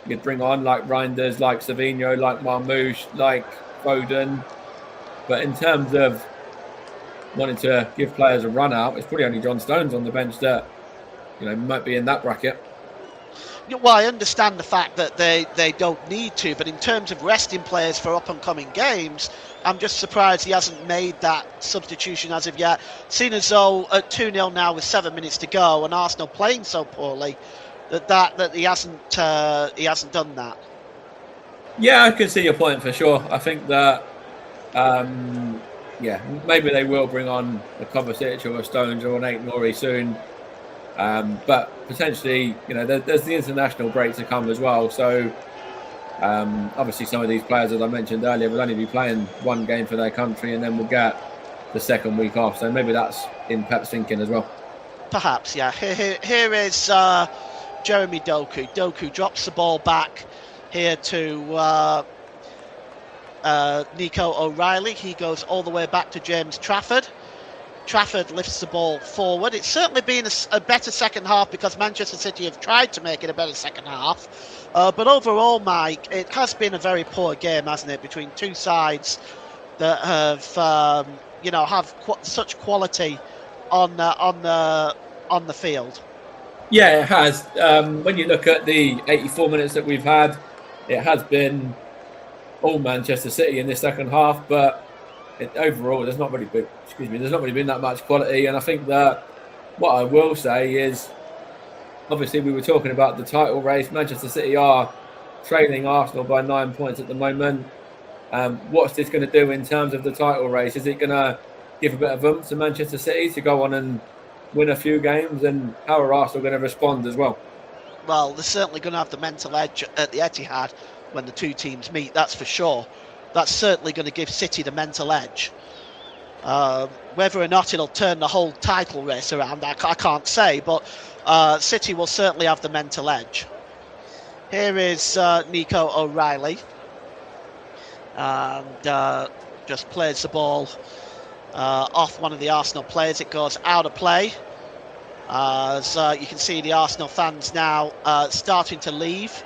you'd bring on, like Reinders, like Savinho, like Marmouche, like Foden. But in terms of wanting to give players a run out, it's probably only John Stones on the bench that, you know, might be in that bracket. Well, I understand the fact that they don't need to, but in terms of resting players for up-and-coming games, I'm just surprised he hasn't made that substitution as of yet. Seen as though at 2-0 now with 7 minutes to go and Arsenal playing so poorly that he hasn't done that. Yeah, I can see your point for sure. I think that maybe they will bring on a Kovacic or a Stones or an Aït-Nouri soon. But potentially, you know, there's the international break to come as well. So obviously some of these players, as I mentioned earlier, will only be playing one game for their country and then we'll get the second week off. So maybe that's in Pep's thinking as well. Perhaps, yeah. Here is Jeremy Doku. Doku drops the ball back here to Nico O'Reilly. He goes all the way back to James Trafford. Trafford lifts the ball forward. It's certainly been a better second half because Manchester City have tried to make it a better second half. But overall, Mike, it has been a very poor game, hasn't it, between two sides that have, such quality on the field. Yeah, it has. When you look at the 84 minutes that we've had, it has been all Manchester City in this second half, but overall, there's not really been that much quality. And I think that what I will say is, obviously, we were talking about the title race. Manchester City are trailing Arsenal by 9 points at the moment. What's this going to do in terms of the title race? Is it going to give a bit of oomph to Manchester City to go on and win a few games? And how are Arsenal going to respond as well? Well, they're certainly going to have the mental edge at the Etihad when the two teams meet, that's for sure. That's certainly going to give City the mental edge. Whether or not it'll turn the whole title race around, I can't say, but City will certainly have the mental edge. Here is Nico O'Reilly. And just plays the ball off one of the Arsenal players. It goes out of play. As you can see, the Arsenal fans now starting to leave.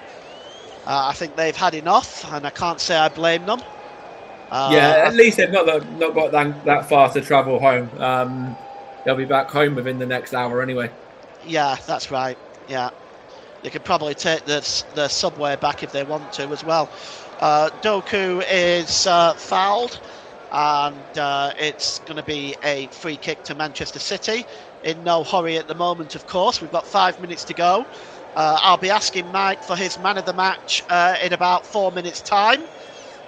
I think they've had enough, and I can't say I blame them. At least they've not got that far to travel home. They'll be back home within the next hour anyway. Yeah, that's right. Yeah, they could probably take the subway back if they want to as well. Doku is fouled, and it's going to be a free kick to Manchester City. In no hurry at the moment, of course. We've got 5 minutes to go. I'll be asking Mike for his man of the match in about 4 minutes' time.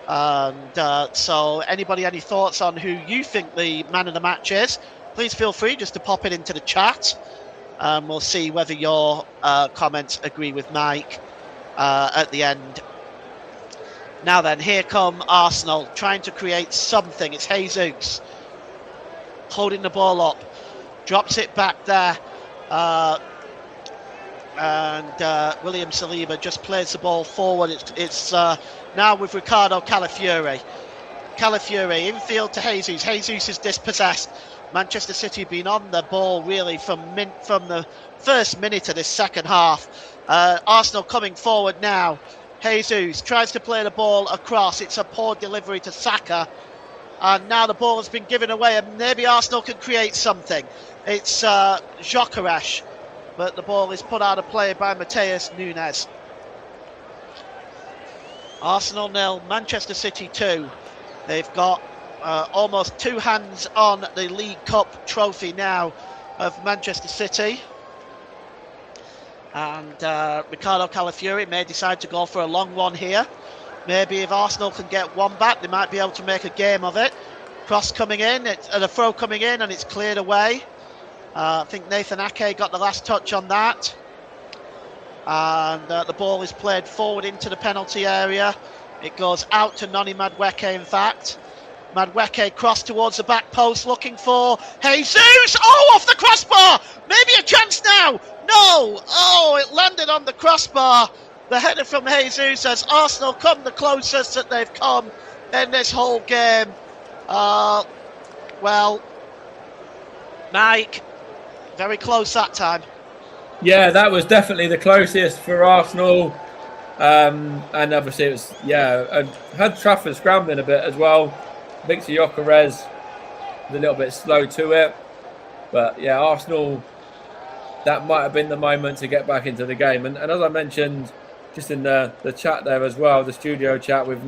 And so anybody, any thoughts on who you think the man of the match is, please feel free just to pop it into the chat. We'll see whether your comments agree with Mike at the end. Now then, here come Arsenal trying to create something. It's Jesus holding the ball up, drops it back there. And William Saliba just plays the ball forward. It's now with Ricardo Calafiori. Calafiori infield to Jesus. Jesus is dispossessed. Manchester City have been on the ball really from the first minute of this second half. Arsenal coming forward now. Jesus tries to play the ball across. It's a poor delivery to Saka. And now the ball has been given away, and maybe Arsenal can create something. It's Gyökeres. But the ball is put out of play by Mateus Nunes. Arsenal 0, Manchester City 2. They've got almost two hands on the League Cup trophy now of Manchester City. And Ricardo Calafiori may decide to go for a long one here. Maybe if Arsenal can get one back, they might be able to make a game of it. Cross coming in, and a throw coming in, and it's cleared away. I think Nathan Ake got the last touch on that. And the ball is played forward into the penalty area. It goes out to Noni Madueke, in fact. Madueke cross towards the back post, looking for Jesus. Oh, off the crossbar. Maybe a chance now. No. Oh, it landed on the crossbar. The header from Jesus as Arsenal come the closest that they've come in this whole game. Well, Mike, very close that time. Yeah, that was definitely the closest for Arsenal. And obviously it was, and had Trafford scrambling a bit as well. Victor Gyökeres was a little bit slow to it. But yeah, Arsenal, that might have been the moment to get back into the game. And as I mentioned, just in the chat there as well, the studio chat with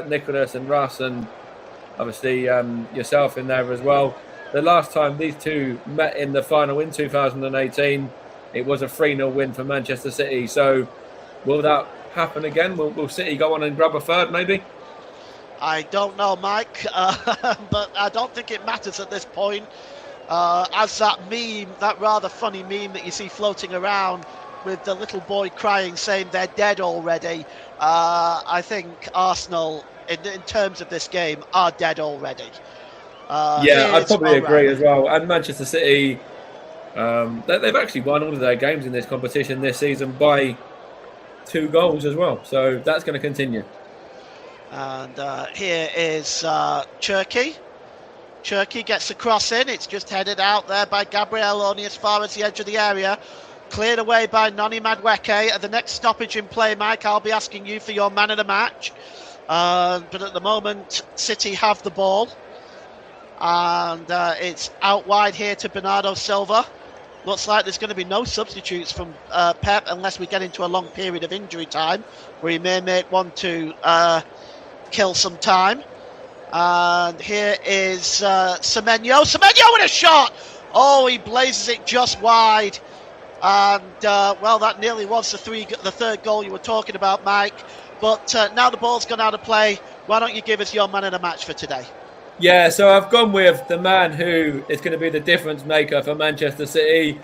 Nicholas and Russ, and obviously yourself in there as well. The last time these two met in the final in 2018, it was a 3-0 win for Manchester City. So will that happen again? Will City go on and grab a third maybe? I don't know, Mike, but I don't think it matters at this point. As that meme, that rather funny meme that you see floating around with the little boy crying saying they're dead already, I think Arsenal, in terms of this game, are dead already. I'd probably agree as well. And Manchester City, they've actually won all of their games in this competition this season by 2 goals as well. So that's going to continue. And here is Cherki. Cherki gets the cross in. It's just headed out there by Gabriel, only as far as the edge of the area. Cleared away by Noni Madueke. At the next stoppage in play, Mike, I'll be asking you for your man of the match. But at the moment, City have the ball. And it's out wide here to Bernardo Silva. Looks like there's going to be no substitutes from Pep unless we get into a long period of injury time, where he may want to kill some time. And here is Semenyo. Semenyo with a shot! Oh, he blazes it just wide. And, that nearly was the third goal you were talking about, Mike. But now the ball's gone out of play. Why don't you give us your man of the match for today? Yeah, so I've gone with the man who is going to be the difference maker for Manchester City,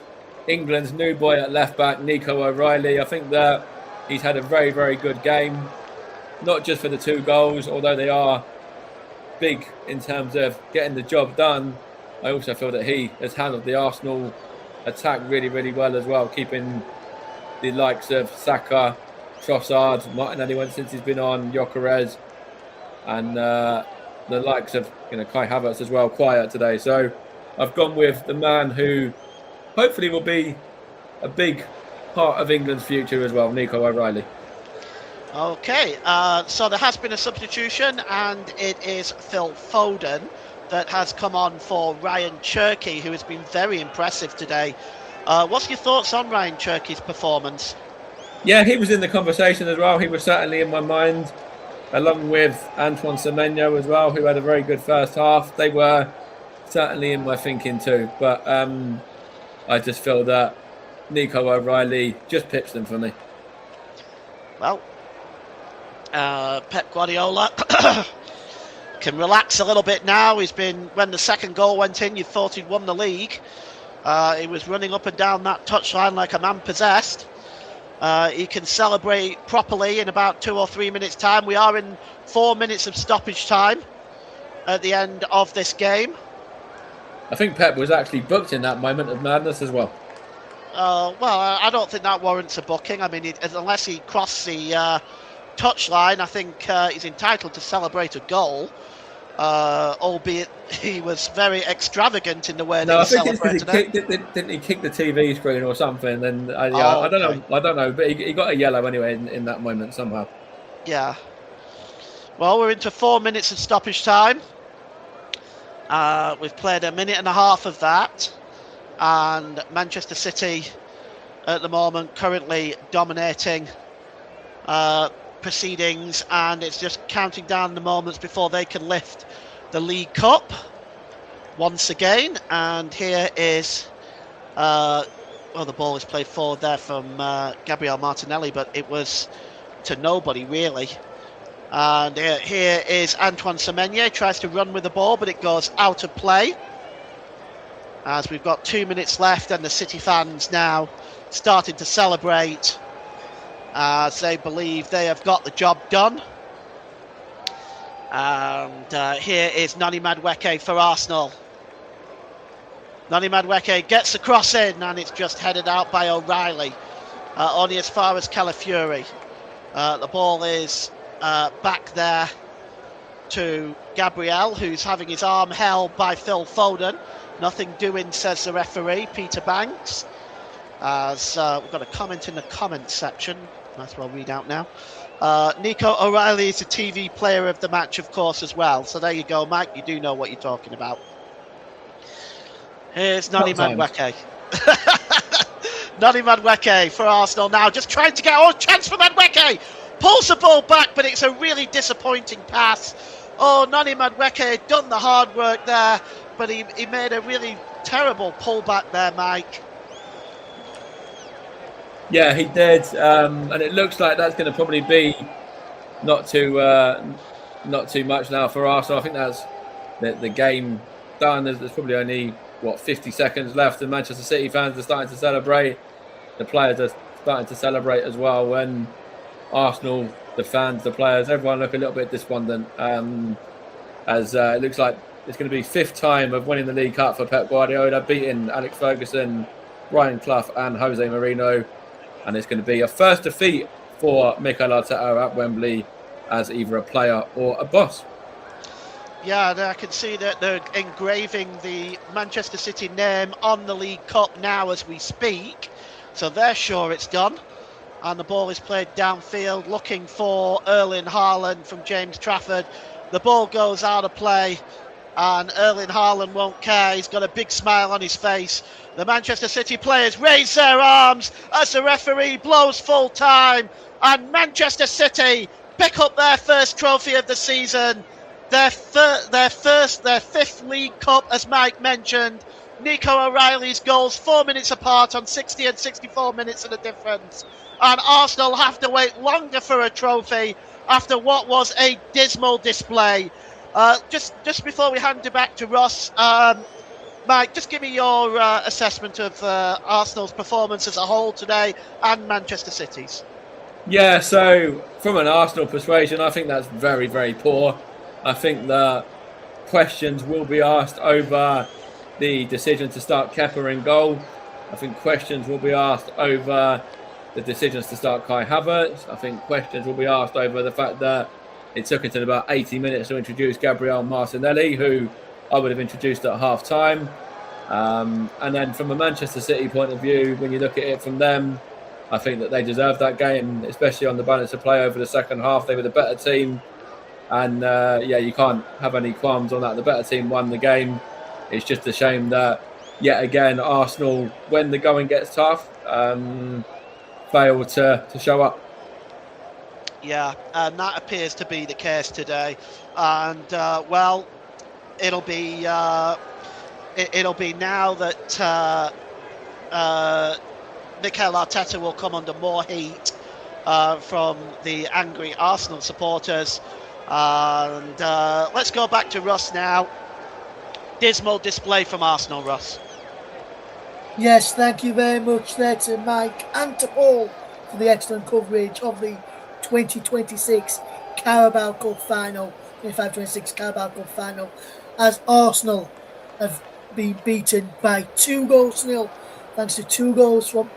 England's new boy at left back, Nico O'Reilly. I think that he's had a very, very good game, not just for the 2 goals, although they are big in terms of getting the job done. I also feel that he has handled the Arsenal attack really, really well as well, keeping the likes of Saka, Trossard, Martinelli went since he's been on, Gyökeres, and the likes of Kai Havertz as well quiet today. So I've gone with the man who hopefully will be a big part of England's future as well, Nico O'Reilly. Okay, so there has been a substitution, and it is Phil Foden that has come on for Ryan Cherky, who has been very impressive today. What's your thoughts on Ryan Cherky's performance? Yeah, he was in the conversation as well. He was certainly in my mind, along with Antoine Semenyo as well, who had a very good first half. They were certainly in my thinking too, but I just feel that Nico O'Reilly just pips them for me. Well, Pep Guardiola can relax a little bit now. When the second goal went in, you thought he'd won the league. He was running up and down that touchline like a man possessed. He can celebrate properly in about 2 or 3 minutes' time. We are in 4 minutes of stoppage time at the end of this game. I think Pep was actually booked in that moment of madness as well. Well, I don't think that warrants a booking. I mean, unless he crossed the touchline, I think he's entitled to celebrate a goal, albeit he was very extravagant in the way that he celebrated it. Didn't he kick the TV screen or something? And I don't know, but he got a yellow anyway in that moment somehow. Yeah. Well, we're into 4 minutes of stoppage time. We've played a minute and a half of that, and Manchester City at the moment currently dominating proceedings, and it's just counting down the moments before they can lift the League Cup once again. And here is the ball is played forward there from Gabriel Martinelli, but it was to nobody really. And here is Antoine Semenyo, tries to run with the ball, but it goes out of play as we've got 2 minutes left, and the City fans now starting to celebrate as they believe they have got the job done. And here is Noni Madueke for Arsenal. Noni Madueke gets the cross in, and it's just headed out by O'Reilly, only as far as Calafiori. The ball is back there to Gabriel, who's having his arm held by Phil Foden. Nothing doing, says the referee, Peter Banks. As we've got a comment in the comments section, might as well read out now. Nico O'Reilly is the TV player of the match, of course, as well. So there you go, Mike. You do know what you're talking about. Here's Noni Madueke. Noni Madueke for Arsenal now, just trying to get chance for Madueke. Pulls the ball back, but it's a really disappointing pass. Noni Madueke done the hard work there, but he made a really terrible pullback there, Mike. Yeah, he did, and it looks like that's going to probably be not too much now for Arsenal. I think that's the game done. There's probably only 50 seconds left, and Manchester City fans are starting to celebrate. The players are starting to celebrate as well. When Arsenal, the fans, the players, everyone look a little bit despondent, as it looks like it's going to be 5th time of winning the League Cup for Pep Guardiola, beating Alex Ferguson, Ryan Clough and Jose Mourinho. And it's going to be a first defeat for Mikel Arteta at Wembley as either a player or a boss. Yeah, I can see that they're engraving the Manchester City name on the League Cup now as we speak. So they're sure it's done. And the ball is played downfield, looking for Erling Haaland from James Trafford. The ball goes out of play, and Erling Haaland won't care. He's got a big smile on his face. The Manchester City players raise their arms as the referee blows full time, and Manchester City pick up their first trophy of the season, their 5th League Cup, as Mike mentioned. Nico O'Reilly's goals 4 minutes apart on 60 and 64 minutes of the difference, and Arsenal have to wait longer for a trophy after what was a dismal display. Just before we hand it back to Ross, Mike, just give me your assessment of Arsenal's performance as a whole today and Manchester City's. Yeah, so from an Arsenal persuasion, I think that's very, very poor. I think that questions will be asked over the decision to start Kepa in goal. I think questions will be asked over the decisions to start Kai Havertz. I think questions will be asked over the fact that it took until about 80 minutes to introduce Gabriel Martinelli, who I would have introduced at half time. And then from a Manchester City point of view, when you look at it from them, I think that they deserved that game, especially on the balance of play over the second half. They were the better team. And, you can't have any qualms on that. The better team won the game. It's just a shame that, yet again, Arsenal, when the going gets tough, fail to show up. Yeah, and that appears to be the case today. And, it'll be now that Mikel Arteta will come under more heat from the angry Arsenal supporters. And let's go back to Russ now. Dismal display from Arsenal, Russ. Yes, thank you very much there to Mike and to Paul for the excellent coverage of the 2026 Carabao Cup Final, 25-26 Carabao Cup Final, as Arsenal have been beaten by 2-0, thanks to 2 goals from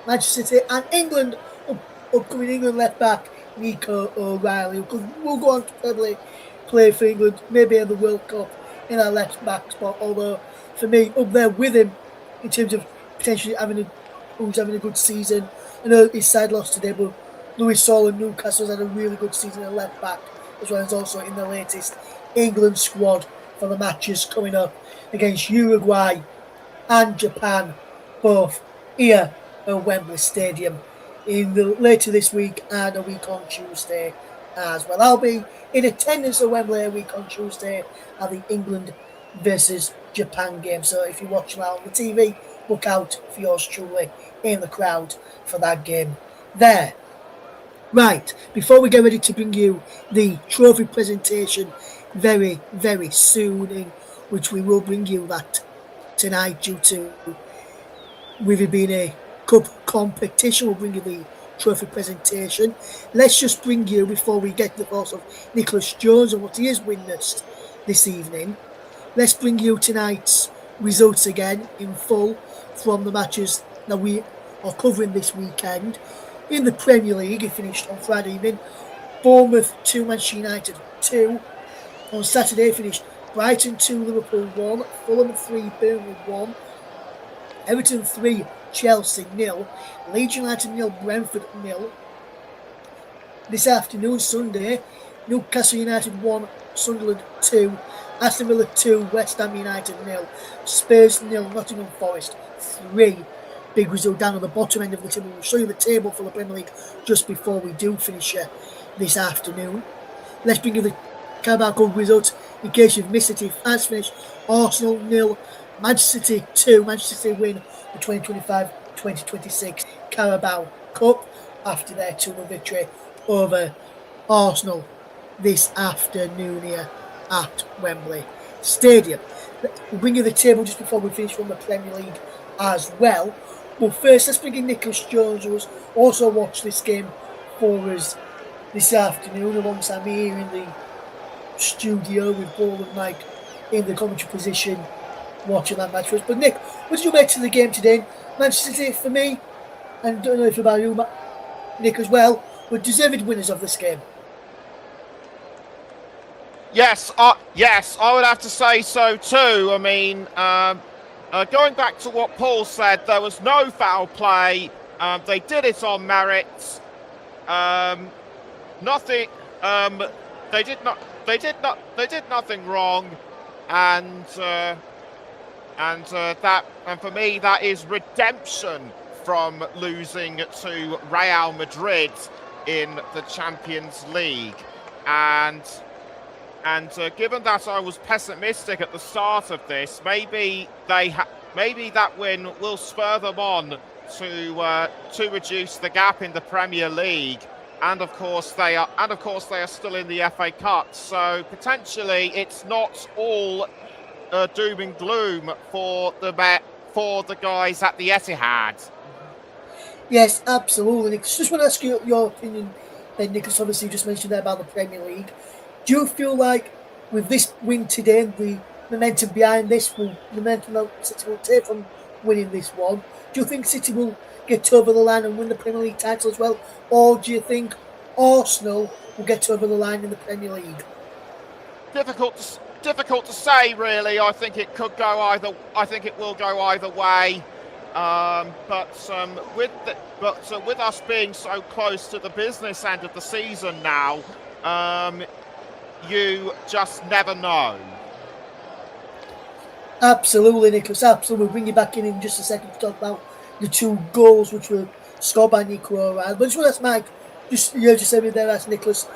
Manchester City and England, upcoming England left back Nico O'Reilly, who will go on to probably play for England, maybe in the World Cup in our left back spot. Although for me, up there with him in terms of potentially having a good season. I know his side lost today, but Louis Saul and Newcastle's had a really good season at left back, as well as also in the latest England squad for the matches coming up against Uruguay and Japan, both here at Wembley Stadium later this week and a week on Tuesday as well. I'll be in attendance at Wembley a week on Tuesday at the England versus Japan game. So if you're watching that on the TV, look out for yours truly in the crowd for that game there. Right, before we get ready to bring you the trophy presentation very, very soon, in which we will bring you that tonight due to with it being a cup competition, we'll bring you the trophy presentation. Let's just bring you, before we get the thoughts of Nicholas Jones and what he has witnessed this evening, let's bring you tonight's results again in full from the matches that we are covering this weekend. In the Premier League, it finished on Friday evening. Bournemouth 2, Manchester United 2. On Saturday, it finished Brighton 2, Liverpool 1, Fulham 3, Burnley 1, Everton 3, Chelsea 0, Leeds United 0, Brentford 0. This afternoon, Sunday, Newcastle United 1, Sunderland 2, Aston Villa 2, West Ham United 0, Spurs 0, Nottingham Forest 3. Big result down on the bottom end of the table. We'll show you the table for the Premier League just before we do finish this afternoon. Let's bring you the Carabao Cup results in case you've missed it. If has finished, Arsenal 0, Manchester City 2. Manchester City win the 2025-2026 Carabao Cup after their 2-0 victory over Arsenal this afternoon here at Wembley Stadium. We'll bring you the table just before we finish from the Premier League as well. But first, let's bring in Nicholas Jones, who has also watched this game for us this afternoon, alongside me here in the studio with Paul and Mike in the commentary position watching that match for us. But Nick, what did you make to the game today? Manchester City, for me, and I don't know if about you, Nick, as well, were deserved winners of this game. Yes, I would have to say so too. I mean, going back to what Paul said, there was no foul play. They did it on merit. Nothing. They did nothing wrong, and for me, that is redemption from losing to Real Madrid in the Champions League, and given that I was pessimistic at the start of this, maybe that win will spur them on to reduce the gap in the Premier League, and of course they are still in the FA Cup. So potentially it's not all doom and gloom for the guys at the Etihad. Yes, absolutely, Nick. Just want to ask you your opinion, Nicholas. Obviously, you just mentioned there about the Premier League. Do you feel like with this win today, the momentum behind this, the momentum that City will take from winning this one, do you think City will get over the line and win the Premier League title as well? Or do you think Arsenal will get over the line in the Premier League? Difficult to say, really. I think it will go either way. With us being so close to the business end of the season now, you just never know. Absolutely, Nicholas. Absolutely. We'll bring you back in just a second to talk about the 2 goals which were scored by Nico O'Reilly. But just want to ask Mike, you just said me there, ask Nicholas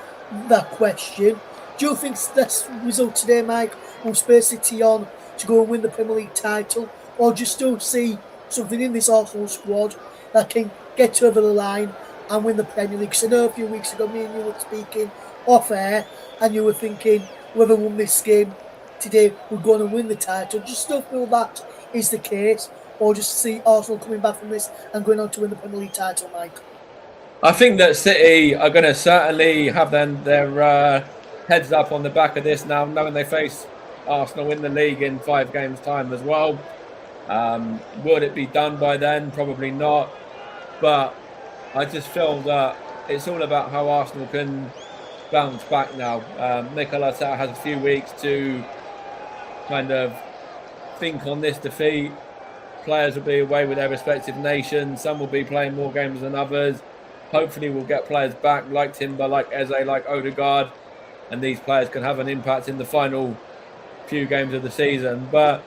that question. Do you think this result today, Mike, will spur City on to go and win the Premier League title, or do you still see something in this Arsenal squad that can get over the line and win the Premier League? Because I know a few weeks ago, me and you were speaking off air, and you were thinking whoever won this game today we're going to win the title. Do you still feel that is the case, or just see Arsenal coming back from this and going on to win the Premier League title, Mike? I think that City are going to certainly have their heads up on the back of this now, knowing they face Arsenal in the league in 5 games' time as well. Would it be done by then? Probably not. But I just feel that it's all about how Arsenal can bounce back now. Mikel Arteta has a few weeks to kind of think on this defeat. Players will be away with their respective nations. Some will be playing more games than others. Hopefully we'll get players back like Timber, like Eze, like Odegaard, and these players can have an impact in the final few games of the season. But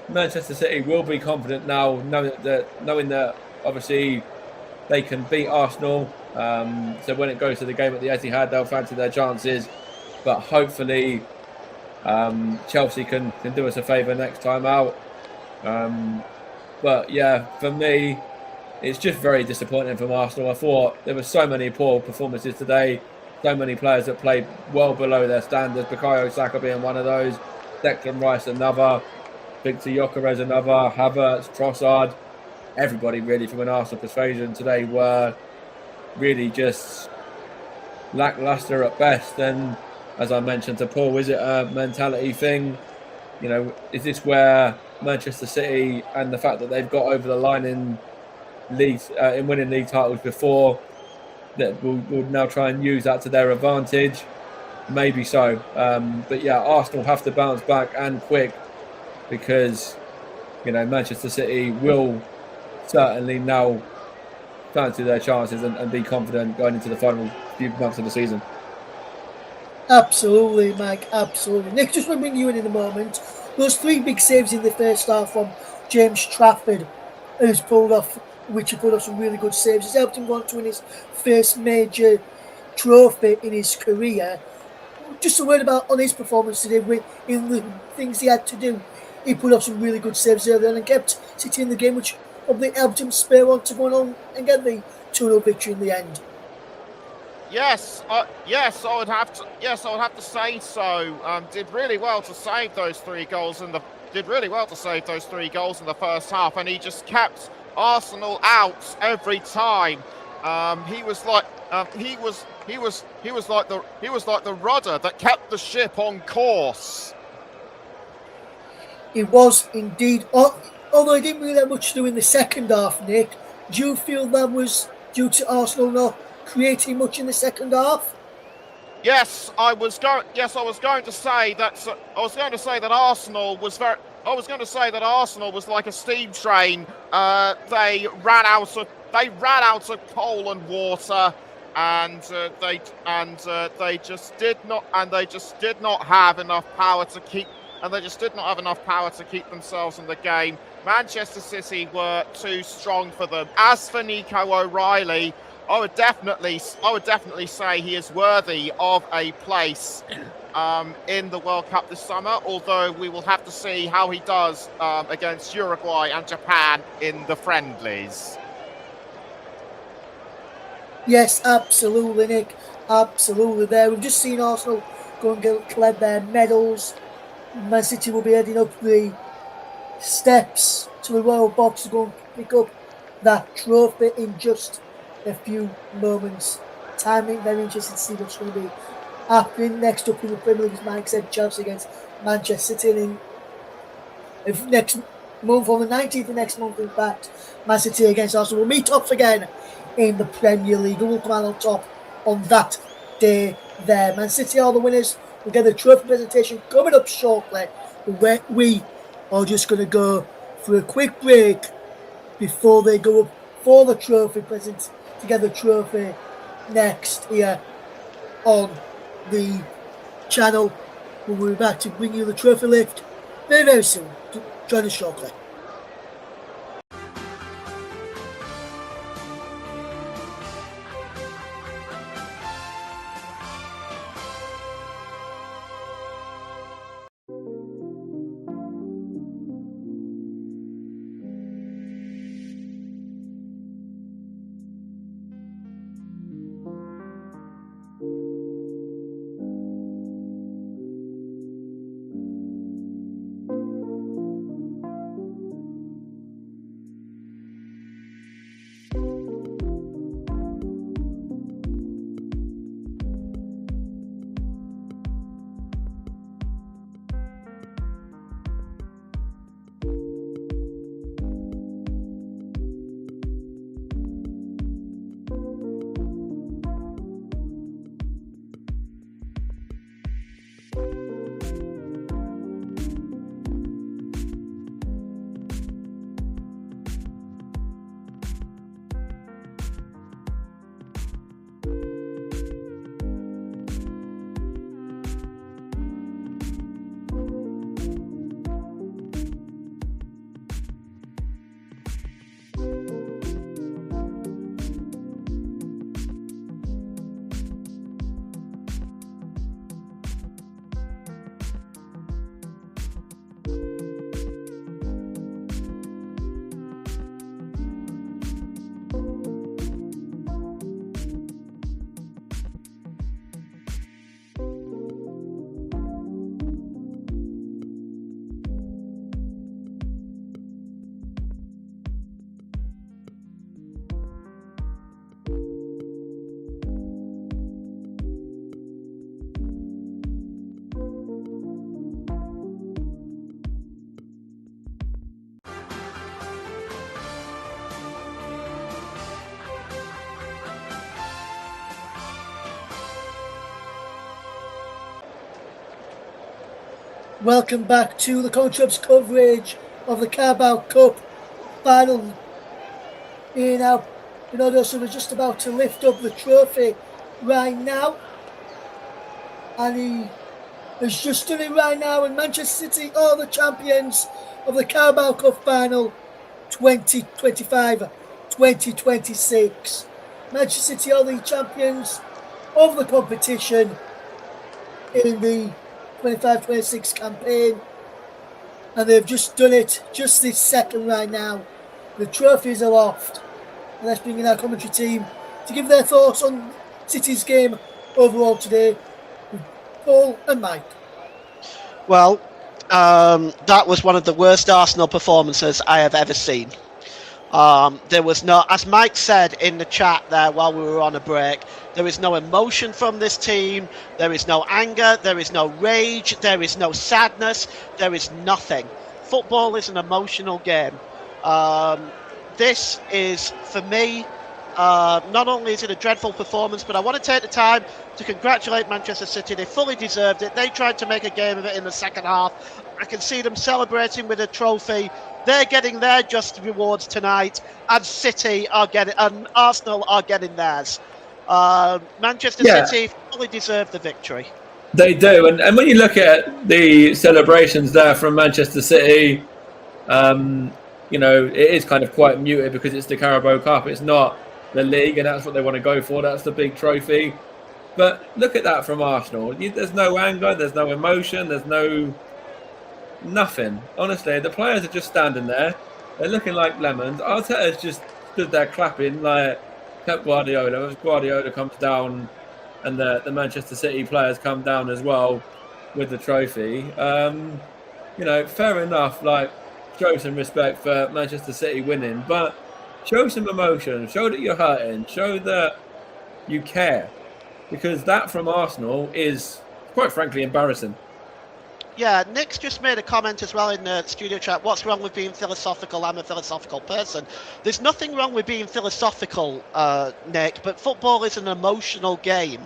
Manchester City will be confident now, knowing that obviously they can beat Arsenal. So when it goes to the game at the Etihad, they'll fancy their chances. But hopefully Chelsea can do us a favour next time out. But yeah, for me, it's just very disappointing from Arsenal. I thought there were so many poor performances today, so many players that played well below their standards. Bukayo Saka being one of those, Declan Rice another, Victor Gyökeres another, Havertz, Trossard. Everybody really from an Arsenal persuasion today were really just lacklustre at best. And as I mentioned to Paul, is it a mentality thing? You know, is this where Manchester City and the fact that they've got over the line in leagues, in winning league titles before, that will now try and use that to their advantage? Maybe so. But yeah, Arsenal have to bounce back and quick, because, you know, Manchester City will certainly now fancy their chances and be confident going into the final few months of the season. Absolutely, Mike, absolutely. Nick, just want to bring you in a moment. Those 3 big saves in the first half from James Trafford, which he pulled off some really good saves. It's helped him go on to win his first major trophy in his career. Just a word about on his performance today, in the things he had to do. He put off some really good saves early on and kept City in the game, which probably helped him spur on to go on and get the 2-0 victory in the end. Yes, I would have to say so. Did really well to save those 3 goals in the first half, and he just kept Arsenal out every time. He was like the rudder that kept the ship on course. It was indeed. Although he didn't really have much to do in the second half, Nick, do you feel that was due to Arsenal not creating much in the second half? Yes, I was going to say that Arsenal was like a steam train. They ran out of coal and water, and they just did not have enough power to keep themselves in the game. Manchester City were too strong for them. As for Nico O'Reilly, I would definitely say he is worthy of a place in the World Cup this summer, although we will have to see how he does against Uruguay and Japan in the friendlies. Yes, absolutely, Nick. Absolutely there. We've just seen Arsenal go and collect their medals. Man City will be heading up the steps to the Royal Box to go and pick up that trophy in just a few moments' time. Very interested to see what's going to be happening next up in the Premier League. As Mike said, Chelsea against Manchester City. If next month, on the 19th of next month, in fact, Man City against Arsenal will meet up again in the Premier League. And we'll come out on top on that day there. Man City are the winners. We'll get the trophy presentation coming up shortly. We are just going to go for a quick break. before they go up for the trophy, present together trophy next here on the channel. We'll be back to bring you the trophy lift very, very soon. Join us shortly. Welcome back to the CommentATOR's coverage of the Carabao Cup Final. Here now, Bernardo Silva just about to lift up the trophy right now. And he has just done it right now, and Manchester City are the champions of the Carabao Cup Final 2025-2026. Manchester City are the champions of the competition in the 25-26 campaign, and they've just done it just this second right now. The trophy is aloft, and let's bring in our commentary team to give their thoughts on City's game overall today with Paul and Mike. Well, that was one of the worst Arsenal performances I have ever seen. There was no, as Mike said in the chat there while we were on a break, there is no emotion from this team, there is no anger, there is no rage, there is no sadness, there is nothing. Football is an emotional game. This is, for me, not only is it a dreadful performance, but I want to take the time to congratulate Manchester City. They fully deserved it. They tried to make a game of it in the second half. I can see them celebrating with a trophy. They're getting their just rewards tonight, and City are getting, and Arsenal are getting theirs. Manchester City fully deserve the victory. They do, and when you look at the celebrations there from Manchester City, you know, it is kind of quite muted because it's the Carabao Cup. It's not the league, and that's what they want to go for. That's the big trophy. But look at that from Arsenal. There's no anger, there's no emotion, there's nothing. Honestly, the players are just standing there. They're looking like lemons. Arteta's just stood there clapping like Pep Guardiola. As Guardiola comes down, and the Manchester City players come down as well with the trophy. You know, fair enough. Like, show some respect for Manchester City winning, but show some emotion. Show that you're hurting. Show that you care, because that from Arsenal is, quite frankly, embarrassing. Yeah, Nick's just made a comment as well in the studio chat. What's wrong with being philosophical? I'm a philosophical person. There's nothing wrong with being philosophical, Nick, but football is an emotional game.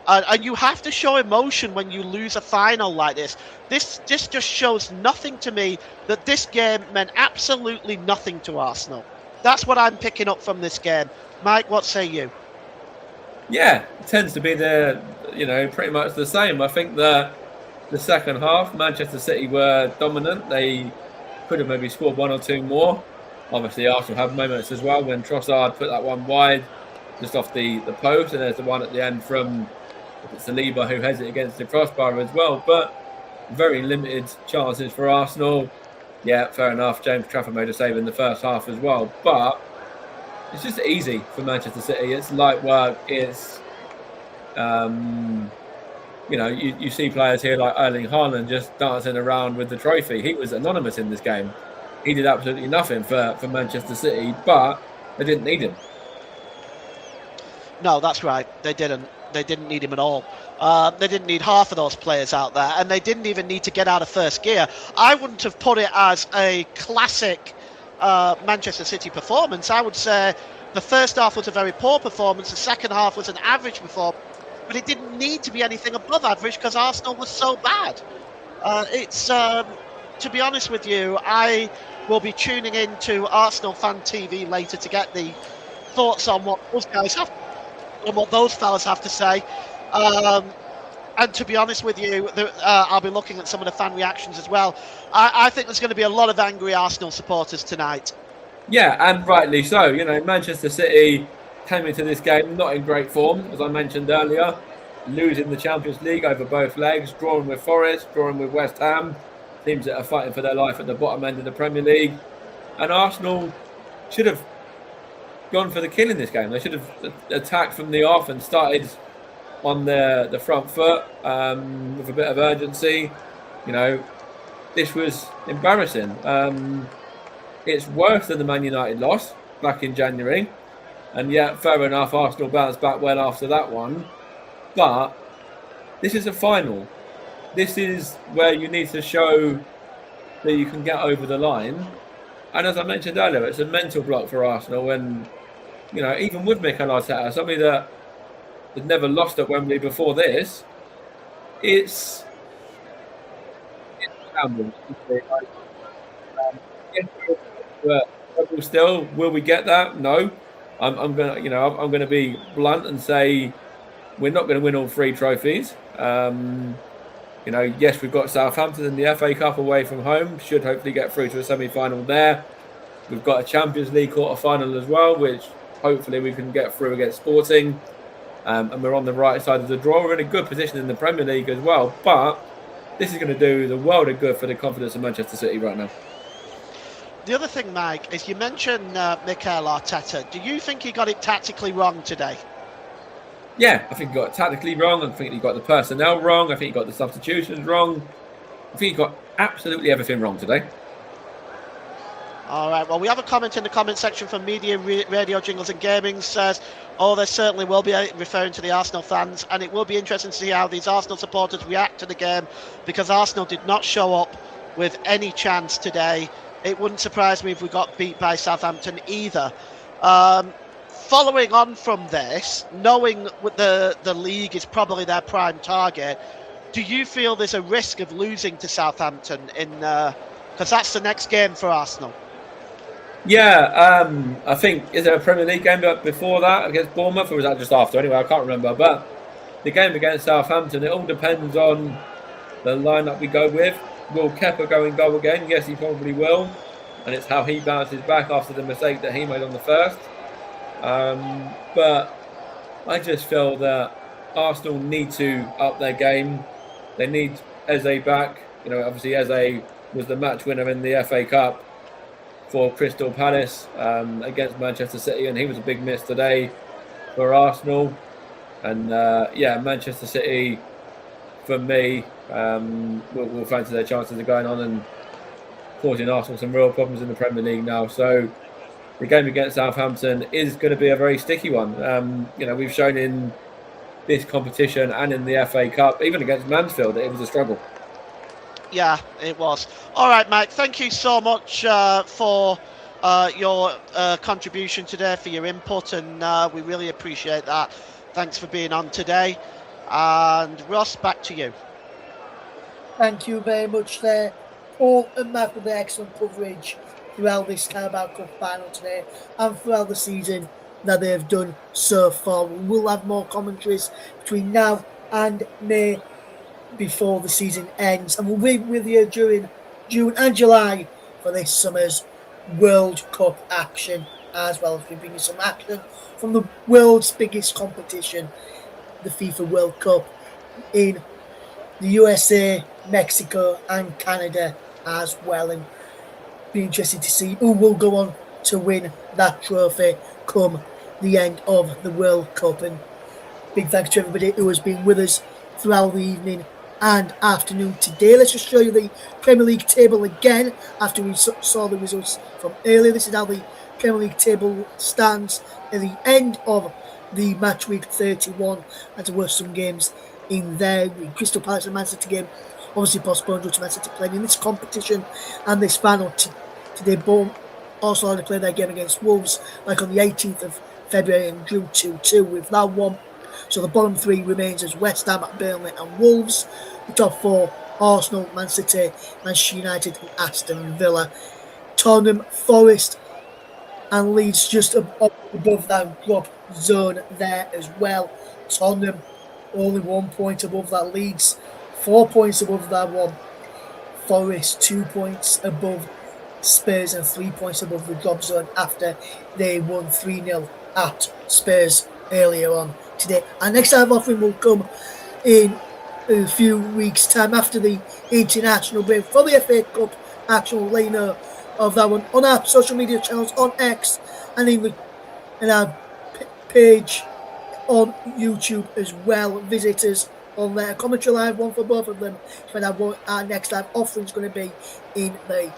And you have to show emotion when you lose a final like this. This just shows nothing to me, that this game meant absolutely nothing to Arsenal. That's what I'm picking up from this game. Mike, what say you? Yeah, it tends to be pretty much the same. I think the second half, Manchester City were dominant. They could have maybe scored one or two more. Obviously, Arsenal have moments as well when Trossard put that one wide just off the post, and there's the one at the end from Saliba who heads it against the crossbar as well. But very limited chances for Arsenal. Yeah, fair enough. James Trafford made a save in the first half as well. But it's just easy for Manchester City. It's light work. It's, you see players here like Erling Haaland just dancing around with the trophy. He was anonymous in this game. He did absolutely nothing for Manchester City, but they didn't need him. No, that's right. They didn't. They didn't need him at all. They didn't need half of those players out there, and they didn't even need to get out of first gear. I wouldn't have put it as a classic Manchester City performance. I would say the first half was a very poor performance. The second half was an average performance, but it didn't need to be anything above average because Arsenal was so bad. To be honest with you, I will be tuning into Arsenal Fan TV later to get the thoughts on what those guys have, on what those fellas have to say. And to be honest with you, I'll be looking at some of the fan reactions as well. I think there's going to be a lot of angry Arsenal supporters tonight. Yeah, and rightly so. Manchester City came into this game not in great form, as I mentioned earlier, losing the Champions League over both legs, drawing with Forest, drawing with West Ham, teams that are fighting for their life at the bottom end of the Premier League. And Arsenal should have gone for the kill in this game. They should have attacked from the off and started on the front foot with a bit of urgency. This was embarrassing. It's worse than the Man United loss back in January, and yet fair enough, Arsenal bounced back well after that one. But this is a final. This is where you need to show that you can get over the line. And as I mentioned earlier, it's a mental block for Arsenal. And even with Mikel Arteta, somebody that had never lost at Wembley before this, it's shambles. Still, will we get that? No. I'm gonna be blunt and say we're not going to win all three trophies. Yes, we've got Southampton in the FA Cup away from home. Should hopefully get through to a semi-final there. We've got a Champions League quarter-final as well, which hopefully we can get through against Sporting. And we're on the right side of the draw. We're in a good position in the Premier League as well. But this is going to do the world of good for the confidence of Manchester City right now. The other thing, Mike, is you mentioned Mikel Arteta. Do you think he got it tactically wrong today? Yeah, I think he got it tactically wrong. I think he got the personnel wrong. I think he got the substitutions wrong. I think he got absolutely everything wrong today. All right, well, we have a comment in the comment section from Media, Radio, Jingles and Gaming. Says, there certainly will be, referring to the Arsenal fans, and it will be interesting to see how these Arsenal supporters react to the game, because Arsenal did not show up with any chance today. It wouldn't surprise me if we got beat by Southampton either. Following on from this, knowing the league is probably their prime target, do you feel there's a risk of losing to Southampton because that's the next game for Arsenal? Yeah, I think, is there a Premier League game before that against Bournemouth, or was that just after? Anyway, I can't remember. But the game against Southampton, it all depends on the lineup we go with. Will Kepa go in goal again? Yes, he probably will. And it's how he bounces back after the mistake that he made on the first. But I just feel that Arsenal need to up their game. They need Eze back. Obviously Eze was the match winner in the FA Cup for Crystal Palace against Manchester City, and he was a big miss today for Arsenal. And Manchester City, for me, will fancy their chances of going on and causing Arsenal some real problems in the Premier League now. So the game against Southampton is going to be a very sticky one. We've shown in this competition and in the FA Cup, even against Mansfield, that it was a struggle. Yeah, it was. All right, Mike, thank you so much for your contribution today, for your input, and we really appreciate that. Thanks for being on today. And Ross, back to you. Thank you very much there, Paul and Matt, for the excellent coverage throughout this Carabao Cup final today and throughout the season that they have done so far. We will have more commentaries between now and May before the season ends, and we'll be with you during June and July for this summer's World Cup action, as well as we bring you some action from the world's biggest competition, the FIFA World Cup, in the USA, Mexico and Canada as well, and be interested to see who will go on to win that trophy come the end of the World Cup. And big thanks to everybody who has been with us throughout the evening and afternoon today. Let's just show you the Premier League table again after we saw the results from earlier. This is how the Premier League table stands at the end of the match week 31, and there were some games in there. The Crystal Palace and Man City game obviously postponed due to Man City playing in this competition and this final today. Both also had to play their game against Wolves like on the 18th of February and drew 2-2 with that one. So the bottom three remains as West Ham, Burnley and Wolves. The top four, Arsenal, Man City, Manchester United and Aston Villa. Tottenham, Forest and Leeds just above that drop zone there as well. Tottenham only 1 point above that. Leeds 4 points above that one. Forest 2 points above Spurs and 3 points above the drop zone after they won 3-0 at Spurs earlier on today. Our next live offering will come in a few weeks' time after the international break for the FA Cup action. We'll let you know of that one on our social media channels on X and in our page on YouTube as well. Visit us on there. Commentary live one for both of them. Find out what our next live offering is going to be in the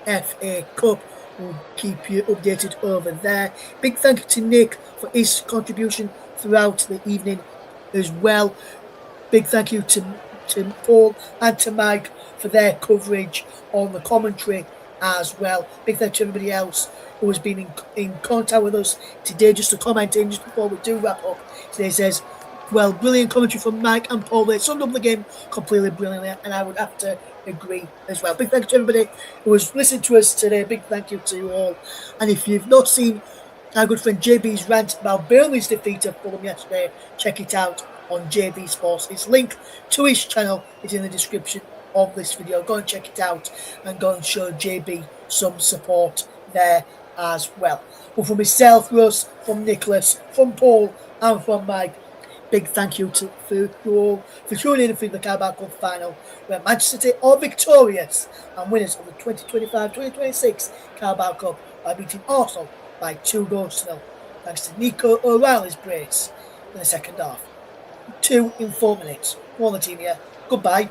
FA Cup. We'll keep you updated over there. Big thank you to Nick for his contribution throughout the evening as well. Big thank you to Paul and to Mike for their coverage on the commentary as well. Big thank you to everybody else who has been in contact with us today. Just to comment in just before we do wrap up, today says, well, brilliant commentary from Mike and Paul. They summed up the game completely brilliantly, and I would have to agree as well. Big thank you to everybody who has listened to us today. Big thank you to you all. And if you've not seen our good friend JB's rant about Burnley's defeat of Fulham yesterday, check it out on JB Sports. His link to his channel is in the description of this video. Go and check it out and go and show JB some support there as well. Well, from myself, Russ, from Nicholas, from Paul and from Mike, big thank you to you all for tuning in for the Carabao Cup final, where Manchester City are victorious and winners of the 2025-2026 Carabao Cup by beating Arsenal by 2-0. Thanks to Nico O'Reilly's brace in the second half. 2 in 4 minutes. All the team here. Goodbye.